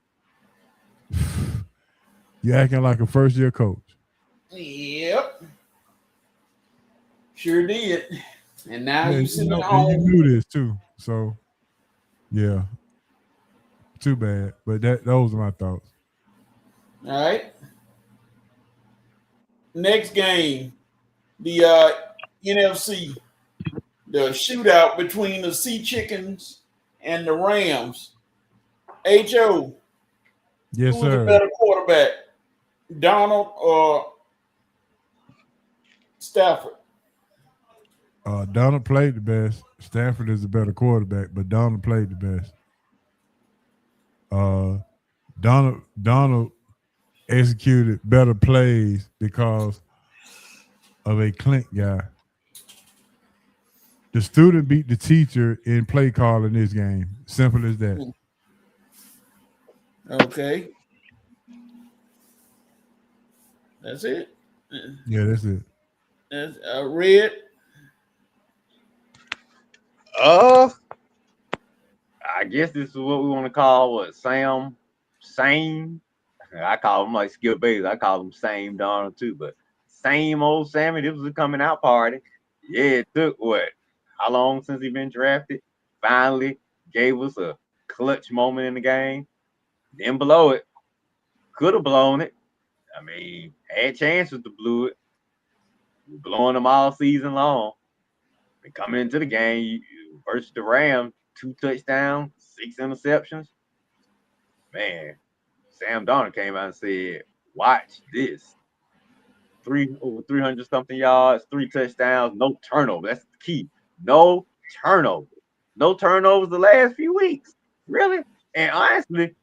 you acting like a first-year coach. Yep. Sure did. And now you sitting at home. And you knew this too. So yeah. Too bad. But those are my thoughts. All right. Next game, the NFC, the shootout between the Sea Chickens and the Rams. H.O. Yes, who's sir. the better quarterback, Donald or Stafford? Donald played the best. Stafford is the better quarterback, but Donald played the best. Donald executed better plays because of a Clint guy. The student beat the teacher in play call in this game. Simple as that. Okay. That's it. Yeah, that's it. That's Red. I guess this is what we want to call same. I call him like Skip Bayless. I call him same Donald too, but same old Sammy. This was a coming out party. Yeah, it took how long since he been drafted? Finally gave us a clutch moment in the game. Didn't blow it. Could have blown it. I mean, had chances to blow it. Blowing them all season long. And coming into the game versus the Rams, 2 touchdowns, 6 interceptions. Man, Sam Darnold came out and said, watch this. Over 300 something yards, 3 touchdowns, no turnover. That's the key. No turnover. No turnovers the last few weeks. Really? And honestly,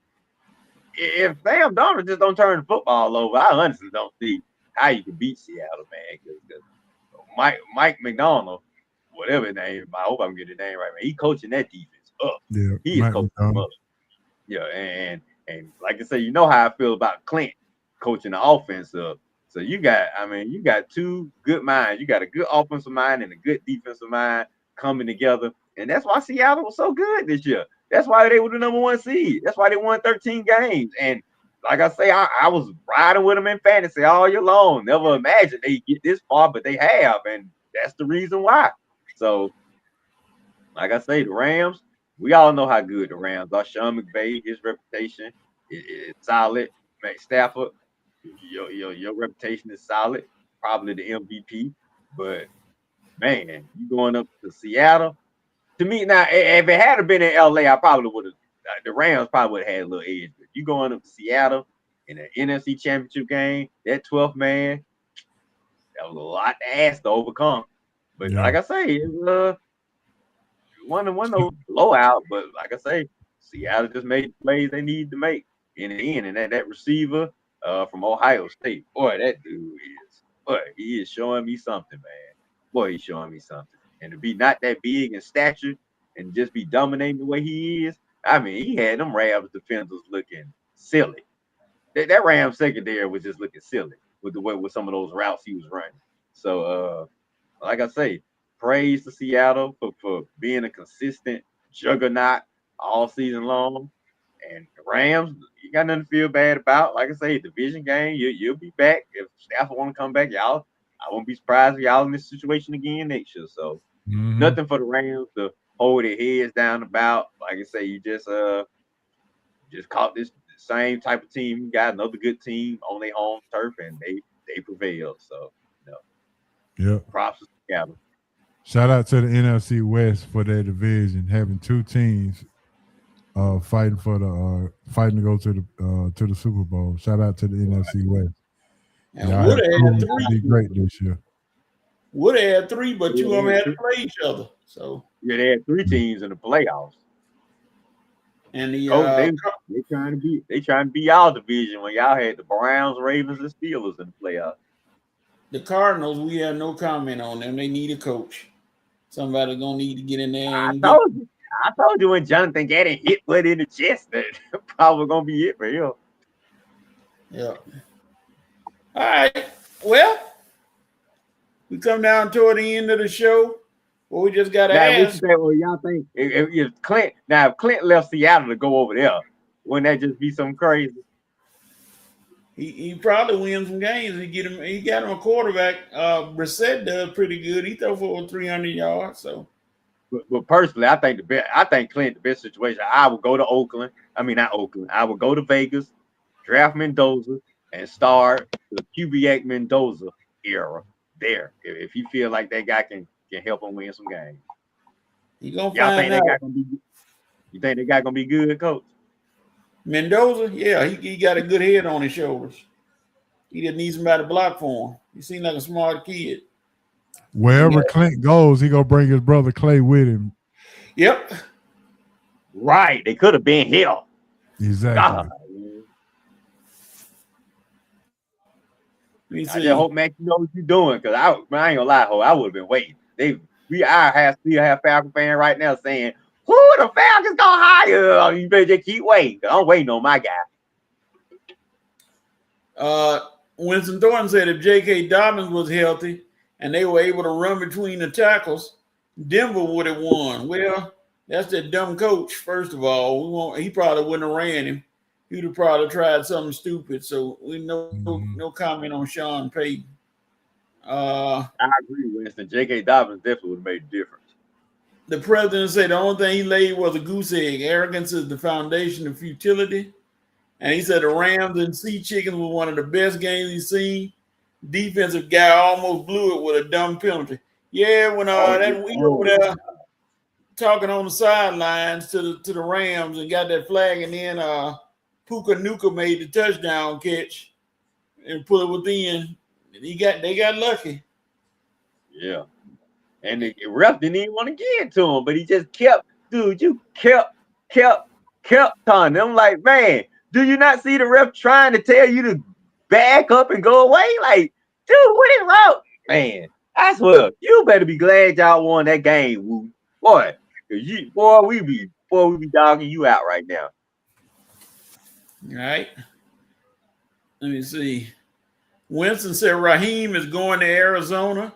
if Sam Darnold just don't turn the football over, I honestly don't see how you can beat Seattle, man. Because Mike McDonald, whatever his name, I hope I'm getting the name right, man. He coaching that defense up. Yeah, he is coaching them up. Yeah, and like I said, you know how I feel about Clint coaching the offense up. So you got 2 good minds. You got a good offensive mind and a good defensive mind coming together. And that's why Seattle was so good this year. That's why they were the number 1 seed. That's why they won 13 games. And like I say, I was riding with them in fantasy all year long. Never imagined they get this far, but they have. And that's the reason why. So, like I say, the Rams, we all know how good the Rams are. Sean McVay, his reputation is solid. Matt Stafford, your reputation is solid. Probably the MVP. But, man, you going up to Seattle. To me, now, if it had been in LA, I probably would have. The Rams probably would have had a little edge. But you going up to Seattle in an NFC Championship game, that 12th man, that was a lot to ask to overcome. But like I say, it was one blowout. But like I say, Seattle just made the plays they need to make in the end. And that receiver from Ohio State, boy, that dude he is showing me something, man. Boy, he's showing me something. And to be not that big in stature and just be dominating the way he is, I mean, he had them Rams defenders looking silly. That Rams secondary was just looking silly with some of those routes he was running. So, like I say, praise to Seattle for being a consistent juggernaut all season long. And the Rams, you got nothing to feel bad about. Like I say, division game, you'll be back. If Stafford want to come back, y'all, I won't be surprised if y'all in this situation again next year. So nothing for the Rams to hold their heads down about. Like I say, you just caught this same type of team. You got another good team on their home turf, and they prevailed. So, props to Seattle. Shout out to the NFC West for their division, having two teams fighting to go to the Super Bowl. Shout out to the NFC West. And Would have had three. Be great this year. Would have had three, but two of them had to play each other. So they had three teams in the playoffs. And the they trying to be y'all division when y'all had the Browns, Ravens, and Steelers in the playoffs. The Cardinals, we have no comment on them. They need a coach. Somebody gonna need to get in there. I told you when Jonathan Gannon hit Wood in the chest, that probably gonna be it for him. Yeah. All right. Well, we come down toward the end of the show. Well, we just got to ask. What y'all think? If Clint left Seattle to go over there, wouldn't that just be something crazy? He probably wins some games. He got him a quarterback. Brissett does pretty good. He throw for 300 yards. So, but personally, I think Clint the best situation. I would go to Oakland. I mean, not Oakland. I would go to Vegas, draft Mendoza, and start the QB Mendoza era there. If you feel like that guy can help him win some games. You gonna find out. You think that guy gonna be good, Coach? Mendoza, yeah, he got a good head on his shoulders. He just needs somebody to block for him. He seems like a smart kid. Wherever Clint goes, he gonna bring his brother Clay with him. Yep. Right. They could have been here. Exactly. I just hope, man, you know what you're doing, because I ain't gonna lie, I would have been waiting. Still have Falcon fan right now saying, who the Falcons gonna hire? You better just keep waiting. I'm waiting on my guy. Winston Thornton said if J.K. Dobbins was healthy and they were able to run between the tackles, Denver would have won. Well, that's that dumb coach, first of all. He probably wouldn't have ran him. He'd have probably tried something stupid. So we no comment on Sean Payton. I agree, Winston. J.K. Dobbins definitely would have made a difference. The president said the only thing he laid was a goose egg. Arrogance is the foundation of futility. And he said the Rams and Sea Chickens were one of the best games he's seen. Defensive guy almost blew it with a dumb penalty. Yeah, when we over there talking on the sidelines to the Rams and got that flag, and then Puka Nuka made the touchdown catch and put it within. They got lucky. Yeah. And the ref didn't even want to give it to him, but he just kept taunting. I'm like, man, do you not see the ref trying to tell you to back up and go away? Like, dude, what is wrong? Man, I swear, you better be glad y'all won that game, Woo. Boy, we be dogging you out right now. All right. Let me see. Winston said Raheem is going to Arizona.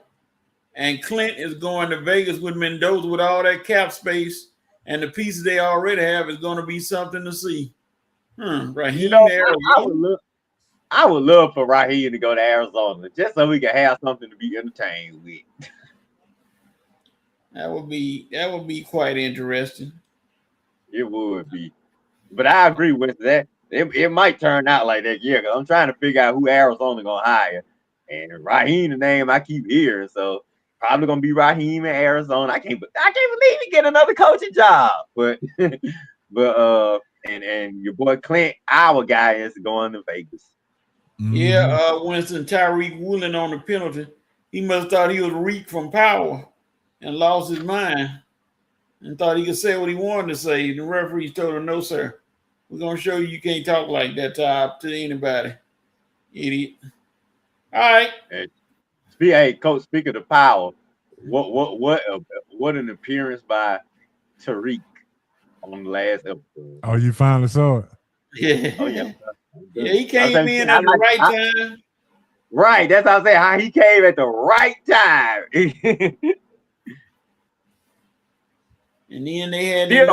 And Clint is going to Vegas with Mendoza with all that cap space, and the pieces they already have is going to be something to see. Raheem, Arizona. I would love for Raheem to go to Arizona just so we can have something to be entertained with. That would be quite interesting. It would be, but I agree with that. It might turn out like that, yeah. Because I'm trying to figure out who Arizona gonna hire, and Raheem, the name I keep hearing, so. Probably gonna be Raheem in Arizona. I can't believe he get another coaching job. But and your boy Clint, our guy, is going to Vegas. Yeah, Winston Tyreek Woolen on the penalty. He must have thought he was Reek from Power and lost his mind. and thought he could say what he wanted to say. The referees told him, "No, sir. We're gonna show you can't talk like that to anybody, idiot." All right. Hey, Coach. Speak of the power. What an appearance by Tariq on the last episode. Oh, you finally saw it? Yeah. Oh yeah. Yeah, he came in at the right time. Right. That's how I say how he came at the right time. And then they had I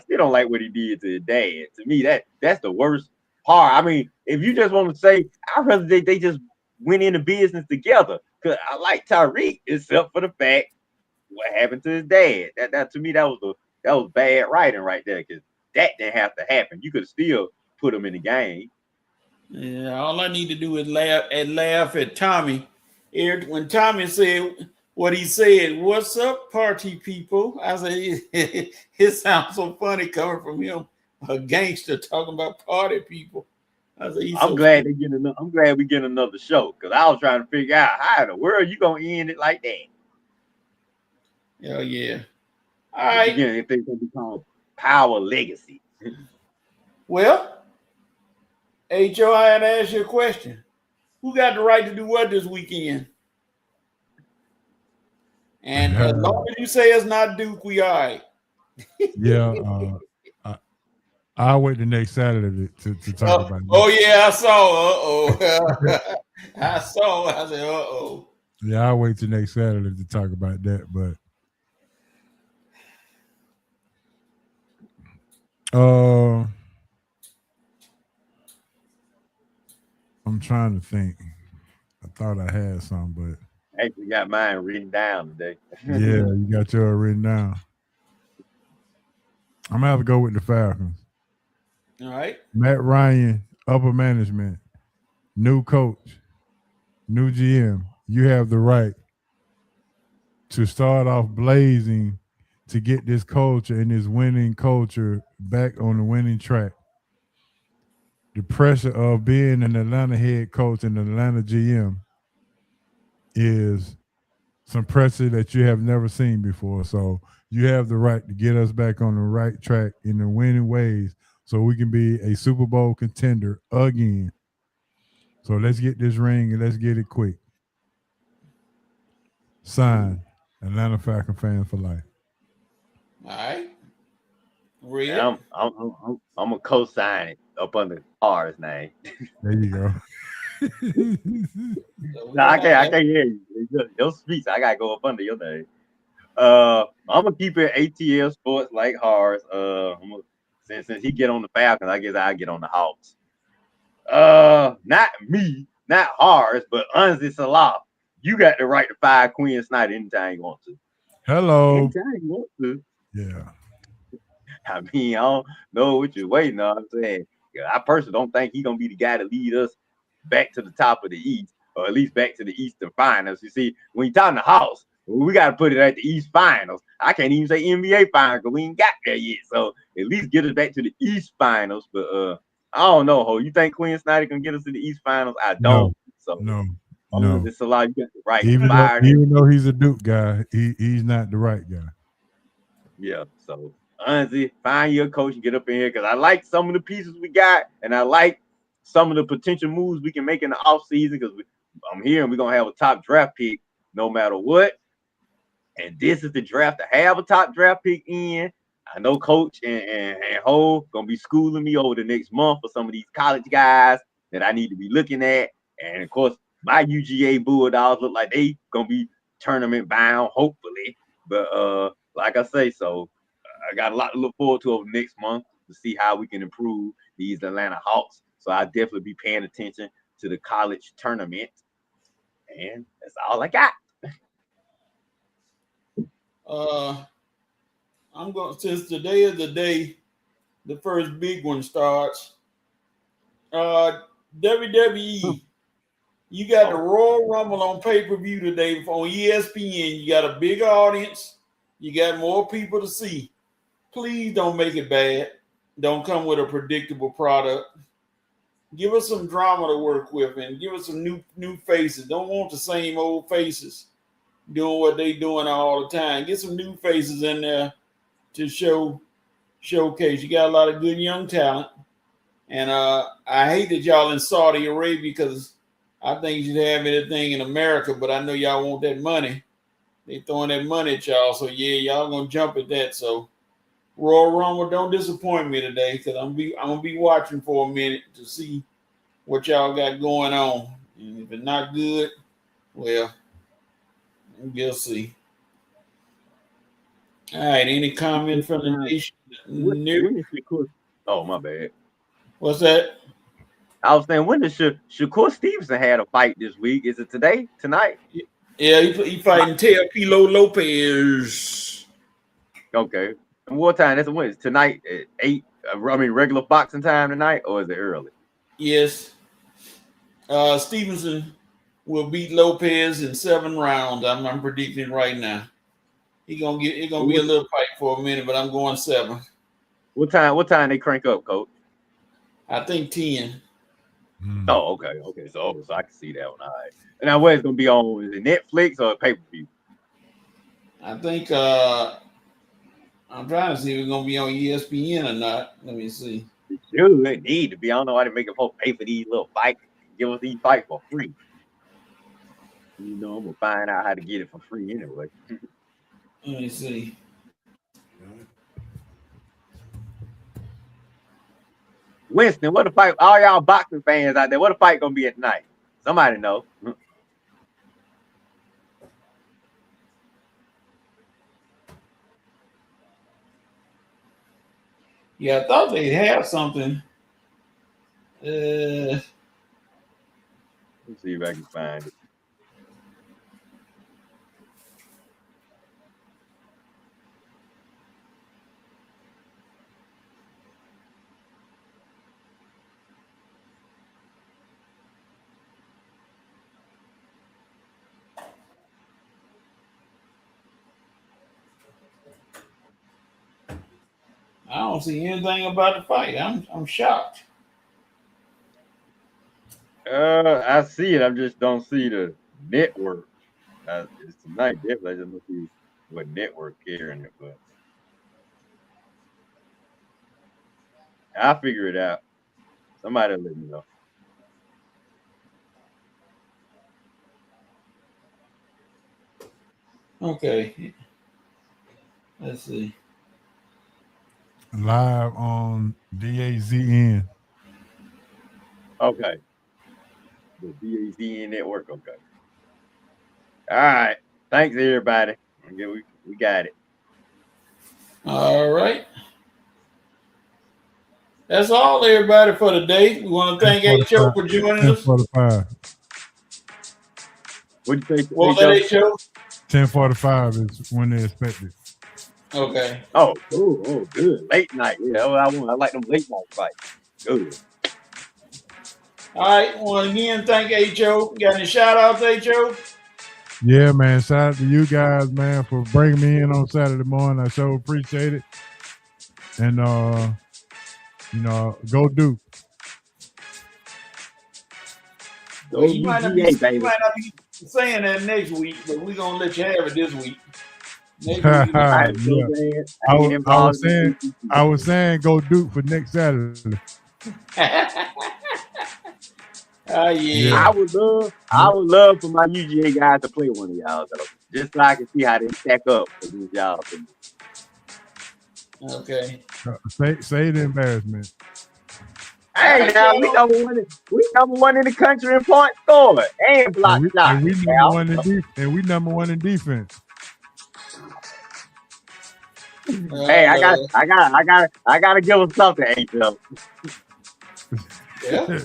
still don't like what he did to his dad. To me, that's the worst part. I mean, if you just want to say, I'd rather they just went into business together. Cause I like Tyreek, except for the fact what happened to his dad. That to me that was bad writing right there. Cause that didn't have to happen. You could still put him in the game. Yeah, all I need to do is laugh at Tommy. When Tommy said what he said, "What's up, party people?" I said, it sounds so funny coming from him, a gangster talking about party people. I said, I'm glad we get another show because I was trying to figure out how in the world you gonna end it like that. Hell yeah! All right. Again, if it's gonna be called Power Legacy. Well, H.O., I had to ask you a question. Who got the right to do what this weekend? And as long as you say it's not Duke, we all right. Yeah, I'll wait the next Saturday to talk about it. Oh, yeah, I saw. I saw. I said, uh-oh. Yeah, I'll wait till next Saturday to talk about that. But I'm trying to think. I thought I had some, but I actually got mine written down today. Yeah, you got yours written down. I'm gonna have to go with the Falcons. All right. Matt Ryan, upper management, new coach, new GM. You have the right to start off blazing to get this culture and this winning culture back on the winning track. The pressure of being an Atlanta head coach and an Atlanta GM is some pressure that you have never seen before. So you have the right to get us back on the right track in the winning ways so we can be a Super Bowl contender again. So let's get this ring and let's get it quick. Sign, Atlanta Falcon fan for life. All right. Yeah, I'm gonna co-sign it up under R's name. There you go. No, I can't hear you. Your speech, I gotta go up under your name. I'm gonna keep it ATL Sports like Hars. Since he get on the Falcons, I guess I'll get on the Hawks. Not me, not Hars, but Unzi Salah. You got the right to fire Quinn Snyder anytime you want to. Hello. Anytime you want to. Yeah. I mean, I don't know what you're waiting on. I'm saying, I personally don't think he's gonna be the guy to lead us back to the top of the East, or at least back to the Eastern Finals. You see, when you're talking the House, we got to put it at the East Finals. I can't even say NBA Finals because we ain't got there yet. So at least get us back to the East Finals. But I don't know, Ho. You think Quinn Snyder can get us to the East Finals? I don't. No. It's a lot. You got the right. Even though he's a Duke guy, he's not the right guy. Yeah. So Unzi, find your coach and get up in here because I like some of the pieces we got, and I like some of the potential moves we can make in the offseason because I'm here and we're going to have a top draft pick no matter what. And this is the draft to have a top draft pick in. I know Coach and Ho going to be schooling me over the next month for some of these college guys that I need to be looking at. And, of course, my UGA Bulldogs look like they going to be tournament bound, hopefully. But like I say, so I got a lot to look forward to over next month to see how we can improve these Atlanta Hawks. So I'll definitely be paying attention to the college tournament. And that's all I got. I'm going, since today is the day the first big one starts. WWE, you got the Royal Rumble on pay-per-view today on ESPN. You got a bigger audience. You got more people to see. Please don't make it bad. Don't come with a predictable product. Give us some drama to work with and give us some new faces. Don't want the same old faces. doing what they doing all the time. Get some new faces in there to showcase. You got a lot of good young talent. And I hate that y'all in Saudi Arabia because I think you should have anything in America, but I know y'all want that money. They throwing that money at y'all. So yeah, y'all gonna jump at that. So Royal Rumble, don't disappoint me today because I'm gonna be watching for a minute to see what y'all got going on. And if it's not good, well, we'll see. All right, any comment from the nation? Oh, my bad. What's that? I was saying, when does Shakur Stevenson had a fight this week? Is it today? Tonight? Yeah, he fighting Teofimo Lopez. Okay. And what time? That's when? It's tonight at 8. I mean, regular boxing time tonight, or is it early? Yes. Stevenson will beat Lopez in 7 rounds. I'm predicting right now. It's gonna be a little fight for a minute, but I'm going 7. What time they crank up, Coach? I think 10. Oh, okay. So I can see that one. All right. And now where it's gonna be on? Is it Netflix or pay-per-view? I think I'm trying to see if it's gonna be on ESPN or not. Let me see. Dude, they need to be. I don't know why they make a whole pay for these little fights. Give us these fights for free. You know, I'm gonna find out how to get it for free anyway. Let me see. Winston, what the fight? All y'all boxing fans out there, what the fight gonna be at night? Somebody know. Yeah, I thought they'd have something. Let's see if I can find it. I don't see anything about the fight. I'm shocked. I see it. I just don't see the network. It's tonight, definitely. I just don't see what network carrying it, but I'll figure it out. Somebody let me know. Okay. Let's see. Live on DAZN. Okay. The DAZN network. Okay. All right. Thanks, everybody. We got it. All right. That's all, everybody, for today. We want to thank H.O. for joining us. 10:45. What'd you say? What was that, H.O.? 10:45 is when they expect it. Okay. Oh, cool. Oh, good. Late night. Yeah, I like them late night fights. Good. All right. Well, again, thank H.O. Got any shout outs, H.O.? Yeah, man. Shout out to you guys, man, for bringing me in on Saturday morning. I sure appreciate it. And go Duke. Well, you might not be saying that next week, but we're gonna let you have it this week. Next week I was saying go Duke for next Saturday. Yeah. I would love for my UGA guys to play one of y'all though, just so I can see how they stack up against y'all. Okay. Say the embarrassment. Hey, now we number one in the country in points scored and block shots. And we number one in defense. Hey, I gotta give them something, H.O. Yeah.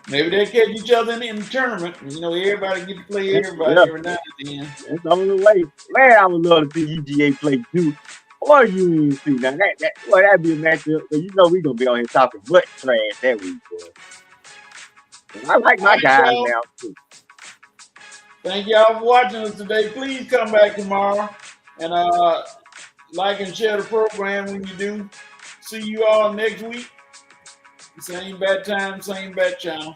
Maybe they catch each other in the tournament. You know, everybody get to play everybody every now and then. That's the only way. Man, I would love to see UGA play Duke or UNC. Now that'd be a matchup. So you know we're gonna be on here talking butt trash that week, boy. I like my guys now too. Thank y'all for watching us today. Please come back tomorrow and like and share the program when you do. See you all next week. Same bad time, same bad channel.